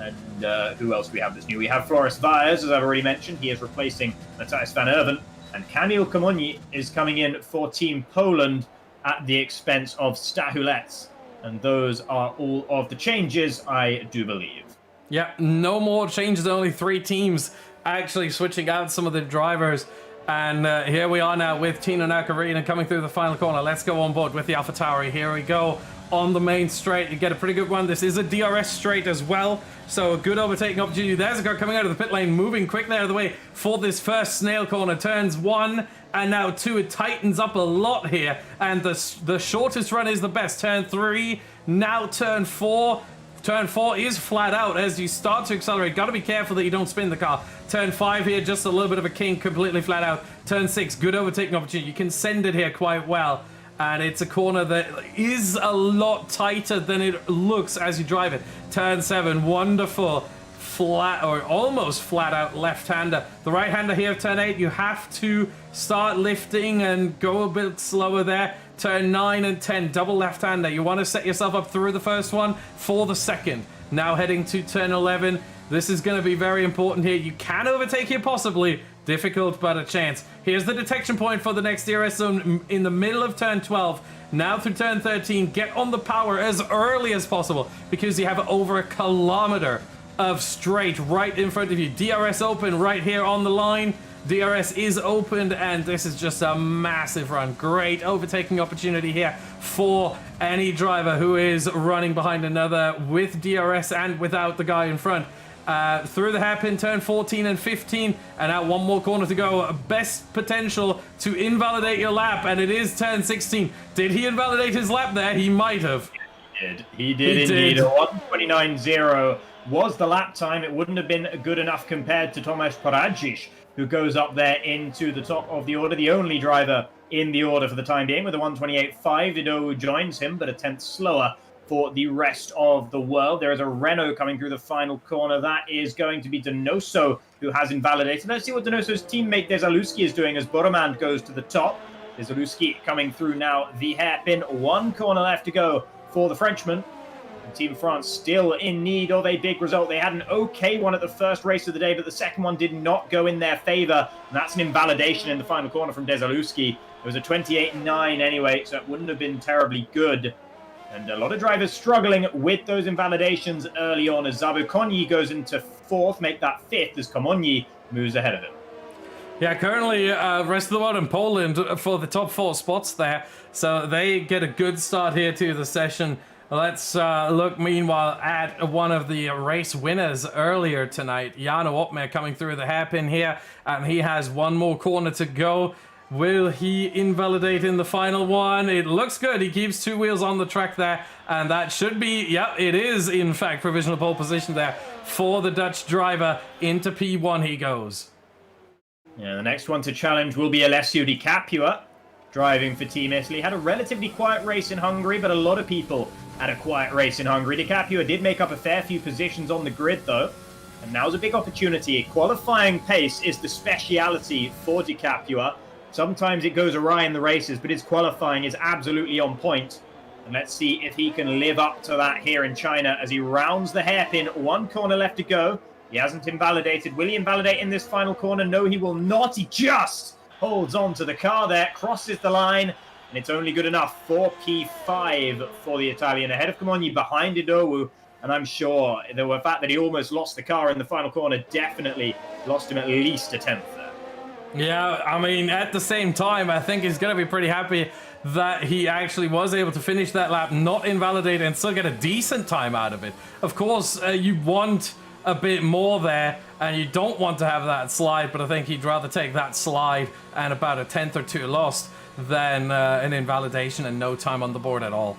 And who else do we have that's new? We have Floris Vyers, as I've already mentioned. He is replacing Matthias van Erven. And Kamil Komoni is coming in for Team Poland at the expense of Stahulets. And those are all of the changes, I do believe. Yeah, no more changes. Only 3 teams actually switching out some of the drivers. And here we are now with Tina Nakarina coming through the final corner. Let's go on board with the AlphaTauri. Here we go on the main straight. You get a pretty good one. This is a DRS straight as well, so a good overtaking opportunity. There's a car coming out of the pit lane, moving quickly out of the way for this first snail corner. Turns 1 and now 2. It tightens up a lot here, and the shortest run is the best. Turn 3, now turn 4. Turn 4 is flat out as you start to accelerate. Got to be careful that you don't spin the car. Turn 5 here, just a little bit of a kink, completely flat out. Turn 6, good overtaking opportunity. You can send it here quite well. And it's a corner that is a lot tighter than it looks as you drive it. Turn 7, wonderful. Flat, or almost flat out left-hander. The right-hander here, turn 8, you have to start lifting and go a bit slower there. Turn 9 and 10, double left-hander. You want to set yourself up through the first one for the second. Now heading to turn 11. This is going to be very important here. You can overtake here possibly. Difficult, but a chance. Here's the detection point for the next DRS zone in the middle of turn 12. Now through turn 13, get on the power as early as possible because you have over a kilometer of straight right in front of you. DRS open right here on the line. DRS is opened, and this is just a massive run. Great overtaking opportunity here for any driver who is running behind another with DRS and without the guy in front. Through the hairpin, turn 14 and 15, and now one more corner to go. Best potential to invalidate your lap, and it is turn 16. Did he invalidate his lap there? He might have. He did indeed. 1:29.0 was the lap time. It wouldn't have been good enough compared to Tomasz Paradzic, who goes up there into the top of the order, the only driver in the order for the time being, with a 1:28.5. Ido joins him, but a tenth slower for the rest of the world. There is a Renault coming through the final corner. That is going to be Donoso, who has invalidated. Let's see what Donoso's teammate Desaluski is doing as Boromand goes to the top. Desaluski coming through now the hairpin. 1 corner left to go for the Frenchman. And Team France still in need of a big result. They had an okay one at the first race of the day, but the second one did not go in their favor. And that's an invalidation in the final corner from Desaluski. It was a 28.9 anyway, so it wouldn't have been terribly good. And a lot of drivers struggling with those invalidations early on as Zabukonyi goes into 4th, make that 5th as Komonyi moves ahead of him. Yeah, currently rest of the world in Poland for the top 4 spots there. So they get a good start here to the session. Let's look meanwhile at one of the race winners earlier tonight. Jano Opmer coming through the hairpin here, and he has one more corner to go. Will he invalidate in the final one? It looks good. He keeps 2 wheels on the track there, and that should be, yeah, it is in fact provisional pole position there for the Dutch driver. Into P1 he goes. Yeah, the next one to challenge will be Alessio Di Capua, driving for Team Italy. Had a relatively quiet race in Hungary, but a lot of people had a quiet race in Hungary. Di Capua did make up a fair few positions on the grid though, and now's a big opportunity. Qualifying pace is the speciality for Di Capua. Sometimes it goes awry in the races, but his qualifying is absolutely on point. And let's see if he can live up to that here in China as he rounds the hairpin. 1 corner left to go. He hasn't invalidated. Will he invalidate in this final corner? No, he will not. He just holds on to the car there, crosses the line, and it's only good enough for P5 for the Italian. Ahead of Komonyi, behind Idowu, and I'm sure the fact that he almost lost the car in the final corner definitely lost him at least a 10th there. Yeah, I mean, at the same time, I think he's going to be pretty happy that he actually was able to finish that lap, not invalidate, and still get a decent time out of it. Of course, you want a bit more there, and you don't want to have that slide, but I think he'd rather take that slide and about a 10th or 2 lost than an invalidation and no time on the board at all.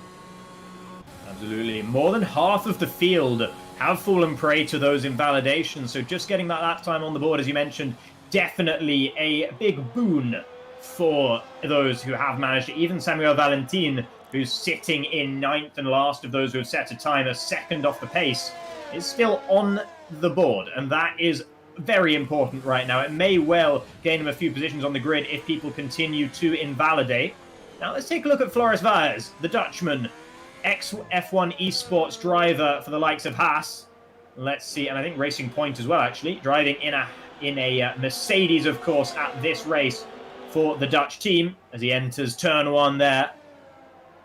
Absolutely. More than half of the field have fallen prey to those invalidations, so just getting that lap time on the board, as you mentioned, definitely a big boon for those who have managed it. Even Samuel Valentin, who's sitting in 9th and last of those who have set a time, a second off the pace, is still on the board, and that is very important right now. It may well gain him a few positions on the grid if people continue to invalidate. Now let's take a look at Floris Vaers, the Dutchman, ex-F1 esports driver for the likes of Haas. Let's see, and I think Racing Point as well, actually, driving in a Mercedes, of course, at this race for the Dutch team as he enters turn 1 there.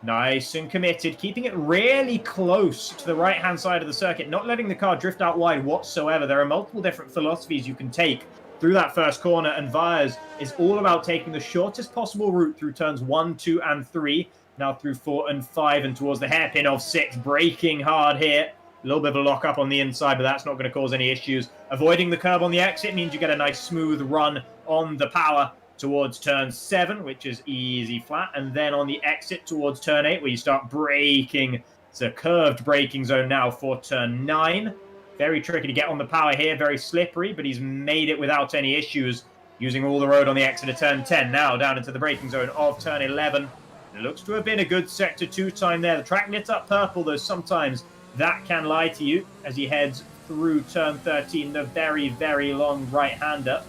Nice and committed, keeping it really close to the right-hand side of the circuit, not letting the car drift out wide whatsoever. There are multiple different philosophies you can take through that first corner, and Viers is all about taking the shortest possible route through turns 1, 2, and 3, now through 4 and 5, and towards the hairpin of 6, braking hard here. A little bit of a lock-up on the inside, but that's not going to cause any issues. Avoiding the curb on the exit means you get a nice smooth run on the power towards turn 7, which is easy flat, and then on the exit towards turn 8, where you start braking. It's a curved braking zone now for turn 9. Very tricky to get on the power here, very slippery, but he's made it without any issues, using all the road on the exit of turn 10. Now down into the braking zone of turn 11. It looks to have been a good sector 2 time there. The track lit up purple, though sometimes that can lie to you as he heads through turn 13, the very, very long right-hander.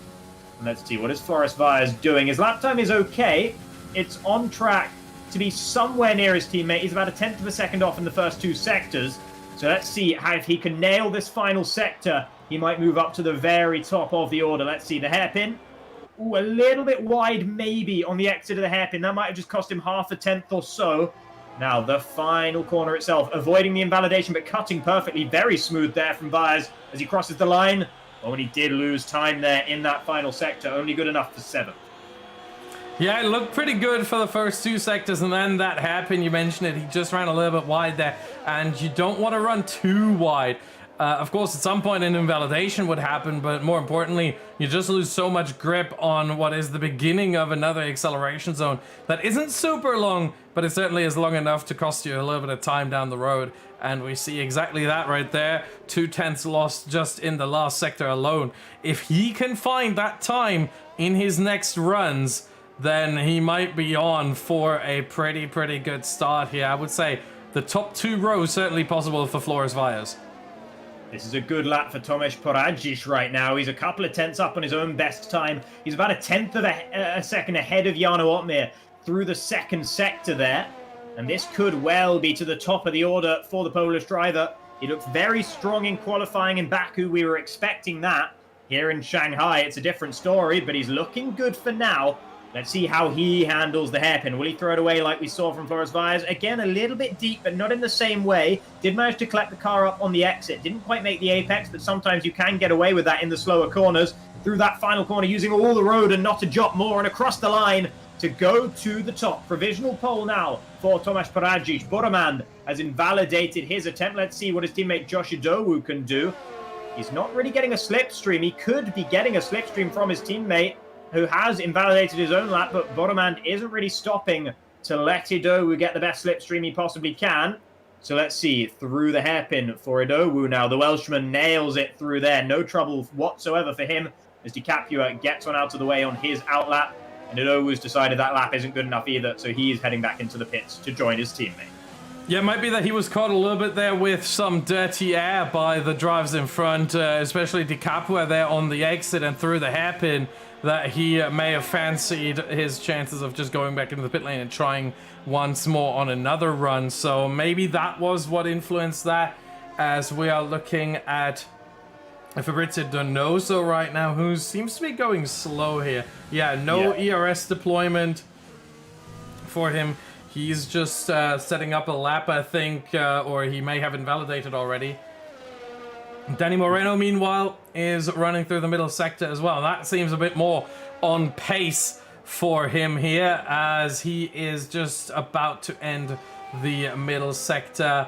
Let's see, what is Floris Viers doing? His lap time is okay. It's on track to be somewhere near his teammate. He's about a 1/10 of a second off in the first 2 sectors. So let's see how, if he can nail this final sector, he might move up to the very top of the order. Let's see, the hairpin. Ooh, a little bit wide maybe on the exit of the hairpin. That might have just cost him half a 1/10 or so. Now, the final corner itself, avoiding the invalidation, but cutting perfectly. Very smooth there from Viers as he crosses the line. Oh, and he did lose time there in that final sector. Only good enough for 7th. Yeah, it looked pretty good for the first 2 sectors, and then that happened. You mentioned it. He just ran a little bit wide there, and you don't want to run too wide. Of course, at some point an invalidation would happen, but more importantly, you just lose so much grip on what is the beginning of another acceleration zone that isn't super long, but it certainly is long enough to cost you a little bit of time down the road. And we see exactly that right there. 2/10 lost just in the last sector alone. If he can find that time in his next runs, then he might be on for a pretty good start here. I would say the top 2 rows certainly possible for Floris Viers. This is a good lap for Tomasz Poradzic right now. He's a couple of tenths up on his own best time. He's about a 1/10 of a second ahead of Jarno Otmir through the second sector there. And this could well be to the top of the order for the Polish driver. He looked very strong in qualifying in Baku. We were expecting that. Here in Shanghai, it's a different story, but he's looking good for now. Let's see how he handles the hairpin. Will he throw it away like we saw from Floris Viers? Again, a little bit deep, but not in the same way. Did manage to collect the car up on the exit. Didn't quite make the apex, but sometimes you can get away with that in the slower corners. Through that final corner, using all the road and not a jot more, and across the line to go to the top. Provisional pole now for Tomasz Poradzic. Boromand has invalidated his attempt. Let's see what his teammate Josh Idowu can do. He's not really getting a slipstream. He could be getting a slipstream from his teammate, who has invalidated his own lap, but Boromand isn't really stopping to let Idowu get the best slipstream he possibly can. So let's see, through the hairpin for Idowu now. The Welshman nails it through there. No trouble whatsoever for him as Di Capua gets one out of the way on his outlap. And Idowu's decided that lap isn't good enough either, so he's heading back into the pits to join his teammate. Yeah, it might be that he was caught a little bit there with some dirty air by the drivers in front, especially Di Capua there on the exit and through the hairpin, that he may have fancied his chances of just going back into the pit lane and trying once more on another run. So maybe that was what influenced that, as we are looking at Fabrizio Donoso right now, who seems to be going slow here. Yeah, no ERS deployment for him. He's just setting up a lap, I think, or he may have invalidated already. Danny Moreno, meanwhile, is running through the middle sector as well. That seems a bit more on pace for him here, as he is just about to end the middle sector.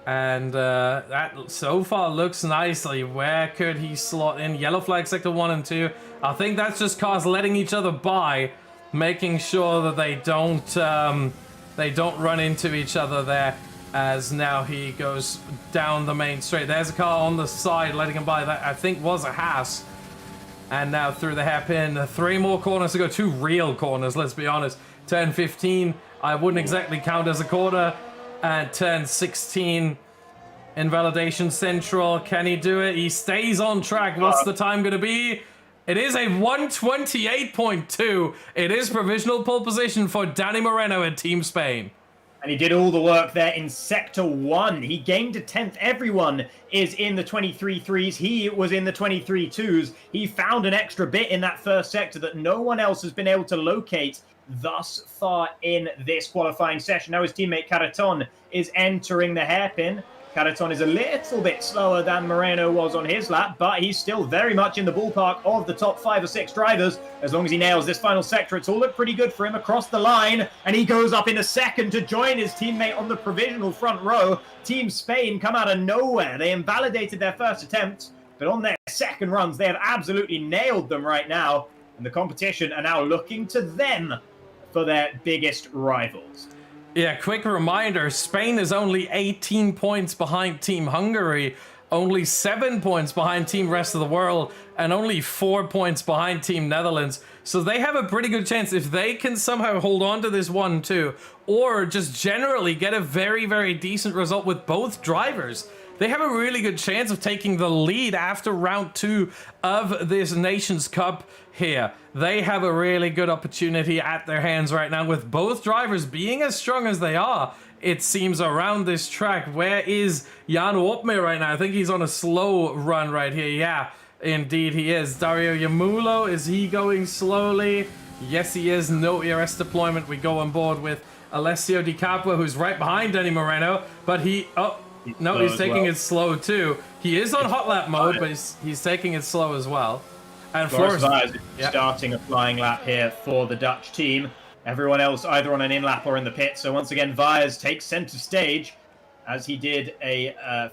And that so far looks nicely. Where could he slot in? Yellow flag sector 1 and 2. I think that's just cars letting each other by, making sure that they don't run into each other there, as now he goes down the main straight. There's a car on the side letting him by. That I think was a Haas. And now through the hairpin, 3 more corners to go. 2 real corners, let's be honest. Turn 15, I wouldn't exactly count as a corner. And turn 16, invalidation central. Can he do it? He stays on track. What's the time going to be? It is a 1:28.2. It is provisional pole position for Danny Moreno in Team Spain. And he did all the work there in Sector 1. He gained a 10th. Everyone is in the 23-3s. He was in the 23-2s. He found an extra bit in that first sector that no one else has been able to locate thus far in this qualifying session. Now his teammate Caraton is entering the hairpin. Caraton is a little bit slower than Moreno was on his lap, but he's still very much in the ballpark of the top 5 or 6 drivers. As long as he nails this final sector, it's all looked pretty good for him across the line, and he goes up in a second to join his teammate on the provisional front row. Team Spain come out of nowhere. They invalidated their first attempt, but on their second runs, they have absolutely nailed them right now, and the competition are now looking to them for their biggest rivals. Yeah, quick reminder, Spain is only 18 points behind Team Hungary, only 7 points behind Team Rest of the World, and only 4 points behind Team Netherlands. So they have a pretty good chance if they can somehow hold on to this 1-2, or just generally get a very, very decent result with both drivers. They have a really good chance of taking the lead after round 2 of this Nations Cup here. They have a really good opportunity at their hands right now with both drivers being as strong as they are, it seems, around this track. Where is Jano Opmeer right now? I think he's on a slow run right here. Yeah, indeed he is. Dario Yamulo, is he going slowly? Yes, he is. No ERS deployment. We go on board with Alessio Di Capua, who's right behind Danny Moreno, but he... Oh, no, he's taking it slow too. He is on hot lap mode, but he's taking it slow as well. And Floris Vyers is starting a flying lap here for the Dutch team. Everyone else either on an in-lap or in the pit. So once again, Vyers takes center stage, as he did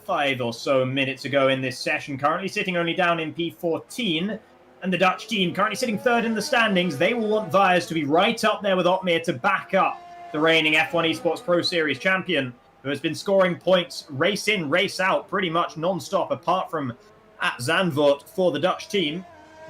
5 or so minutes ago in this session. Currently sitting only down in P14. And the Dutch team currently sitting 3rd in the standings. They will want Vyers to be right up there with Opmeer to back up the reigning F1 Esports Pro Series champion, who has been scoring points race in, race out, pretty much non-stop, apart from at Zandvoort for the Dutch team.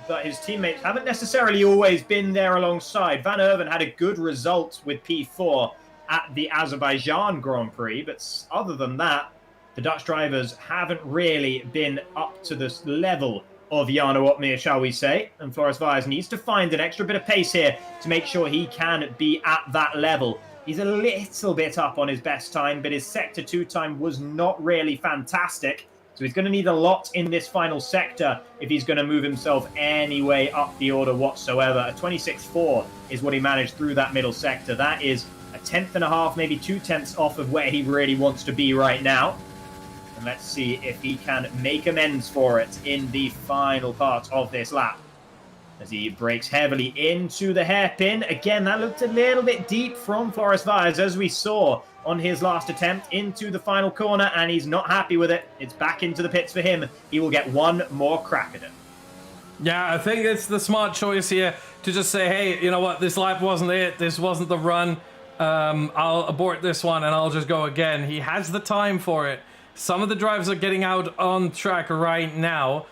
But his teammates haven't necessarily always been there alongside. Van Erven had a good result with P4 at the Azerbaijan Grand Prix, but other than that, the Dutch drivers haven't really been up to this level of Jano Opmeer, shall we say. And Floris Vyers needs to find an extra bit of pace here to make sure he can be at that level. He's a little bit up on his best time, but his Sector 2 time was not really fantastic. So he's going to need a lot in this final sector if he's going to move himself any way up the order whatsoever. A 26.4 is what he managed through that middle sector. That is a 10.5, maybe 2 tenths off of where he really wants to be right now. And let's see if he can make amends for it in the final part of this lap, as he breaks heavily into the hairpin. Again, that looked a little bit deep from Floris Vyers, as we saw on his last attempt into the final corner, and he's not happy with it. It's back into the pits for him. He will get one more crack at it. Yeah, I think it's the smart choice here to just say, hey, you know what, this lap wasn't it, this wasn't the run, I'll abort this one and I'll just go again. He has the time for it. Some of the drivers are getting out on track right now,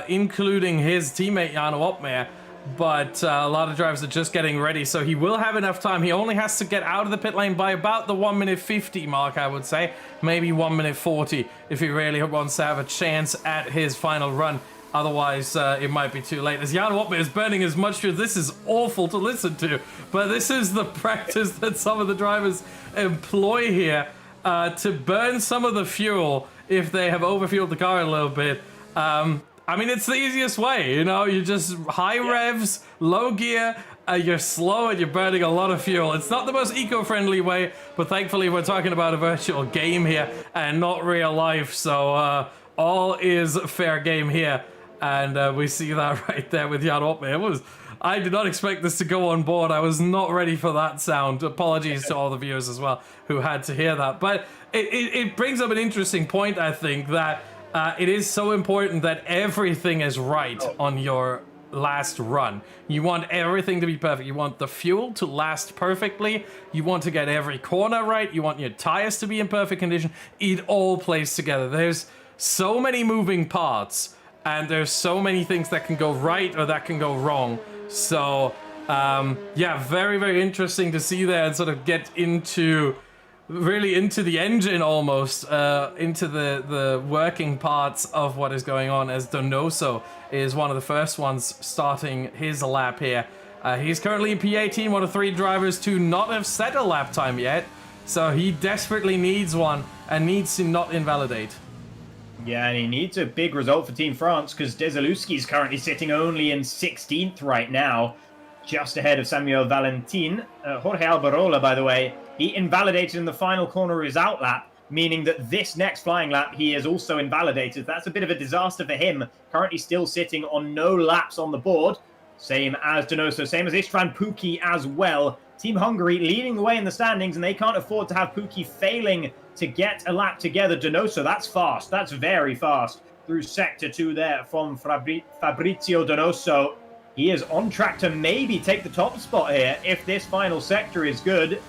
including his teammate Jano Opmeer, but a lot of drivers are just getting ready, so he will have enough time. He only has to get out of the pit lane by about the 1:50 mark, I would say, maybe 1:40 if he really wants to have a chance at his final run. Otherwise, it might be too late. As Jano Opmeer is burning as much fuel, this is awful to listen to, but this is the practice that some of the drivers employ here, to burn some of the fuel if they have overfueled the car a little bit. I mean, it's the easiest way, you know, you just high revs, low gear, you're slow and you're burning a lot of fuel. It's not the most eco-friendly way, but thankfully we're talking about a virtual game here and not real life, so all is fair game here. And we see that right there with Jano Opmeer. I did not expect this to go on board. I was not ready for that sound. Apologies to all the viewers as well who had to hear that. But it brings up an interesting point, I think, that it is so important that everything is right on your last run. You want everything to be perfect. You want the fuel to last perfectly. You want to get every corner right. You want your tires to be in perfect condition. It all plays together. There's so many moving parts, and there's so many things that can go right or that can go wrong. So, yeah, very, very interesting to see there and sort of get into... really into the engine almost, into the working parts of what is going on, as Donoso is one of the first ones starting his lap here. He's currently in P18, one of 3 drivers to not have set a lap time yet. So he desperately needs one and needs to not invalidate. Yeah, and he needs a big result for Team France because Desaluski is currently sitting only in 16th right now, just ahead of Samuel Valentin. Jorge Alberola, by the way, he invalidated in the final corner of his outlap, meaning that this next flying lap he is also invalidated. That's a bit of a disaster for him. Currently still sitting on no laps on the board. Same as Donoso, same as Istvan Pukki as well. Team Hungary leading the way in the standings, and they can't afford to have Pukki failing to get a lap together. Donoso, that's fast. That's very fast. Through Sector 2 there from Fabrizio Donoso. He is on track to maybe take the top spot here if this final sector is good.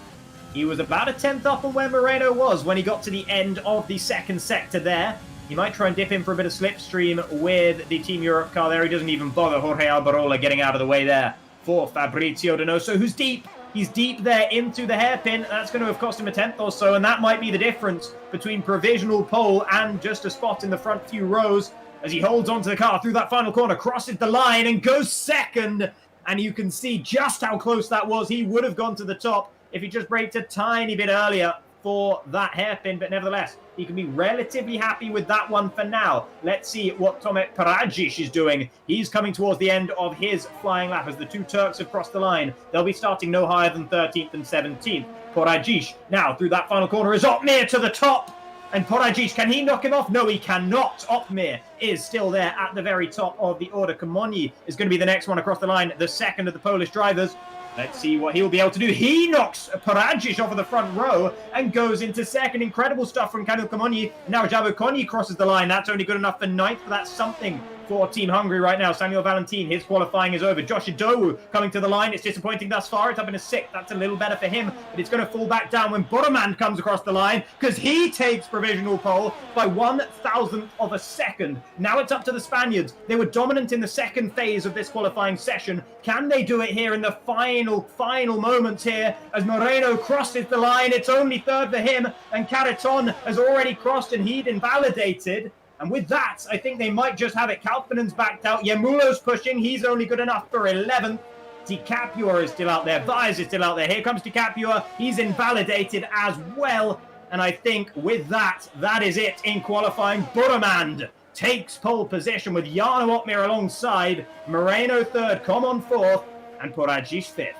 He was about a 10th up on where Moreno was when he got to the end of the second sector there. He might try and dip in for a bit of slipstream with the Team Europe car there. He doesn't even bother. Jorge Alberola getting out of the way there for Fabrizio Donoso, who's deep. He's deep there into the hairpin. That's going to have cost him a 10th or so, and that might be the difference between provisional pole and just a spot in the front few rows as he holds onto the car through that final corner, crosses the line and goes second. And you can see just how close that was. He would have gone to the top if he just braked a tiny bit earlier for that hairpin, but nevertheless, he can be relatively happy with that one for now. Let's see what Tomek Paradzic is doing. He's coming towards the end of his flying lap as the two Turks have crossed the line. They'll be starting no higher than 13th and 17th. Paradzic now through that final corner is Otmir to the top. And Paradzic, can he knock him off? No, he cannot. Otmir is still there at the very top of the order. Komoni is going to be the next one across the line, the second of the Polish drivers. Let's see what he'll be able to do. He knocks Paradzic off of the front row and goes into second. Incredible stuff from Kamil Komoni. Now Jabo Koni crosses the line. That's only good enough for ninth, but that's something for Team Hungary right now. Samuel Valentin, his qualifying is over. Josh Idowu coming to the line. It's disappointing thus far. It's up in a sixth. That's a little better for him, but it's going to fall back down when Boromand comes across the line because he takes provisional pole by 1,000th of a second. Now it's up to the Spaniards. They were dominant in the second phase of this qualifying session. Can they do it here in the final moments here as Moreno crosses the line? It's only third for him, and Caraton has already crossed and he'd invalidated. And with that, I think they might just have it. Kalpanen's backed out. Yemulo's pushing. He's only good enough for 11th. DiCapua is still out there. Vyas is still out there. Here comes DiCapua. He's invalidated as well. And I think with that, that is it in qualifying. Boromand takes pole position with Jarno Otmir alongside. Moreno third, Common fourth, and Paradzic fifth.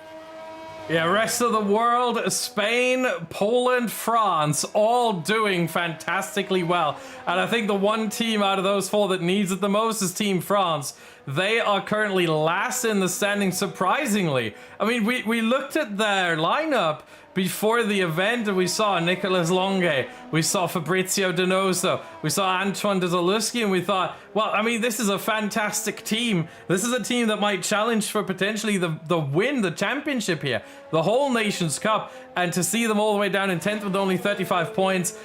Yeah, rest of the world, Spain, Poland, France, all doing fantastically well. And I think the one team out of those four that needs it the most is Team France. They are currently last in the standings, surprisingly. I mean, we looked at their lineup before the event and we saw Nicolas Longue, we saw Fabrizio Donoso, we saw Antoine Desaluski, and we thought, well, I mean, this is a fantastic team. This is a team that might challenge for potentially the win, the championship here, the whole Nations Cup, and to see them all the way down in 10th with only 35 points,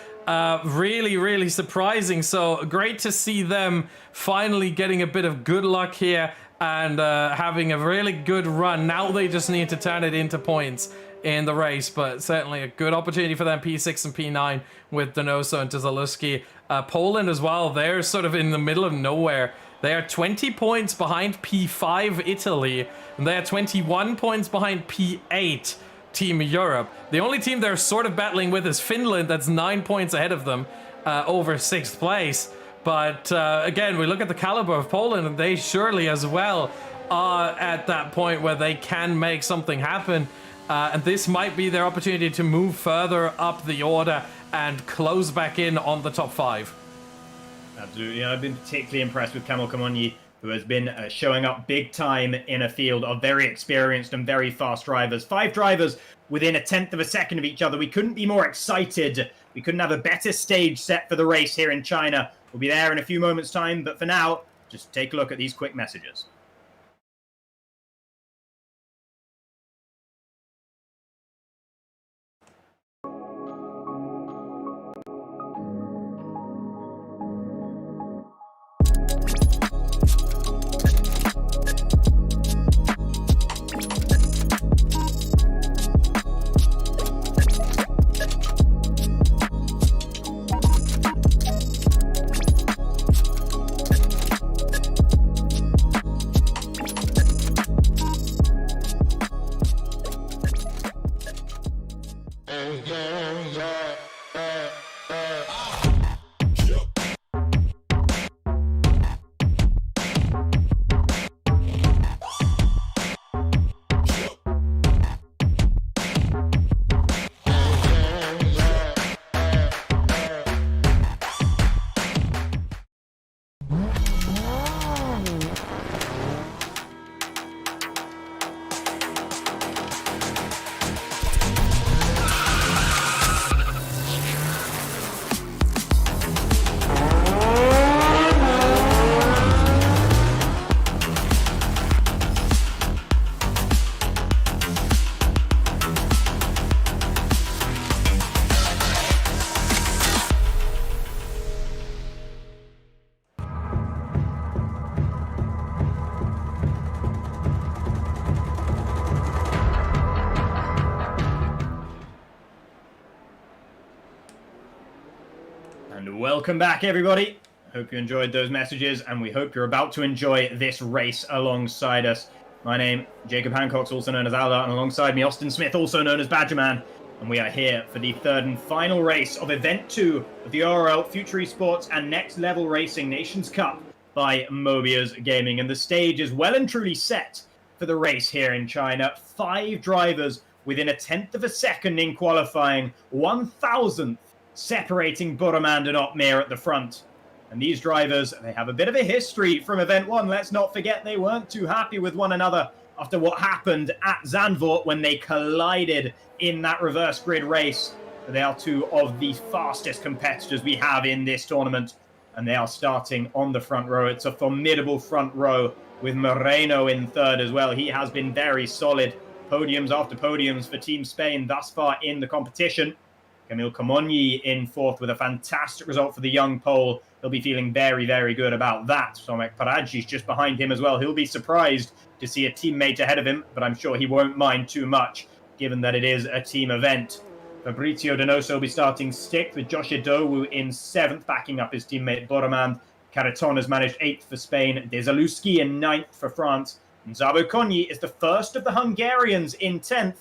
really, really surprising. So great to see them finally getting a bit of good luck here and having a really good run. Now they just need to turn it into points in the race, but certainly a good opportunity for them. P6 and P9 with Donoso and Desaluski. Poland as well, they're sort of in the middle of nowhere. They are 20 points behind P5 Italy, and they are 21 points behind P8 Team Europe. The only team they're sort of battling with is Finland, that's 9 points ahead of them over 6th place. But again, we look at the caliber of Poland, and they surely as well are at that point where they can make something happen. And this might be their opportunity to move further up the order and close back in on the top 5. Absolutely. I've been particularly impressed with Kamil Komoni, who has been showing up big time in a field of very experienced and very fast drivers. 5 drivers within 1/10 of a second of each other. We couldn't be more excited. We couldn't have a better stage set for the race here in China. We'll be there in a few moments' time, but for now, just take a look at these quick messages. And welcome back, everybody. Hope you enjoyed those messages, and we hope you're about to enjoy this race alongside us. My name, Jacob Hancock's also known as Alda, and alongside me, Austin Smith, also known as Badgerman. And we are here for the third and final race of Event 2 of the ORL, FuturEsports and Next Level Racing Nations Cup by Mobiuz Gaming. And the stage is well and truly set for the race here in China. 5 drivers within a tenth of a second in qualifying, 1,000th separating Burremand and Opmeer at the front. And these drivers, they have a bit of a history from Event 1. Let's not forget they weren't too happy with one another after what happened at Zandvoort when they collided in that reverse grid race. They are 2 of the fastest competitors we have in this tournament, and they are starting on the front row. It's a formidable front row with Moreno in third as well. He has been very solid. Podiums after podiums for Team Spain thus far in the competition. Camille Comonyi in fourth with a fantastic result for the young Pole. He'll be feeling very, very good about that. Tomek Paradzic just behind him as well. He'll be surprised to see a teammate ahead of him, but I'm sure he won't mind too much, given that it is a team event. Fabrizio Donoso will be starting 6th with Josh Edowu in 7th, backing up his teammate Boromand. Caraton has managed 8th for Spain. Dezaluski in 9th for France. And Zabo Konyi is the first of the Hungarians in 10th.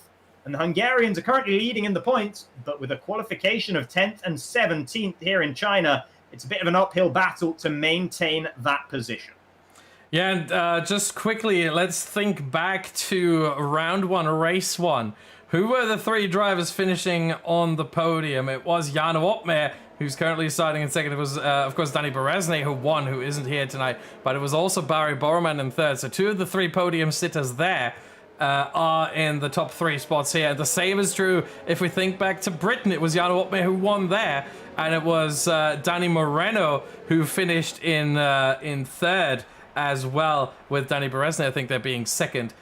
And the Hungarians are currently leading in the points, but with a qualification of 10th and 17th here in China, it's a bit of an uphill battle to maintain that position. Yeah, and just quickly, let's think back to round 1, race 1. Who were the 3 drivers finishing on the podium? It was Jarno Opmeer, who's currently starting in second. It was, of course, Danny Berezny, who won, who isn't here tonight. But it was also Barry Borman in third. So 2 of the 3 podium sitters there are in the top 3 spots here. The same is true if we think back to Britain. It was Jarno Opmeer who won there, and it was Danny Moreno who finished in third as well, with Danny Berezny, I think they're being second.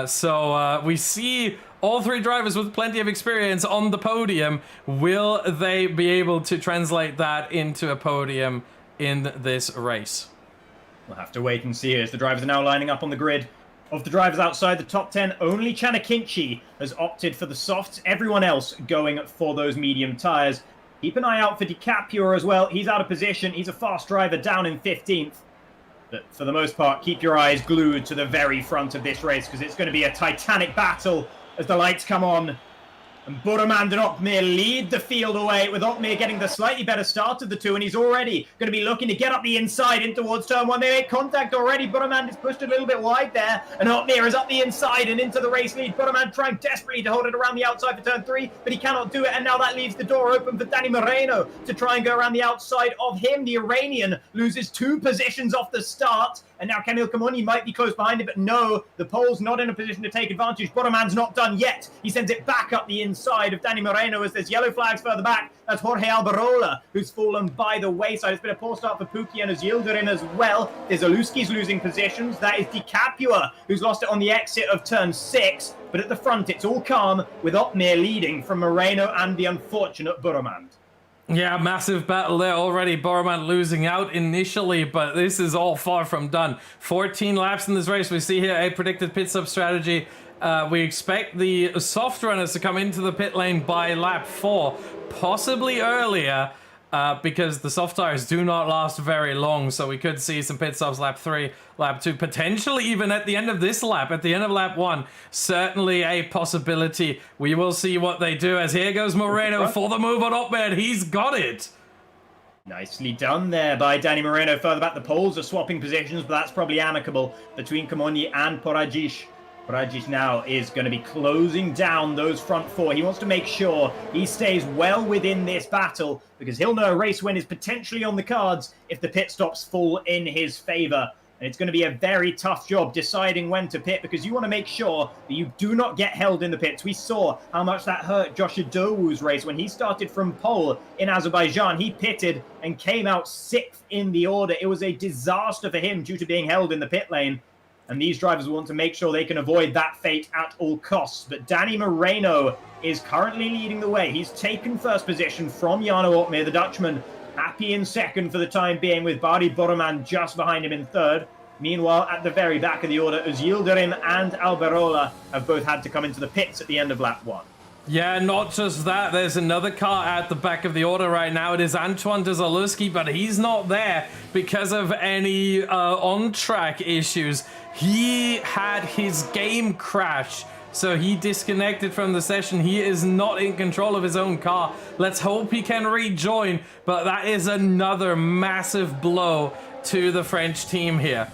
So we see all 3 drivers with plenty of experience on the podium. Will they be able to translate that into a podium in this race? We'll have to wait and see as the drivers are now lining up on the grid. Of the drivers outside the top 10, only Chanakinchi has opted for the softs. Everyone else going for those medium tyres. Keep an eye out for DiCaprio as well. He's out of position. He's a fast driver down in 15th. But for the most part, keep your eyes glued to the very front of this race, because it's going to be a titanic battle as the lights come on. And Burremand and Opmeer lead the field away, with Opmeer getting the slightly better start of the 2, and he's already going to be looking to get up the inside in towards turn 1. They make contact already. Burremand is pushed a little bit wide there, and Opmeer is up the inside and into the race lead. Burremand trying desperately to hold it around the outside for turn 3, but he cannot do it, and now that leaves the door open for Danny Moreno to try and go around the outside of him. The Iranian loses 2 positions off the start, and now Camille Comonyi might be close behind him, but no, the Pole's not in a position to take advantage. Burremand's not done yet. He sends it back up the inside of Danny Moreno as there's yellow flags further back. That's Jorge Alberola, who's fallen by the wayside. It's been a poor start for Puki and Yildirim as well. There's Aluski's losing positions. That is DiCapua, who's lost it on the exit of turn 6. But at the front, it's all calm, with Opmeer leading from Moreno and the unfortunate Burremand. Yeah, massive battle there already. Borman losing out initially, but this is all far from done. 14 laps in this race. We see here a predicted pit stop strategy. We expect the soft runners to come into the pit lane by lap 4, possibly earlier, because the soft tires do not last very long. So we could see some pit stops lap 3, lap 2, potentially even at the end of this lap, at the end of lap 1. Certainly a possibility. We will see what they do, as here goes Moreno for the move on Opmeer. He's got it. Nicely done there by Danny Moreno. Further back, the poles are swapping positions, but that's probably amicable between Comonyi and Paradzic. Paradzic now is going to be closing down those front 4. He wants to make sure he stays well within this battle, because he'll know a race win is potentially on the cards if the pit stops fall in his favor. And it's going to be a very tough job deciding when to pit, because you want to make sure that you do not get held in the pits. We saw how much that hurt Josh Adowu's race when he started from pole in Azerbaijan. He pitted and came out 6th in the order. It was a disaster for him due to being held in the pit lane. And these drivers want to make sure they can avoid that fate at all costs. But Danny Moreno is currently leading the way. He's taken first position from Jarno Opmeer, the Dutchman, happy in second for the time being, with Barry Borman just behind him in third. Meanwhile, at the very back of the order, Yildirim and Alberola have both had to come into the pits at the end of lap 1. Yeah, not just that. There's another car at the back of the order right now. It is Antoine de Zalewski, but he's not there because of any on-track issues. He had his game crash, so he disconnected from the session. He is not in control of his own car. Let's hope he can rejoin, but that is another massive blow to the French team here.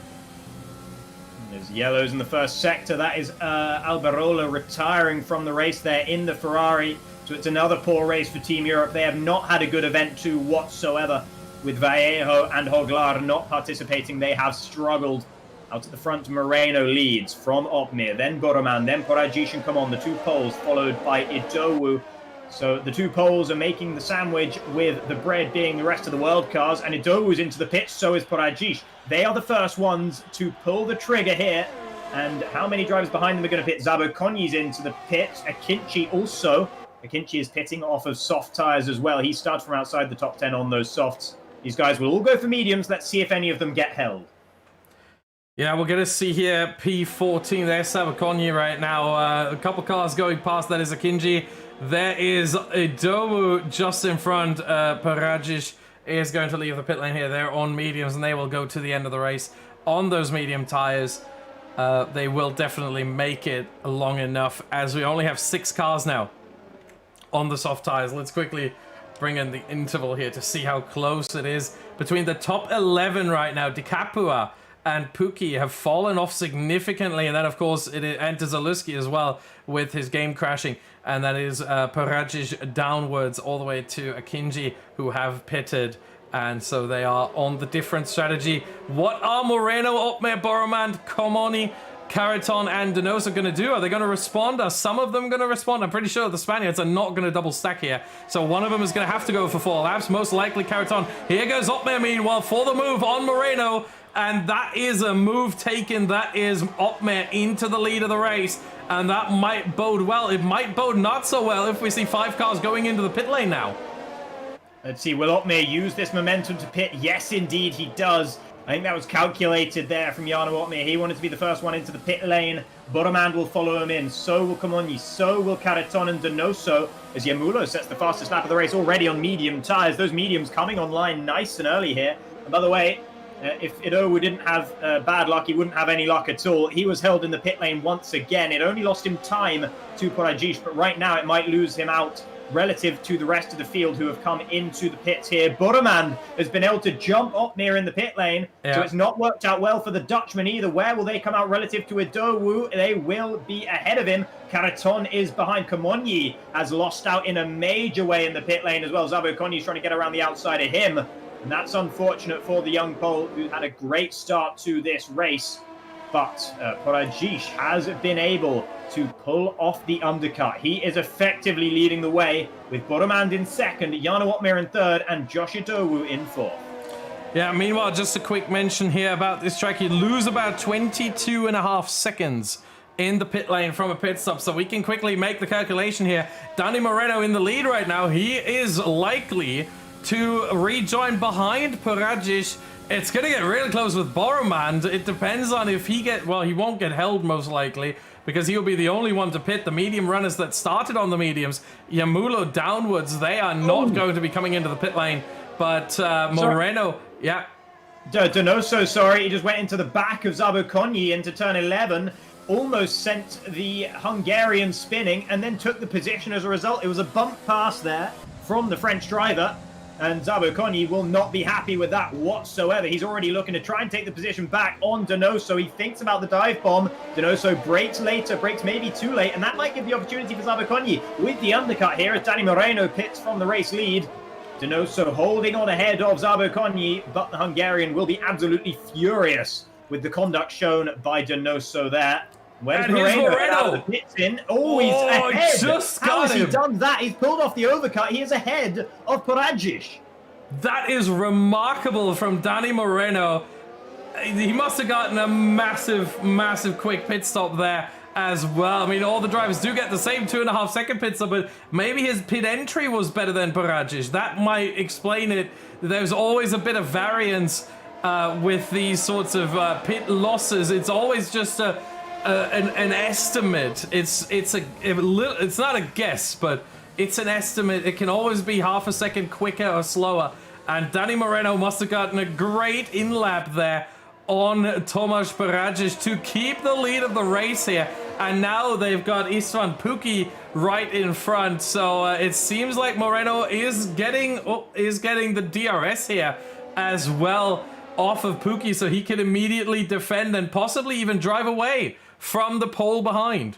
There's yellows in the first sector. That is Alberola retiring from the race there in the Ferrari. So it's another poor race for Team Europe. They have not had a good event 2 whatsoever. With Vallejo and Hoglar not participating, they have struggled. Out at the front, Moreno leads from Opmir, then Boroman, then Poragishin come on. The 2 poles followed by Idowu. So the 2 poles are making the sandwich, with the bread being the rest of the world cars, and Idowu's into the pit, so is Poragish. They are the first ones to pull the trigger here. And how many drivers behind them are going to pit? Zabo Konyi's into the pit. Akinci also. Akinci is pitting off of soft tyres as well. He starts from outside the top 10 on those softs. These guys will all go for mediums. Let's see if any of them get held. Yeah, we're going to see here P14. There's Sabakonyi right now. A couple cars going past. That is Akinji. There is Idowu just in front. Parajic is going to leave the pit lane here. They're on mediums, and they will go to the end of the race on those medium tires. They will definitely make it long enough, as we only have 6 cars now on the soft tires. Let's quickly bring in the interval here to see how close it is between the top 11 right now. Decapua and Puki have fallen off significantly, and then of course it enters Zalewski as well with his game crashing, and that is Parajic downwards all the way to Akinji, who have pitted, and so they are on the different strategy. What are Moreno, Opmer, Boroman, Komoni, Caraton and Donoso going to do? Are they going to respond? Are some of them going to respond? I'm pretty sure the Spaniards are not going to double stack here. So one of them is going to have to go for 4 laps, most likely Caraton. Here goes Opmer, meanwhile, for the move on Moreno. And that is a move taken. That is Opmer into the lead of the race. And that might bode well. It might bode not so well if we see 5 cars going into the pit lane now. Let's see, will Opmer use this momentum to pit? Yes, indeed, he does. I think that was calculated there from Jarno Opmer. He wanted to be the first one into the pit lane. Boromand will follow him in. So will Komoni. So will Caraton and Donoso, as Yamulo sets the fastest lap of the race already on medium tyres. Those mediums coming online nice and early here. And by the way, if Idowu didn't have bad luck, he wouldn't have any luck at all. He was held in the pit lane once again. It only lost him time to Porajic, but right now it might lose him out relative to the rest of the field who have come into the pits here. Boromand has been able to jump Opmer in the pit lane, so it's not worked out well for the Dutchman either. Where will they come out relative to Idowu? They will be ahead of him. Caraton is behind. Komoni has lost out in a major way in the pit lane as well. Zabo Konyi is trying to get around the outside of him. And that's unfortunate for the young Pole, who had a great start to this race. But Porajic has been able to pull off the undercut. He is effectively leading the way, with Boromand in second, Jarno Opmer in third, and Josh Idowu in fourth. Yeah, meanwhile, just a quick mention here about this track. You lose about 22.5 seconds in the pit lane from a pit stop, so we can quickly make the calculation here. Dani Moreno in the lead right now. He is likely to rejoin behind Porajic. It's going to get really close with Boromand. It depends on if he well, he won't get held most likely, because he'll be the only one to pit. The medium runners that started on the mediums, Yamulo downwards, they are not going to be coming into the pit lane. But Moreno, yeah. Donoso, sorry, he just went into the back of Zabo Konyi into turn 11, almost sent the Hungarian spinning, and then took the position as a result. It was a bump pass there from the French driver. And Zabo Konyi will not be happy with that whatsoever. He's already looking to try and take the position back on Donoso. He thinks about the dive bomb. Donoso brakes later, brakes maybe too late, and that might give the opportunity for Zabo Konyi with the undercut here as Dani Moreno pits from the race lead. Donoso holding on ahead of Zabo Konyi, but the Hungarian will be absolutely furious with the conduct shown by Donoso there. Where's Moreno? The pits in. Oh, he's ahead. How has he done that? He's pulled off the overcut. He is ahead of Porajic. That is remarkable from Dani Moreno. He must have gotten a massive, massive quick pit stop there as well. I mean, all the drivers do get the same 2.5 second pit stop, but maybe his pit entry was better than Porajic. That might explain it. There's always a bit of variance with these sorts of pit losses. It's always just a an estimate. It's not a guess, but it's an estimate. It can always be half a second quicker or slower. And Danny Moreno must have gotten a great in-lap there on Tomasz Paradzic to keep the lead of the race here. And now they've got Istvan Pukki right in front. So it seems like Moreno is getting the DRS here as well off of Pukki, so he can immediately defend and possibly even drive away from the pole behind.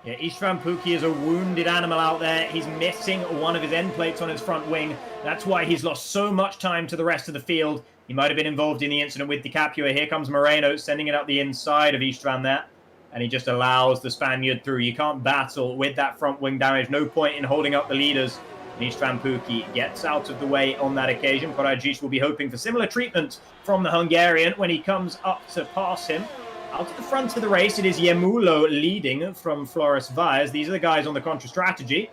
Yeah, Istvan Pukki is a wounded animal out there. He's missing one of his end plates on his front wing. That's why he's lost so much time to the rest of the field. He might have been involved in the incident with DiCaprio. Here comes Moreno, sending it up the inside of Istvan there. And he just allows the Spaniard through. You can't battle with that front wing damage. No point in holding up the leaders. And Istvan Pukki gets out of the way on that occasion. Paradzic will be hoping for similar treatment from the Hungarian when he comes up to pass him. Out at the front of the race, it is Yemulo leading from Floris Vyers. These are the guys on the contra strategy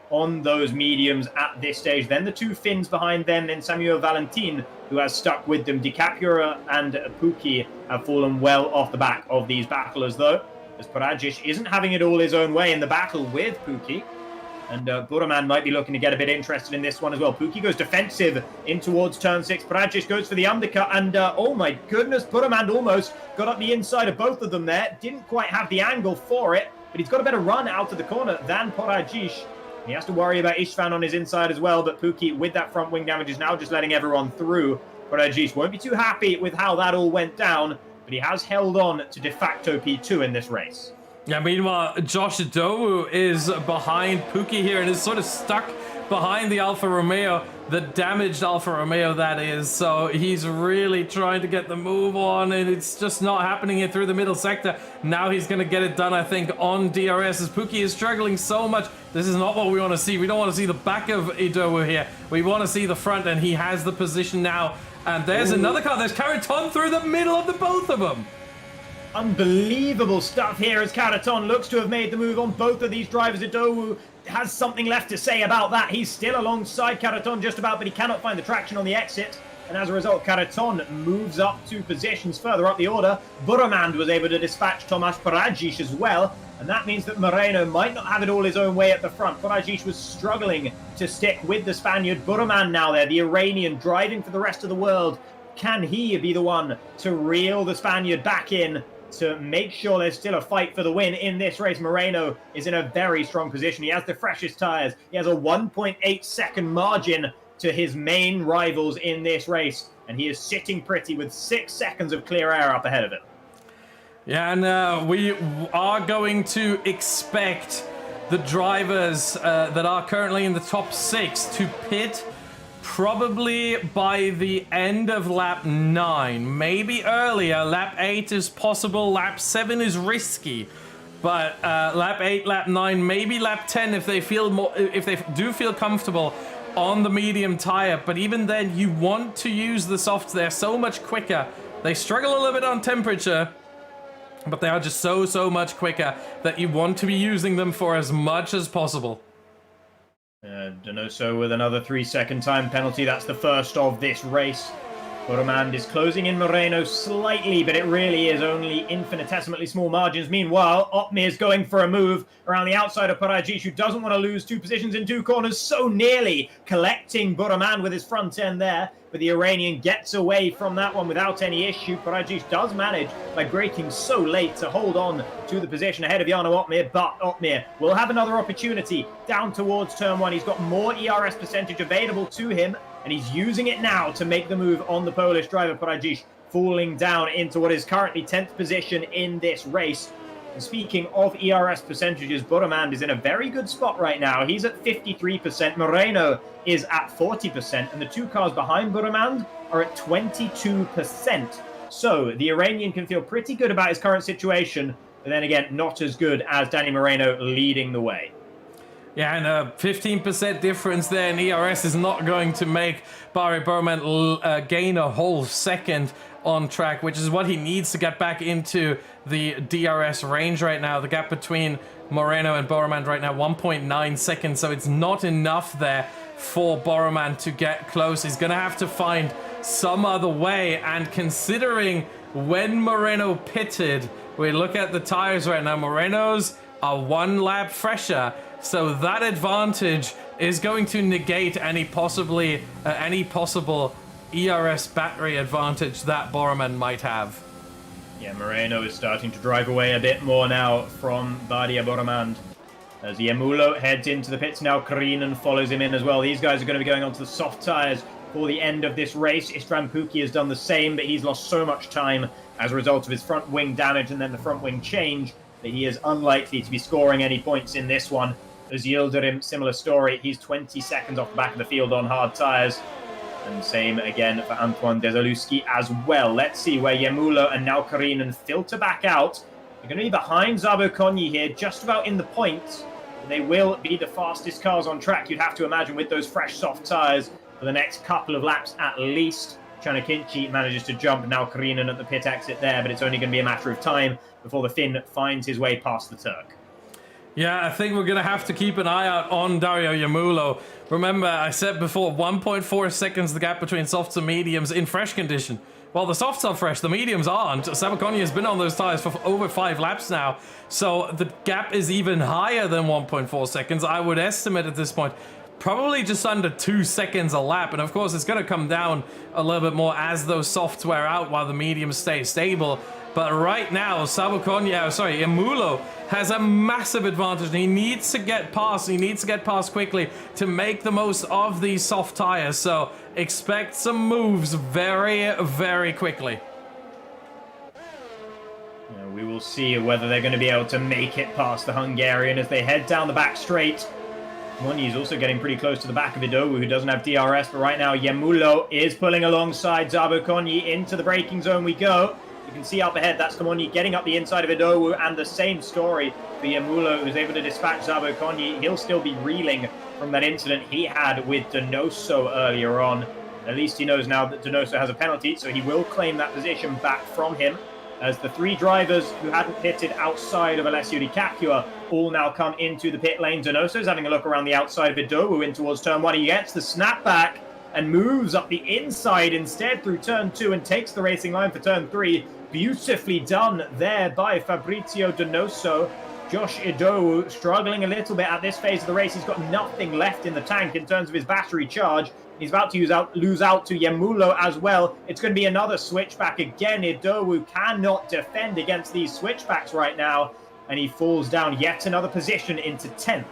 on those mediums at this stage. Then the two Finns behind them, then Samuel Valentin, who has stuck with them. DiCaprio and Pukki have fallen well off the back of these battlers, though, as Paradzic isn't having it all his own way in the battle with Pukki. And Buraman might be looking to get a bit interested in this one as well. Pukki goes defensive in towards turn 6. Paradzic goes for the undercut. And oh my goodness, Buraman almost got up the inside of both of them there. Didn't quite have the angle for it, but he's got a better run out of the corner than Paradzic. He has to worry about Istvan on his inside as well, but Pukki with that front wing damage is now just letting everyone through. Paradzic won't be too happy with how that all went down, but he has held on to de facto P2 in this race. Yeah, meanwhile, Josh Dowu is behind Pukki here and is sort of stuck behind the Alfa Romeo, the damaged Alfa Romeo that is. So he's really trying to get the move on, and it's just not happening here through the middle sector. Now he's going to get it done, I think, on DRS, as Pukki is struggling so much. This is not what we want to see. We don't want to see the back of Idowu here. We want to see the front, and he has the position now. And there's another car. There's Caraton through the middle of the both of them. Unbelievable stuff here as Caraton looks to have made the move on both of these drivers. Idowu has something left to say about that. He's still alongside Caraton just about, but he cannot find the traction on the exit. And as a result, Caraton moves up 2 positions further up the order. Burremand was able to dispatch Tomasz Paradzic as well. And that means that Moreno might not have it all his own way at the front. Paradzic was struggling to stick with the Spaniard. Burremand now there, the Iranian, driving for the rest of the world. Can he be the one to reel the Spaniard back in to make sure there's still a fight for the win in this race? Moreno is in a very strong position. He has the freshest tyres. He has a 1.8 second margin to his main rivals in this race. And he is sitting pretty with 6 seconds of clear air up ahead of him. Yeah, and we are going to expect the drivers that are currently in the top 6 to pit probably by the end of lap 9, maybe earlier. Lap 8 is possible, lap 7 is risky, but lap 8, lap 9, maybe lap 10 if they feel more, if they do feel comfortable on the medium tire. But even then, you want to use the softs. They're so much quicker. They struggle a little bit on temperature, but they are just so much quicker that you want to be using them for as much as possible. Donoso with another 3-second time penalty. That's the first of this race. Burremand is closing in Moreno slightly, but it really is only infinitesimally small margins. Meanwhile, Otmir is going for a move around the outside of Paradzic, who doesn't want to lose 2 positions in 2 corners, so nearly collecting Burremand with his front end there. But the Iranian gets away from that one without any issue. Paradzic does manage, by braking so late, to hold on to the position ahead of Jarno Otmir, but Otmir will have another opportunity down towards turn 1. He's got more ERS percentage available to him, and he's using it now to make the move on the Polish driver. Paradzic falling down into what is currently 10th position in this race. And speaking of ERS percentages, Burremand is in a very good spot right now. He's at 53%. Moreno is at 40%. And the 2 cars behind Burremand are at 22%. So the Iranian can feel pretty good about his current situation. But then again, not as good as Danny Moreno leading the way. Yeah, and a 15% difference there in ERS is not going to make Barry Burremand gain a whole second on track, which is what he needs to get back into the DRS range right now. The gap between Moreno and Burremand right now, 1.9 seconds, so it's not enough there for Burremand to get close. He's going to have to find some other way, and considering when Moreno pitted We look at the tires right now. Moreno's are 1 lap fresher, so that advantage is going to negate any possible ERS battery advantage that Borman might have. Yeah, Moreno is starting to drive away a bit more now from Badia Bormand. As Yemulo heads into the pits now, Karinen follows him in as well. These guys are going to be going onto the soft tyres for the end of this race. Istvan Pukki has done the same, but he's lost so much time as a result of his front wing damage and then the front wing change that he is unlikely to be scoring any points in this one. As Yildirim, similar story. He's 20 seconds off the back of the field on hard tyres. And same again for Antoine Desaluski as well. Let's see where Yemulo and now Karinen filter back out. They're going to be behind Zabo Konyi here, just about in the points. They will be the fastest cars on track, you'd have to imagine, with those fresh soft tyres for the next couple of laps at least. Chanakinchi manages to jump now Karinen at the pit exit there, but it's only going to be a matter of time before the Finn finds his way past the Turk. Yeah, I think we're going to have to keep an eye out on Dario Yemulo. Remember, I said before, 1.4 seconds the gap between softs and mediums in fresh condition. Well, the softs are fresh, the mediums aren't. Sabaconi has been on those tires for over 5 laps now, so the gap is even higher than 1.4 seconds. I would estimate at this point probably just under 2 seconds a lap, and of course it's going to come down a little bit more as those softs wear out while the mediums stay stable. But right now, Yemulo has a massive advantage. He needs to get past. He needs to get past quickly to make the most of these soft tires. So expect some moves very, very quickly. We will see whether they're going to be able to make it past the Hungarian as they head down the back straight. Monyi is also getting pretty close to the back of Idowu, who doesn't have DRS. But right now, Yemulo is pulling alongside Zabo Konyi. Into the braking zone we go. You can see up ahead, that's Kamonyi getting up the inside of Idowu, and the same story for Yemulo, who's able to dispatch Zabo Konyi. He'll still be reeling from that incident he had with Donoso earlier on. At least he knows now that Donoso has a penalty, so he will claim that position back from him. As the 3 drivers who hadn't pitted outside of Alessio Di Capua all now come into the pit lane. Donoso's having a look around the outside of Idowu in towards turn 1. He gets the snapback and moves up the inside instead through turn 2 and takes the racing line for turn 3. Beautifully done there by Fabrizio Donoso. Josh Idowu struggling a little bit at this phase of the race. He's got nothing left in the tank in terms of his battery charge. He's about to lose out to Yemulo as well. It's going to be another switchback again. Idowu cannot defend against these switchbacks right now, and he falls down yet another position into 10th.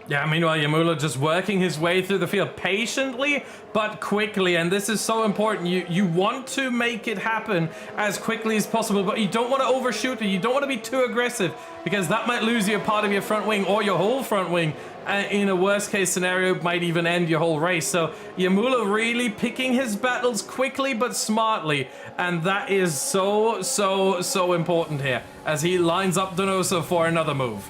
Yeah, meanwhile, Yemulo just working his way through the field patiently, but quickly. And this is so important. You want to make it happen as quickly as possible, but you don't want to overshoot it. You don't want to be too aggressive, because that might lose you a part of your front wing or your whole front wing. In a worst case scenario, might even end your whole race. So Yemulo really picking his battles quickly but smartly. And that is so important here as he lines up Donoso for another move.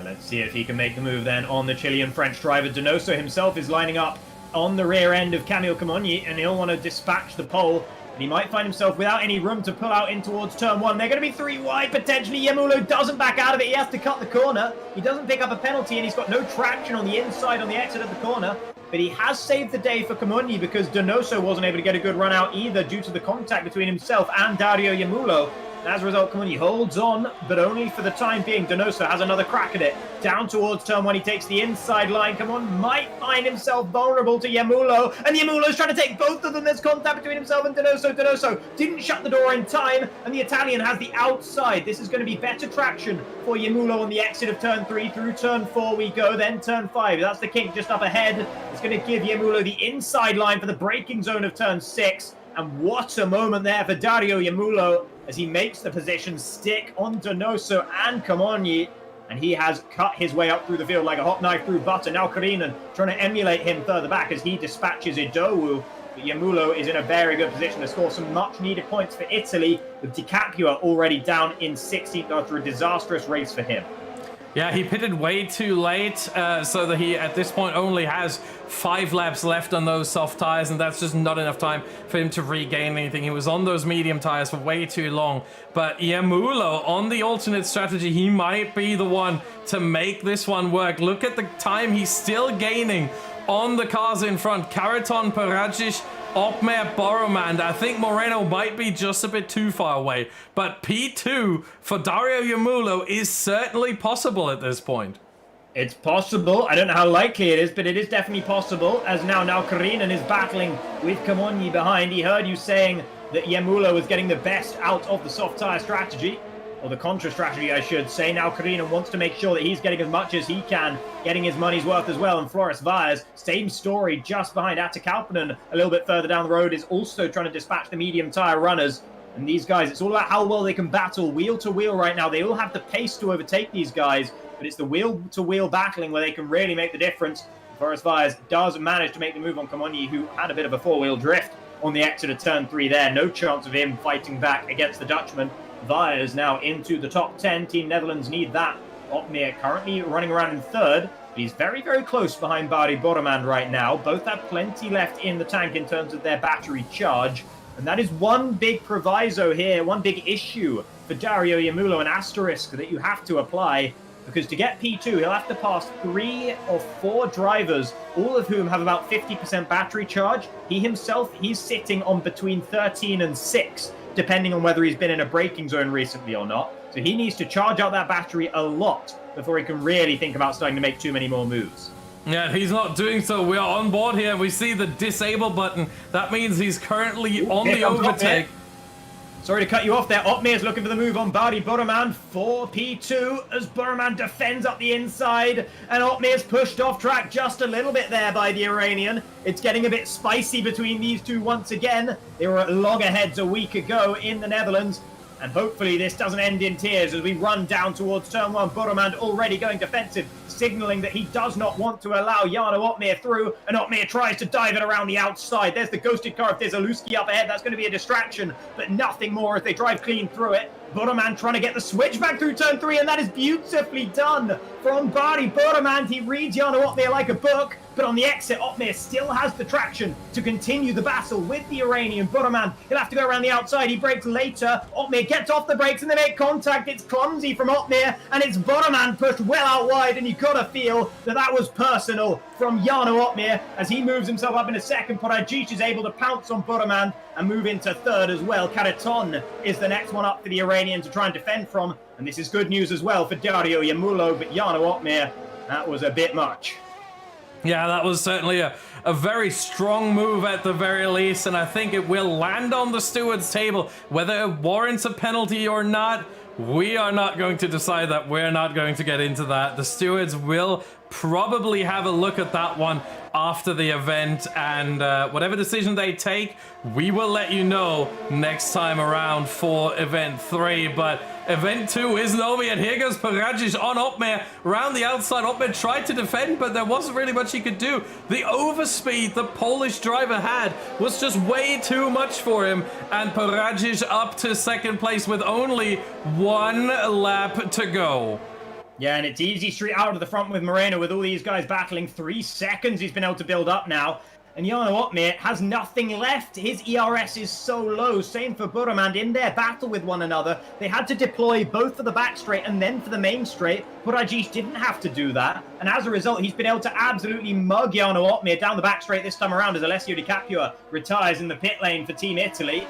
Let's see if he can make the move then on the Chilean-French driver. Donoso himself is lining up on the rear end of Camille Kamonyi, and he'll want to dispatch the pole. And he might find himself without any room to pull out in towards turn 1. They're going to be 3 wide, potentially. Yemulo doesn't back out of it. He has to cut the corner. He doesn't pick up a penalty, and he's got no traction on the inside on the exit of the corner. But he has saved the day for Kamonyi, because Donoso wasn't able to get a good run out either due to the contact between himself and Dario Yemulo. As a result, Kamonyi holds on, but only for the time being. Donoso has another crack at it. Down towards turn 1, he takes the inside line. Might find himself vulnerable to Yemulo, and Yemulo's trying to take both of them. There's contact between himself and Donoso. Donoso didn't shut the door in time, and the Italian has the outside. This is going to be better traction for Yemulo on the exit of turn 3. Through turn 4 we go, then turn 5. That's the kink just up ahead. It's going to give Yemulo the inside line for the braking zone of turn 6. And what a moment there for Dario Yemulo as he makes the position stick on Donoso and Kamonyi. And he has cut his way up through the field like a hot knife through butter. Now Karinen trying to emulate him further back as he dispatches Idowu. But Yemulo is in a very good position to score some much-needed points for Italy, with Di Capua already down in 16th after a disastrous race for him. Yeah, he pitted way too late, so that he, at this point, only has 5 laps left on those soft tires, and that's just not enough time for him to regain anything. He was on those medium tires for way too long. But Yemulo, on the alternate strategy, he might be the one to make this one work. Look at the time he's still gaining on the cars in front. Karaton, Paradzic, Opmer Boromand. I think Moreno might be just a bit too far away, but P2 for Dario Yamulo is certainly possible at this point. It's possible. I don't know how likely it is, but it is definitely possible, as now Karinen is battling with Kamonyi behind. He heard you saying that Yamulo was getting the best out of the soft tire strategy, or the contra strategy, I should say. Now Karinen wants to make sure that he's getting as much as he can, getting his money's worth as well. And Floris Vyers, same story, just behind Atakauppanen, a little bit further down the road, is also trying to dispatch the medium tire runners. And these guys, it's all about how well they can battle wheel to wheel right now. They all have the pace to overtake these guys, but it's the wheel to wheel battling where they can really make the difference. Floris Vyers does manage to make the move on Kamonyi, who had a bit of a four-wheel drift on the exit of turn 3 there. No chance of him fighting back against the Dutchman. Vyers now into the top 10. Team Netherlands need that. Opmer currently running around in third. But he's very, very close behind Bari Boromand right now. Both have plenty left in the tank in terms of their battery charge. And that is one big proviso here, one big issue for Dario Yamulo, an asterisk that you have to apply. Because to get P2, he'll have to pass 3 or 4 drivers, all of whom have about 50% battery charge. He himself, he's sitting on between 13 and 6, depending on whether he's been in a braking zone recently or not. So he needs to charge out that battery a lot before he can really think about starting to make too many more moves. Yeah, he's not doing so. We are on board here. We see the disable button. That means he's currently on the overtake. Sorry to cut you off there. Opmer is looking for the move on Bari Boromand for P2 as Boromand defends up the inside. And Opmer is pushed off track just a little bit there by the Iranian. It's getting a bit spicy between these two once again. They were at loggerheads a week ago in the Netherlands. And hopefully this doesn't end in tears as we run down towards turn 1. Boromand already going defensive, signaling that he does not want to allow Jarno Opmer through. And Opmer tries to dive it around the outside. There's the ghosted car. If there's a Luski up ahead, that's going to be a distraction, but nothing more if they drive clean through it. Boromand trying to get the switch back through turn 3, and that is beautifully done from Bari Boromand. He reads Jarno Opmer like a book, but on the exit, Opmer still has the traction to continue the battle with the Iranian. Boromand, he'll have to go around the outside. He brakes later. Opmer gets off the brakes and they make contact. It's clumsy from Opmer, and it's Boromand pushed well out wide, and you gotta feel that that was personal from Jarno Opmer as he moves himself up in a second. Porajic is able to pounce on Boromand and move into third as well. Karaton is the next one up for the Iranian to try and defend from, and this is good news as well for Dario Yamulo, but Jarno Opmer, that was a bit much. Yeah, that was certainly a very strong move at the very least, and I think it will land on the steward's table. Whether it warrants a penalty or not, we are not going to decide that. We're not going to get into that. The stewards will probably have a look at that one after the event, and whatever decision they take, we will let you know next time around for event 3. But event 2 isn't over yet. Here goes Porajic on Opmer around the outside. Opmer tried to defend, but there wasn't really much he could do. The overspeed the Polish driver had was just way too much for him, and Porajic up to second place with only 1 lap to go. Yeah, and it's easy street out of the front with Moreno with all these guys battling. 3 seconds he's been able to build up now. And Jarno Opmer has nothing left. His ERS is so low. Same for Boromand in their battle with one another. They had to deploy both for the back straight and then for the main straight. Porajic didn't have to do that. And as a result, he's been able to absolutely mug Jarno Opmer down the back straight this time around as Alessio Di Capua retires in the pit lane for Team Italy.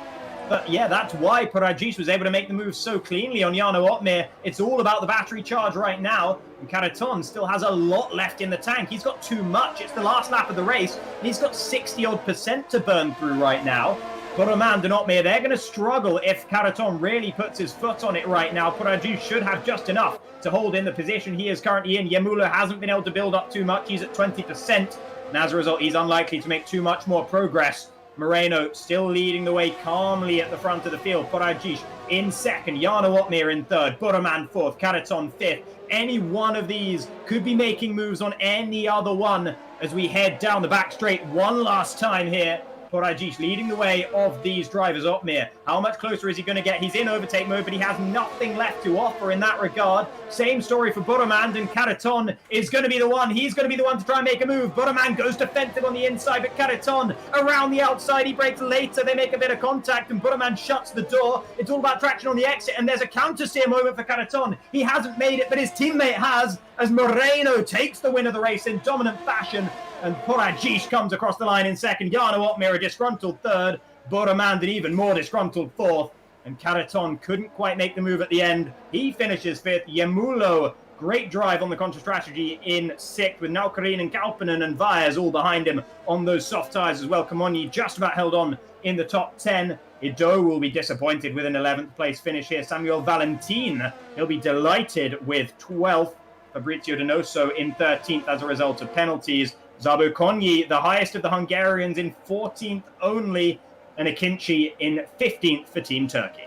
But yeah, that's why Porajic was able to make the move so cleanly on Jarno Opmer. It's all about the battery charge right now. And Karaton still has a lot left in the tank. He's got too much. It's the last lap of the race. And he's got 60-odd% to burn through right now. Boromand and Opmer, they're going to struggle if Karaton really puts his foot on it right now. Porajic should have just enough to hold in the position he is currently in. Yamulo hasn't been able to build up too much. He's at 20%. And as a result, he's unlikely to make too much more progress. Moreno still leading the way calmly at the front of the field. Porajic in second, Jarno Opmer in third, Boromand fourth, Karaton fifth. Any one of these could be making moves on any other one as we head down the back straight one last time here. Porajic leading the way of these drivers. Opmer, how much closer is he going to get? He's in overtake mode, but he has nothing left to offer in that regard. Same story for Boromand, and Karaton is going to be the one. He's going to be the one to try and make a move. Boromand goes defensive on the inside, but Karaton around the outside. He breaks later. They make a bit of contact, and Boromand shuts the door. It's all about traction on the exit, and there's a counter-steer moment for Karaton. He hasn't made it, but his teammate has, as Moreno takes the win of the race in dominant fashion. and Porajish comes across the line in second. Jana Otmir a disgruntled third. Boramand an even more disgruntled fourth. And Karaton couldn't quite make the move at the end. He finishes fifth. Yemulo, great drive on the contra-strategy in sixth, with Naukarin and Kalpanen and Vyers all behind him on those soft tires as well. Kamoni just about held on in the top 10. Ido will be disappointed with an 11th place finish here. Samuel Valentin, he'll be delighted with 12th. Fabrizio Donoso in 13th as a result of penalties. Zabu Konyi, the highest of the Hungarians, in 14th only. And Akinci in 15th for Team Turkey.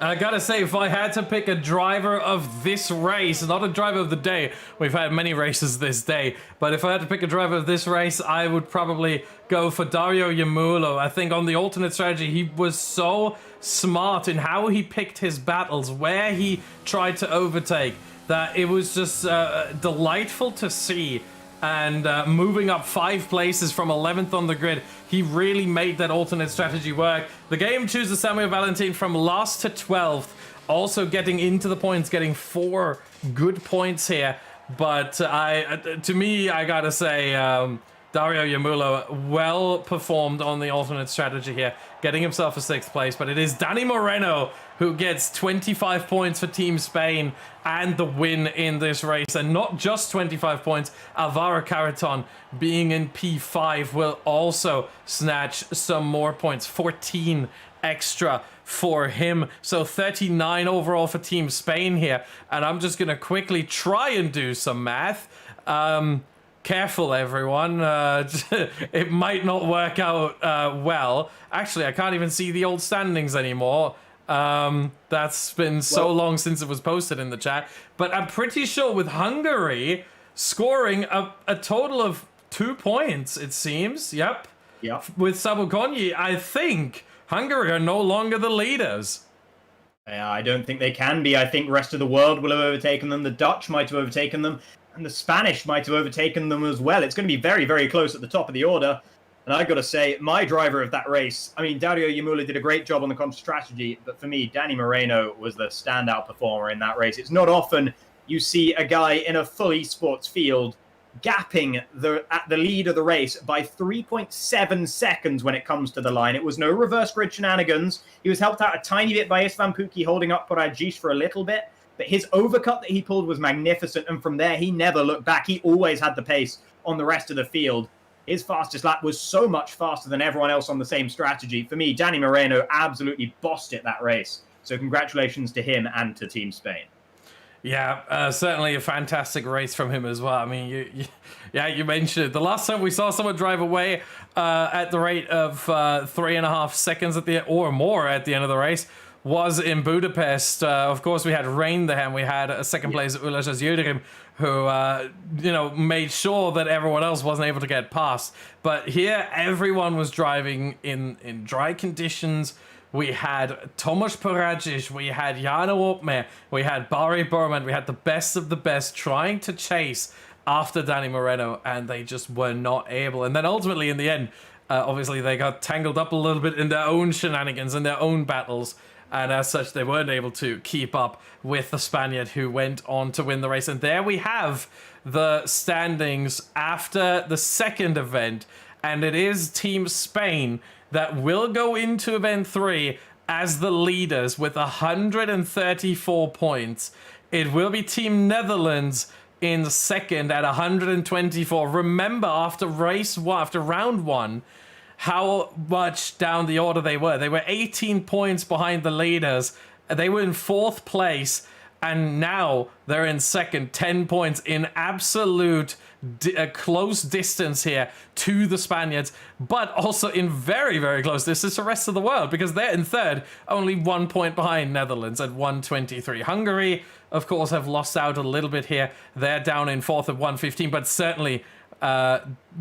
I gotta say, if I had to pick a driver of this race, not a driver of the day, we've had many races this day, but if I had to pick a driver of this race, I would probably go for Dario Yamulo. I think on the alternate strategy, he was so smart in how he picked his battles, where he tried to overtake, that it was just delightful to see. And moving up 5 places from 11th on the grid, he really made that alternate strategy work. The game chooses Samuel Valentin from last to 12th, also getting into the points, getting 4 good points here. But to me, I gotta say, Dario Yamulo well performed on the alternate strategy here, getting himself a 6th place. But it is Dani Moreno who gets 25 points for Team Spain and the win in this race. And not just 25 points, Alvaro Caraton being in P5 will also snatch some more points, 14 extra for him. So 39 overall for Team Spain here. And I'm just gonna quickly try and do some math. Careful, everyone. It might not work out well. Actually, I can't even see the old standings anymore. That's been so long since it was posted in the chat. But I'm pretty sure with Hungary scoring a total of 2 points, it seems. Yep. With Sabukonyi, I think Hungary are no longer the leaders. I don't think they can be. I think the rest of the world will have overtaken them. The Dutch might have overtaken them. And the Spanish might have overtaken them as well. It's going to be very, very close at the top of the order. And I got to say, my driver of that race, I mean, Dario Yamulo did a great job on the contra strategy, but for me, Dani Moreno was the standout performer in that race. It's not often you see a guy in a full esports field gapping at the lead of the race by 3.7 seconds when it comes to the line. It was no reverse grid shenanigans. He was helped out a tiny bit by Istvan Pukki holding up Porajish for a little bit. But his overcut that he pulled was magnificent, and from there, he never looked back. He always had the pace on the rest of the field. His fastest lap was so much faster than everyone else on the same strategy. For me, Dani Moreno absolutely bossed it that race. So congratulations to him and to Team Spain. Yeah, certainly a fantastic race from him as well. I mean, you mentioned it. The last time we saw someone drive away at the rate of 3.5 seconds or more at the end of the race was in Budapest. Of course, we had Rain there, and we had a second place at Ulasas Yildirim, who, made sure that everyone else wasn't able to get past. But here, everyone was driving in dry conditions. We had Tomasz Porajic, we had Jana Opme, we had Barry Burman, we had the best of the best trying to chase after Dani Moreno, and they just were not able. And then ultimately, in the end, obviously they got tangled up a little bit in their own shenanigans and their own battles. And as such, they weren't able to keep up with the Spaniard who went on to win the race. And there we have the standings after the second event. And it is Team Spain that will go into event 3 as the leaders with 134 points. It will be Team Netherlands in second at 124. Remember, after round 1, how much down the order they were. They were 18 points behind the leaders. They were in 4th place, and now they're in second, 10 points in absolute close distance here to the Spaniards, but also in very, very close distance to the rest of the world, because they're in third, only 1 point behind Netherlands at 123. Hungary, of course, have lost out a little bit here. They're down in 4th at 115, but certainly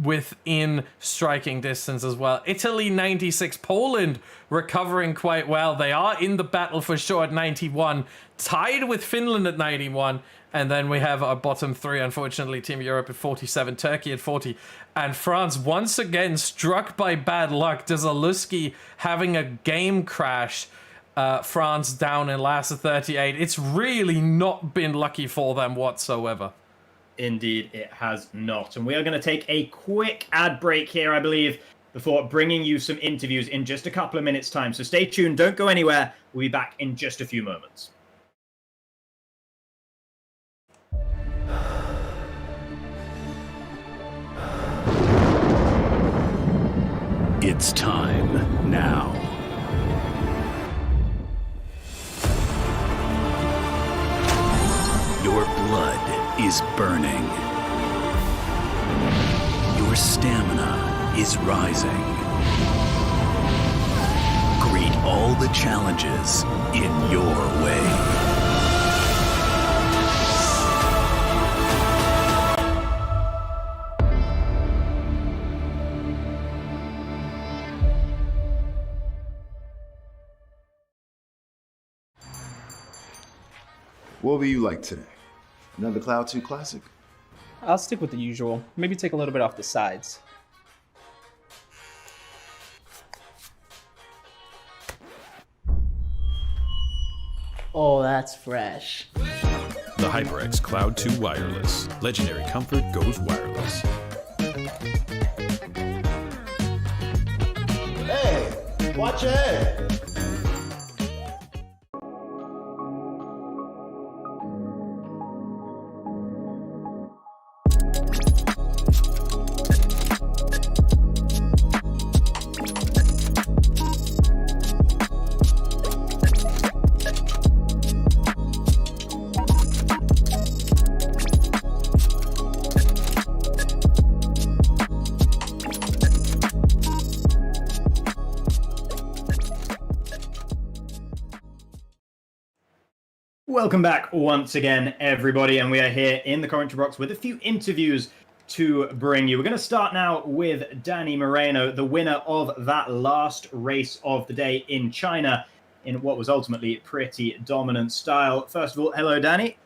within striking distance as well. Italy 96, Poland recovering quite well. They are in the battle for sure at 91, tied with Finland at 91. And then we have our bottom 3, unfortunately, Team Europe at 47, Turkey at 40, and France once again struck by bad luck. Dezaluski having a game crash. France down in last at 38. It's really not been lucky for them whatsoever. Indeed, it has not. And we are going to take a quick ad break here, I believe, before bringing you some interviews in just a couple of minutes' time. So stay tuned. Don't go anywhere. We'll be back in just a few moments. It's time now. Your blood is burning. Your stamina is rising. Greet all the challenges in your way. What will you like today? Another Cloud 2 classic? I'll stick with the usual. Maybe take a little bit off the sides. Oh, that's fresh. The HyperX Cloud 2 Wireless. Legendary comfort goes wireless. Hey, watch your head. Welcome back once again, everybody, and we are here in the commentary box with a few interviews to bring you. We're going to start now with Danny Moreno, the winner of that last race of the day in China, in what was ultimately pretty dominant style. First of all, hello, Danny.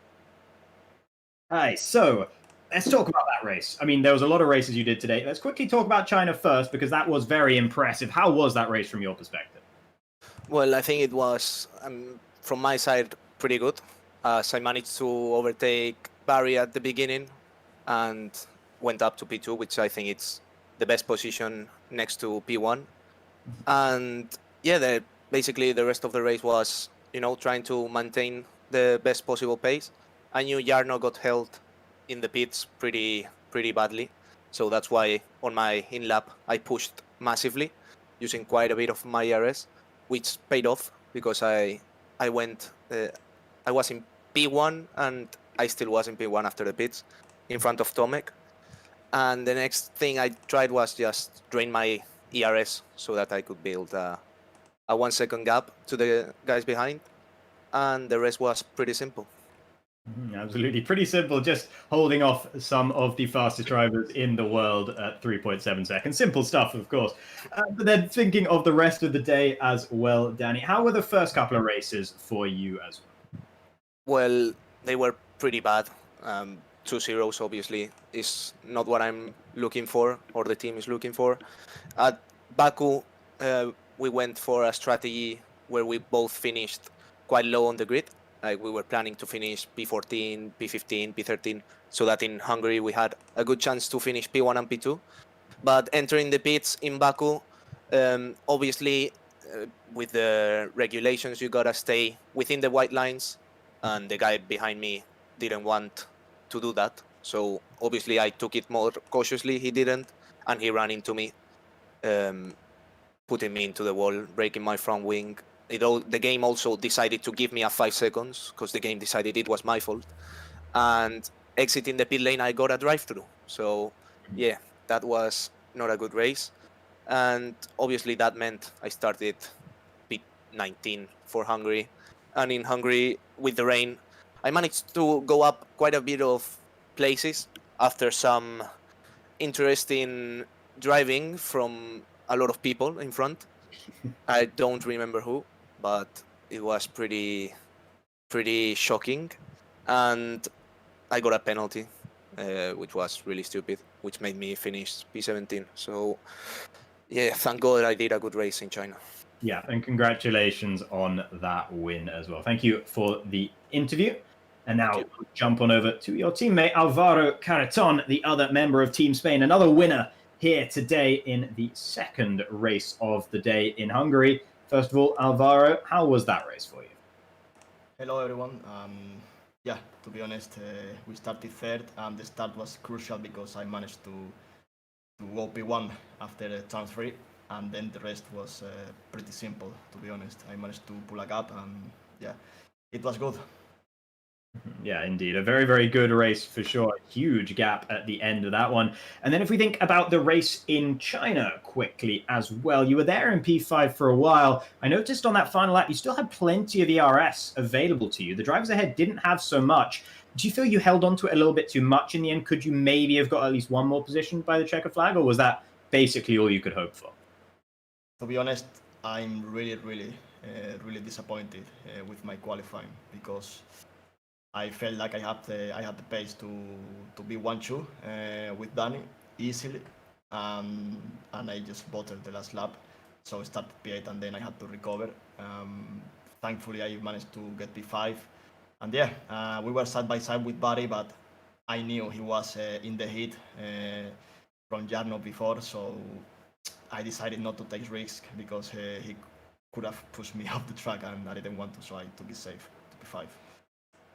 Hi, so let's talk about that race. I mean, there was a lot of races you did today. Let's quickly talk about China first, because that was very impressive. How was that race from your perspective? Well, I think it was, from my side, pretty good, as I managed to overtake Barry at the beginning and went up to P2, which I think it's the best position next to P1. And yeah, basically the rest of the race was, trying to maintain the best possible pace. I knew Jarno got held in the pits pretty badly, so that's why on my in-lap I pushed massively, using quite a bit of my ERS, which paid off because I was in P1 and I still was in P1 after the pits in front of Tomek. And the next thing I tried was just drain my ERS so that I could build a 1 second gap to the guys behind. And the rest was pretty simple. Absolutely. Pretty simple. Just holding off some of the fastest drivers in the world at 3.7 seconds. Simple stuff, of course. But then thinking of the rest of the day as well, Danny, how were the first couple of races for you as well? Well, they were pretty bad. 2-0s, obviously, is not what I'm looking for, or the team is looking for. At Baku, we went for a strategy where we both finished quite low on the grid. Like we were planning to finish P14, P15, P13, so that in Hungary we had a good chance to finish P1 and P2. But entering the pits in Baku, obviously, with the regulations, you gotta stay within the white lines, and the guy behind me didn't want to do that. So obviously I took it more cautiously, he didn't, and he ran into me, putting me into the wall, breaking my front wing. The game also decided to give me a 5 seconds, because the game decided it was my fault. And exiting the pit lane, I got a drive-through. So yeah, that was not a good race. And obviously that meant I started P19 for Hungary. And in Hungary, with the rain, I managed to go up quite a bit of places after some interesting driving from a lot of people in front. I don't remember who, but it was pretty shocking. And I got a penalty, which was really stupid, which made me finish P17. So yeah, thank God I did a good race in China. Yeah, and congratulations on that win as well. Thank you for the interview. And now we'll jump on over to your teammate Alvaro Carreton, the other member of Team Spain, another winner here today in the second race of the day in Hungary. First of all, Alvaro, how was that race for you? Hello everyone. Yeah, to be honest, we started third, and the start was crucial because I managed to go P1 after turn 3, and then the rest was pretty simple, to be honest. I managed to pull a gap, and yeah, it was good. Yeah, indeed. A very, very good race for sure. Huge gap at the end of that one. And then if we think about the race in China quickly as well, you were there in P5 for a while. I noticed on that final lap, you still had plenty of ERS available to you. The drivers ahead didn't have so much. Do you feel you held on to it a little bit too much in the end? Could you maybe have got at least one more position by the checker flag, or was that basically all you could hope for? To be honest, I'm really disappointed with my qualifying because I felt like I had the pace to be 1-2 with Danny easily, and I just bottled the last lap, so I started P8 and then I had to recover. Thankfully, I managed to get P5, and yeah, we were side by side with Barry, but I knew he was in the heat from Jarno before, so I decided not to take risks because he could have pushed me off the track, and I didn't want to, so I took it safe to P5.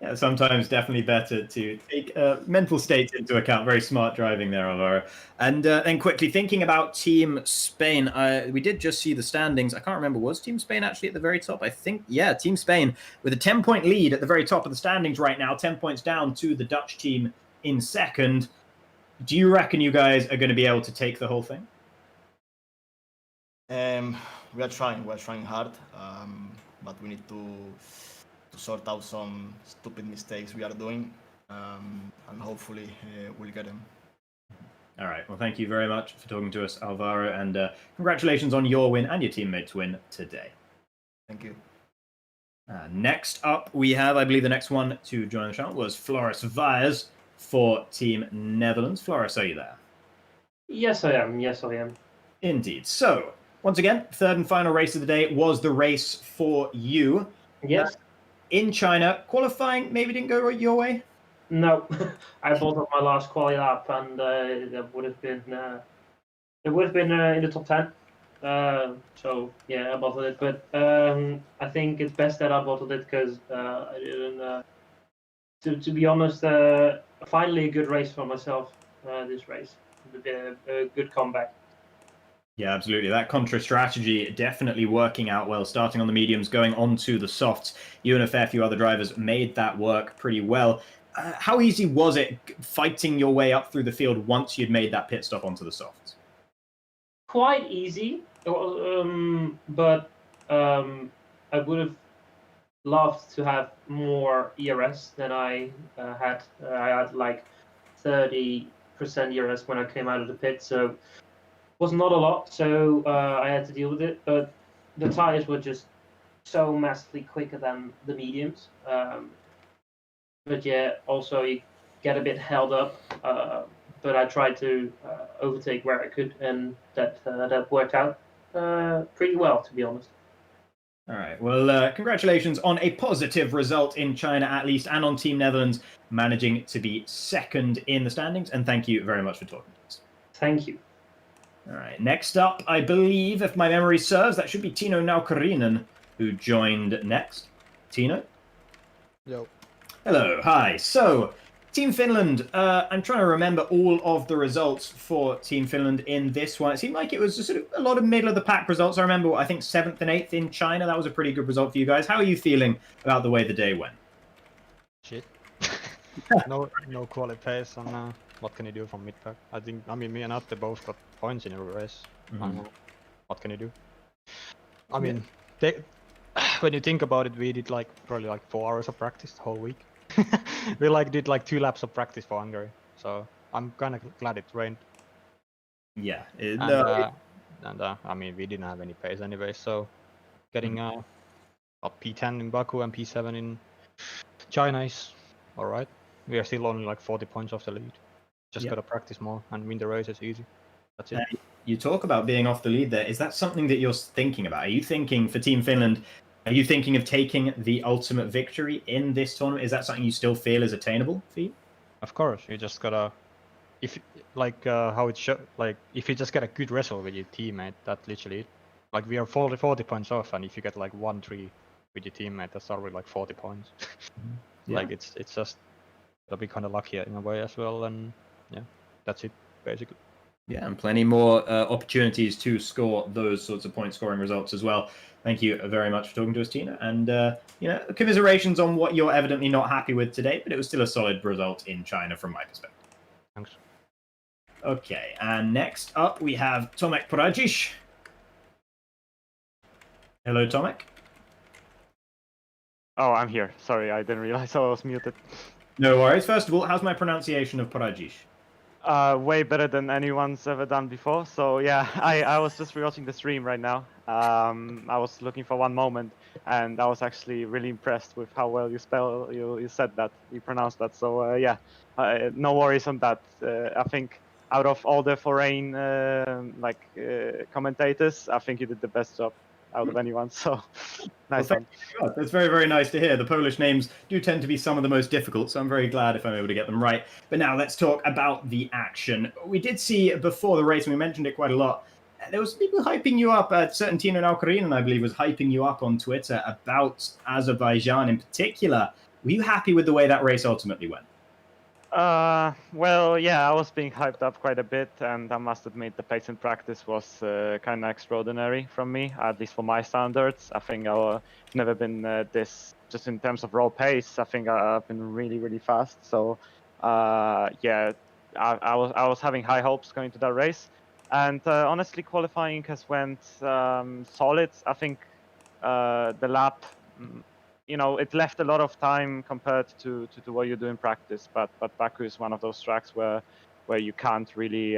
Yeah, sometimes definitely better to take mental states into account. Very smart driving there, Alvaro. And then quickly thinking about Team Spain, we did just see the standings. I can't remember, was Team Spain actually at the very top? I think, yeah, Team Spain with a 10-point lead at the very top of the standings right now, 10 points down to the Dutch team in second. Do you reckon you guys are going to be able to take the whole thing? We are trying hard, but we need to sort out some stupid mistakes we are doing, and hopefully we'll get them. All right. Well, thank you very much for talking to us, Alvaro, and congratulations on your win and your teammates' win today. Thank you. Next up, we have, I believe the next one to join the channel was Floris Vyers for Team Netherlands. Floris, are you there? Yes, I am. Yes, I am. Indeed. So, once again, third and final race of the day was the race for you. Yes. In China, qualifying maybe didn't go your way? No, I bought up my last quali lap, and that would have been in the top 10. So yeah, I bottled it, but I think it's best that I bottled it because I didn't. To be honest, finally a good race for myself. This race, a good comeback. Yeah, absolutely. That contra strategy definitely working out well, starting on the mediums, going on to the softs. You and a fair few other drivers made that work pretty well. How easy was it fighting your way up through the field once you'd made that pit stop onto the softs? Quite easy, but I would have loved to have more ERS than I had. I had like 30% ERS when I came out of the pit, so was not a lot, so I had to deal with it. But the tires were just so massively quicker than the mediums. But yeah, also you get a bit held up. But I tried to overtake where I could, and that worked out pretty well, to be honest. All right. Well, congratulations on a positive result in China, at least, and on Team Netherlands managing to be second in the standings. And thank you very much for talking to us. Thank you. All right. Next up, I believe, if my memory serves, that should be Tino Naukarinen, who joined next. Tino? Yo. Hello. Hi. So, Team Finland, I'm trying to remember all of the results for Team Finland in this one. It seemed like it was just sort of a lot of middle-of-the-pack results. I remember, I think, 7th and 8th in China. That was a pretty good result for you guys. How are you feeling about the way the day went? Shit. no quality pace, and what can you do from mid-pack? I mean, me and Atte both got points in a race. What can you do? I mean, when you think about it, we did probably 4 hours of practice the whole week. We did 2 laps of practice for Hungary, so I'm kind of glad it rained. Yeah. I mean, we didn't have any pace anyway, so getting a P10 in Baku and P7 in China is all right. We are still only 40 points off the lead. Just gotta practice more and win the race. It's easy. That's it. You talk about being off the lead there. Is that something that you're thinking about? Are you thinking for Team Finland, Are you thinking of taking the ultimate victory in this tournament? Is that something you still feel is attainable for you? Of course, you just gotta, if like how it should, like if you just get a good result with your teammate, that literally, like we are 40 points off, and if you get like 1-3 with your teammate, that's already like 40 points. Yeah. Like it's just gotta be kind of lucky in a way as well, and yeah, that's it basically. Yeah, and plenty more opportunities to score those sorts of point-scoring results as well. Thank you very much for talking to us, Tina. And, commiserations on what you're evidently not happy with today, but it was still a solid result in China from my perspective. Thanks. Okay, and next up we have Tomek Poradzic. Hello, Tomek. Oh, I'm here. Sorry, I didn't realize I was muted. No worries. First of all, how's my pronunciation of Poradzic? Way better than anyone's ever done before. So yeah, I was just rewatching the stream right now. I was looking for one moment, and I was actually really impressed with how well you said that, you pronounced that. So yeah, no worries on that. I think out of all the foreign commentators, I think you did the best job out of anyone. So nice one. That's very, very nice to hear. The Polish names do tend to be some of the most difficult, so I'm very glad if I'm able to get them right. But now let's talk about the action. We did see before the race, and we mentioned it quite a lot, there was people hyping you up. Certain Tino Alkarinen, I believe, was hyping you up on Twitter about Azerbaijan in particular. Were you happy with the way that race ultimately went? Well, yeah, I was being hyped up quite a bit, and I must admit the pace in practice was kind of extraordinary from me, at least for my standards. I think I've never been this, just in terms of raw pace. I think I've been really, really fast. So, yeah, I was having high hopes going to that race, and honestly, qualifying has went solid. I think the lap. It left a lot of time compared to what you do in practice. But Baku is one of those tracks where you can't really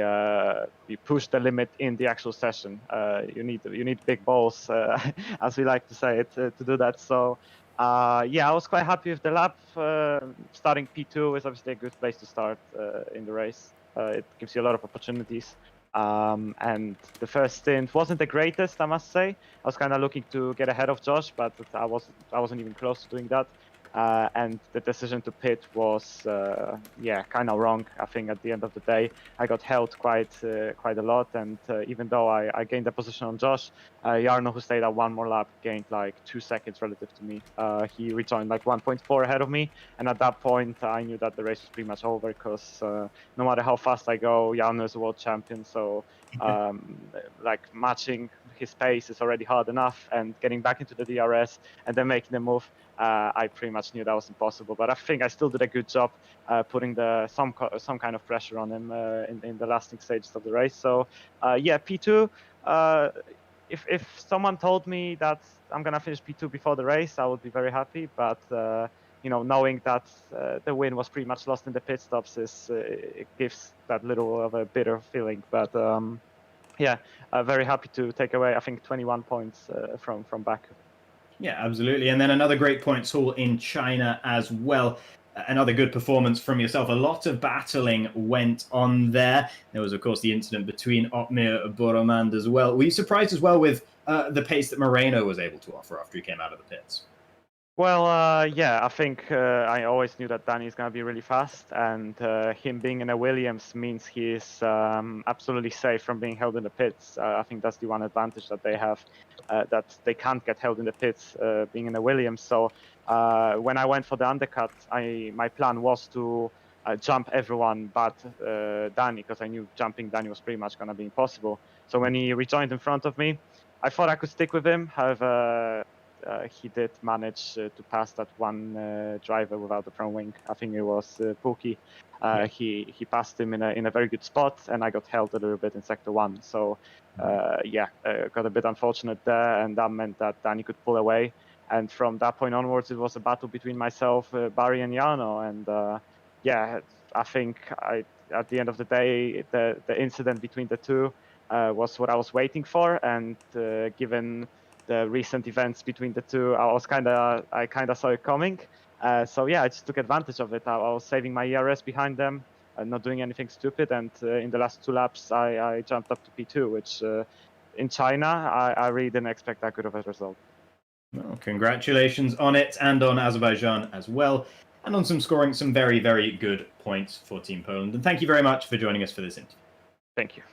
you push the limit in the actual session. You need big balls, as we like to say it, to do that. So yeah, I was quite happy with the lap. Starting P2 is obviously a good place to start in the race. It gives you a lot of opportunities. And the first stint wasn't the greatest, I must say. I was kind of looking to get ahead of Josh, but I wasn't even close to doing that. And the decision to pit was, yeah, kind of wrong. I think at the end of the day, I got held quite a lot. And even though I gained a position on Josh, Jarno, who stayed at one more lap, gained like 2 seconds relative to me. He rejoined like 1.4 ahead of me. And at that point, I knew that the race was pretty much over because no matter how fast I go, Jarno is a world champion. So like matching his pace is already hard enough, and getting back into the DRS and then making the move, I pretty much knew that was impossible. But I think I still did a good job putting some kind of pressure on him in the lasting stages of the race. So yeah, P2. If someone told me that I'm gonna finish P2 before the race, I would be very happy. But knowing that the win was pretty much lost in the pit stops it gives that little of a bitter feeling. But yeah, very happy to take away, I think, 21 points from Baku. Yeah, absolutely. And then another great points haul in China as well. Another good performance from yourself. A lot of battling went on there. There was, of course, the incident between Otmir Boromand as well. Were you surprised as well with the pace that Moreno was able to offer after he came out of the pits? Well, yeah, I think I always knew that Danny is going to be really fast, and him being in a Williams means he's absolutely safe from being held in the pits. I think that's the one advantage that they have, that they can't get held in the pits being in a Williams. So when I went for the undercut, my plan was to jump everyone but Danny, because I knew jumping Danny was pretty much going to be impossible. So when he rejoined in front of me, I thought I could stick with him. However, he did manage to pass that one driver without the front wing. I think it was Pookie. He passed him in a very good spot, and I got held a little bit in sector 1. So yeah, got a bit unfortunate there, and that meant that Danny could pull away. And from that point onwards, it was a battle between myself, Barry, and Jarno. And yeah, I think at the end of the day, the incident between the two was what I was waiting for, and given the recent events between the two, I kind of saw it coming. So yeah, I just took advantage of it. I was saving my ERS behind them, not doing anything stupid. And in the last 2 laps, I jumped up to P2, which in China, I really didn't expect that good of a result. Well, congratulations on it and on Azerbaijan as well, and on scoring some very, very good points for Team Poland. And thank you very much for joining us for this interview. Thank you.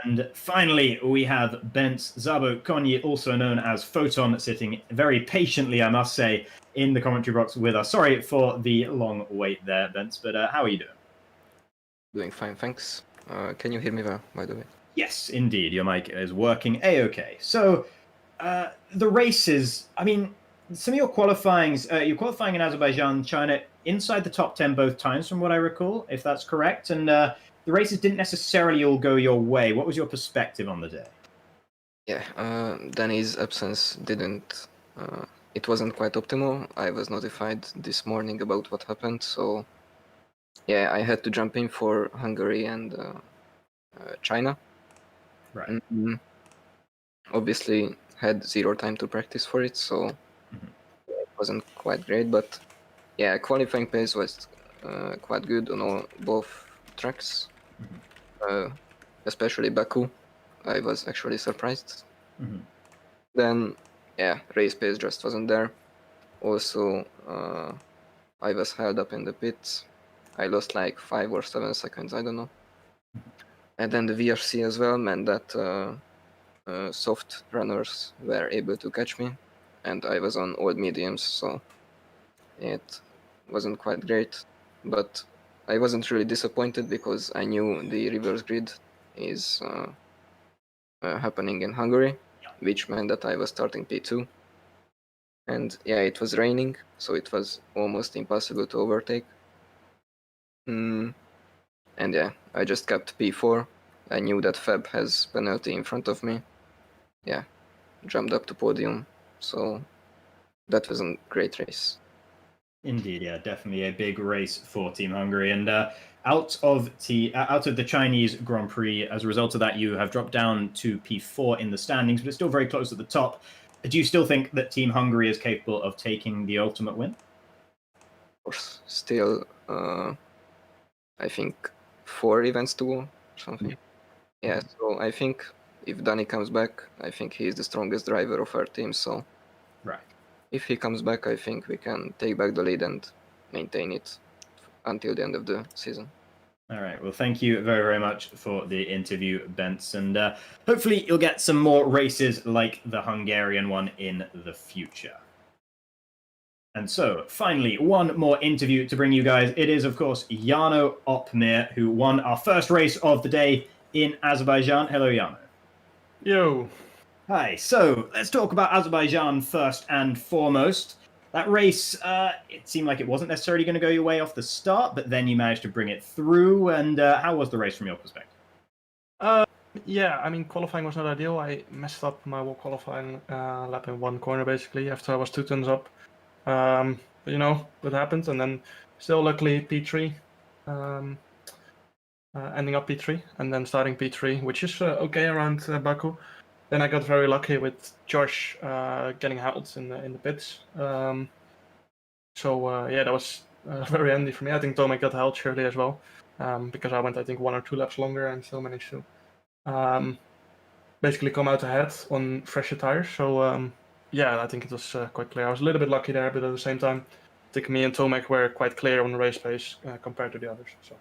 And finally, we have Bence Zabo Konyi, also known as Photon, sitting very patiently, I must say, in the commentary box with us. Sorry for the long wait there, Bence, but how are you doing? Doing fine, thanks. Can you hear me well, by the way? Yes, indeed. Your mic is working A-OK. So, the races, I mean, some of your qualifyings, you're qualifying in Azerbaijan, China, inside the top 10 both times, from what I recall, if that's correct. And the races didn't necessarily all go your way. What was your perspective on the day? Yeah, Danny's absence didn't... it wasn't quite optimal. I was notified this morning about what happened, so... Yeah, I had to jump in for Hungary and China. Right. And, obviously, had zero time to practice for it, so... It wasn't quite great, but... Yeah, qualifying pace was quite good on both tracks. Especially Baku. I was actually surprised. Then, yeah, race pace just wasn't there. Also, I was held up in the pits. I lost like 5 or 7 seconds, I don't know. And then the VRC as well meant that soft runners were able to catch me, and I was on old mediums, so it wasn't quite great. But I wasn't really disappointed because I knew the reverse grid is happening in Hungary, which meant that I was starting P2. And yeah, it was raining, so it was almost impossible to overtake. And yeah, I just kept P4. I knew that Feb has penalty in front of me. Yeah, jumped up to podium, so that was a great race. Indeed, yeah, definitely a big race for Team Hungary. And out of the Chinese Grand Prix, as a result of that, you have dropped down to P4 in the standings, but it's still very close at the top. Do you still think that Team Hungary is capable of taking the ultimate win? Of course, still, I think 4 events to go, or something. Yeah, so I think if Danny comes back, I think he is the strongest driver of our team, so... Right. If he comes back, I think we can take back the lead and maintain it until the end of the season. All right. Well, thank you very, very much for the interview, Bence. And hopefully you'll get some more races like the Hungarian one in the future. And so, finally, one more interview to bring you guys. It is, of course, Jarno Opmeer, who won our first race of the day in Azerbaijan. Hello, Jarno. Yo. Hi. So, let's talk about Azerbaijan first and foremost. That race, it seemed like it wasn't necessarily going to go your way off the start, but then you managed to bring it through. And how was the race from your perspective? Yeah, I mean, qualifying was not ideal. I messed up my wall qualifying lap in one corner, basically, after I was 2 turns up. But, you know, that happened. And then still, luckily, P3. Ending up P3 and then starting P3, which is okay around Baku. Then I got very lucky with Josh getting held in the pits. Yeah, that was very handy for me. I think Tomek got held shortly as well, because I went, I think, 1 or 2 laps longer and still managed to basically come out ahead on fresher tires. So yeah, I think it was quite clear. I was a little bit lucky there, but at the same time, I think me and Tomek were quite clear on the race pace compared to the others. So.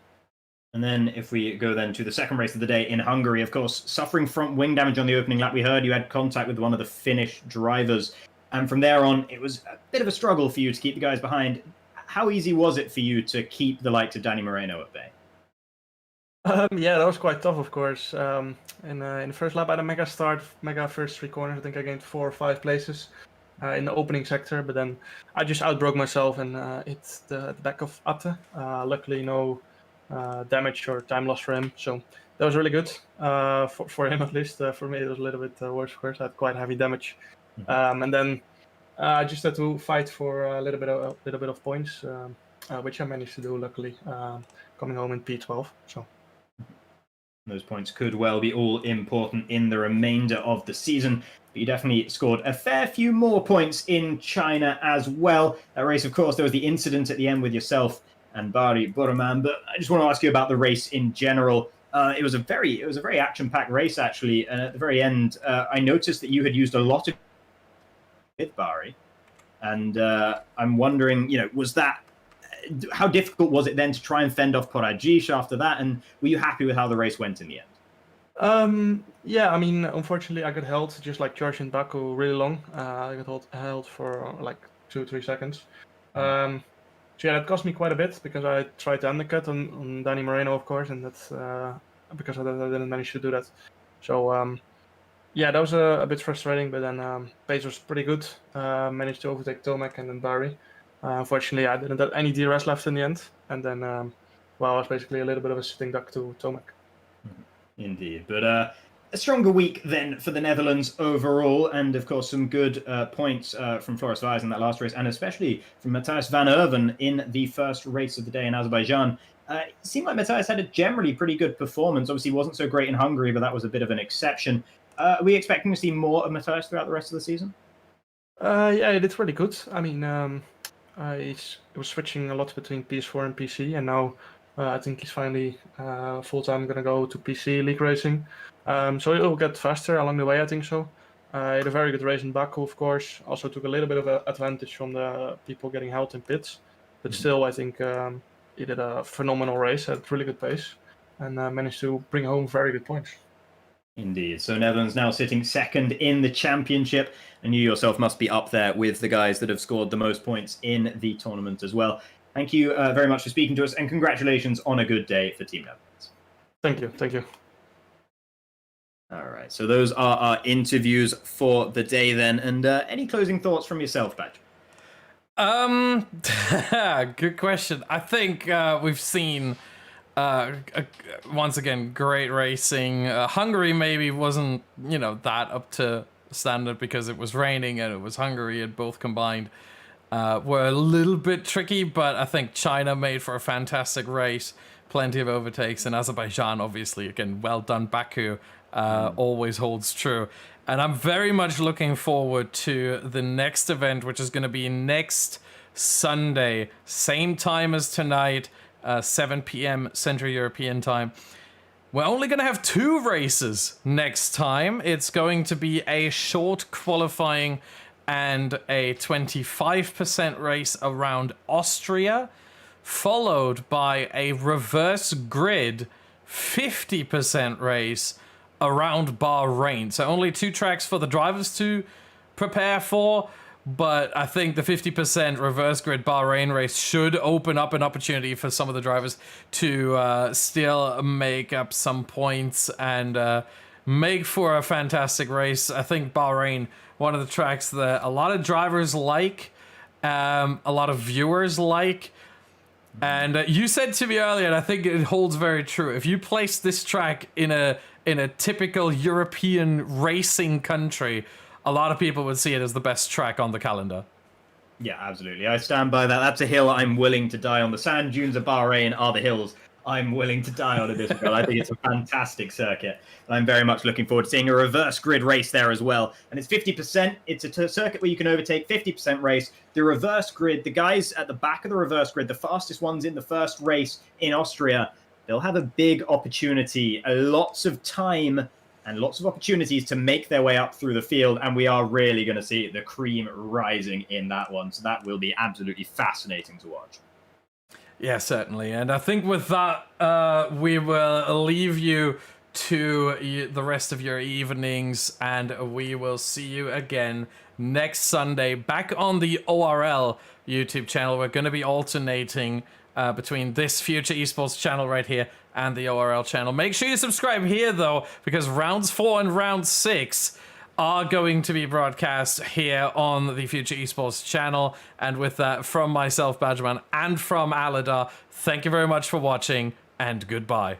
And then if we go then to the second race of the day in Hungary, of course, suffering front wing damage on the opening lap, we heard you had contact with one of the Finnish drivers. And from there on, it was a bit of a struggle for you to keep the guys behind. How easy was it for you to keep the likes of Danny Moreno at bay? Yeah, that was quite tough, of course. In the first lap, I had a mega first 3 corners. I think I gained 4 or 5 places in the opening sector, but then I just outbroke myself and hit the back of Atte. Luckily, no damage or time loss for him, so that was really good for him, at least. For me, it was a little bit worse, of course. I had quite heavy damage, and then I just had to fight for a little bit of points, which I managed to do, luckily, coming home in P12. So those points could well be all important in the remainder of the season. But you definitely scored a fair few more points in China as well. That race, of course, there was the incident at the end with yourself and Bari Buraman, but I just want to ask you about the race in general. It was a very action-packed race, actually, and at the very end, I noticed that you had used a lot of with Bari. And I'm wondering, how difficult was it then to try and fend off Porajish after that? And were you happy with how the race went in the end? Yeah, I mean, unfortunately, I got held just like George and Baku really long. I got held for like 2-3 seconds. So yeah, that cost me quite a bit because I tried to undercut on Danny Moreno, of course, and that's because I didn't manage to do that. So yeah, that was a bit frustrating, but then pace was pretty good. Managed to overtake Tomek and then Barry. Unfortunately, I didn't have any DRS left in the end, and then well, I was basically a little bit of a sitting duck to Tomek. Indeed, but a stronger week then for the Netherlands overall, and of course some good points from Floris Vijs in that last race, and especially from Matthias van Erven in the first race of the day in Azerbaijan. It seemed like Matthias had a generally pretty good performance. Obviously, he wasn't so great in Hungary, but that was a bit of an exception. Are we expecting to see more of Matthias throughout the rest of the season? Yeah, he did really good. I mean, he was switching a lot between PS4 and PC, and now I think he's finally full-time going to go to PC league racing. So he'll get faster along the way, I think so. He had a very good race in Baku, of course. Also took a little bit of an advantage from the people getting held in pits. But still, I think he did a phenomenal race at really good pace and managed to bring home very good points. Indeed. So Netherlands now sitting second in the championship, and you yourself must be up there with the guys that have scored the most points in the tournament as well. Thank you very much for speaking to us, and congratulations on a good day for Team Netherlands. Thank you. Thank you. All right. So those are our interviews for the day then. And any closing thoughts from yourself, Badge? Good question. I think we've seen once again great racing. Hungary maybe wasn't that up to standard because it was raining and it was Hungary, and both combined were a little bit tricky, but I think China made for a fantastic race, plenty of overtakes, and Azerbaijan obviously, again, well done. Baku always holds true. And I'm very much looking forward to the next event, which is going to be next Sunday, same time as tonight, 7 p.m. Central European time. We're only going to have 2 races next time. It's going to be a short qualifying and a 25% race around Austria, followed by a reverse grid 50% race around Bahrain. So only 2 tracks for the drivers to prepare for, but I think the 50% reverse grid Bahrain race should open up an opportunity for some of the drivers to still make up some points and make for a fantastic race. I think Bahrain, one of the tracks that a lot of drivers like, a lot of viewers like. And you said to me earlier, and I think it holds very true, if you place this track in a typical European racing country, a lot of people would see it as the best track on the calendar. Yeah, absolutely. I stand by that. That's a hill I'm willing to die on. The sand dunes of Bahrain are the hills I'm willing to die on at this point. I think it's a fantastic circuit. I'm very much looking forward to seeing a reverse grid race there as well. And it's 50%. It's a circuit where you can overtake, 50% race. The reverse grid, the guys at the back of the reverse grid, the fastest ones in the first race in Austria, they'll have a big opportunity, lots of time and lots of opportunities to make their way up through the field. And we are really going to see the cream rising in that one. So that will be absolutely fascinating to watch. Yeah, certainly. And I think with that, we will leave you to the rest of your evenings, and we will see you again next Sunday back on the ORL YouTube channel. We're going to be alternating between this Future Esports channel right here and the ORL channel. Make sure you subscribe here, though, because rounds 4 and round 6 are going to be broadcast here on the Future Esports channel. And with that, from myself, Badgerman, and from Aladar, thank you very much for watching, and goodbye.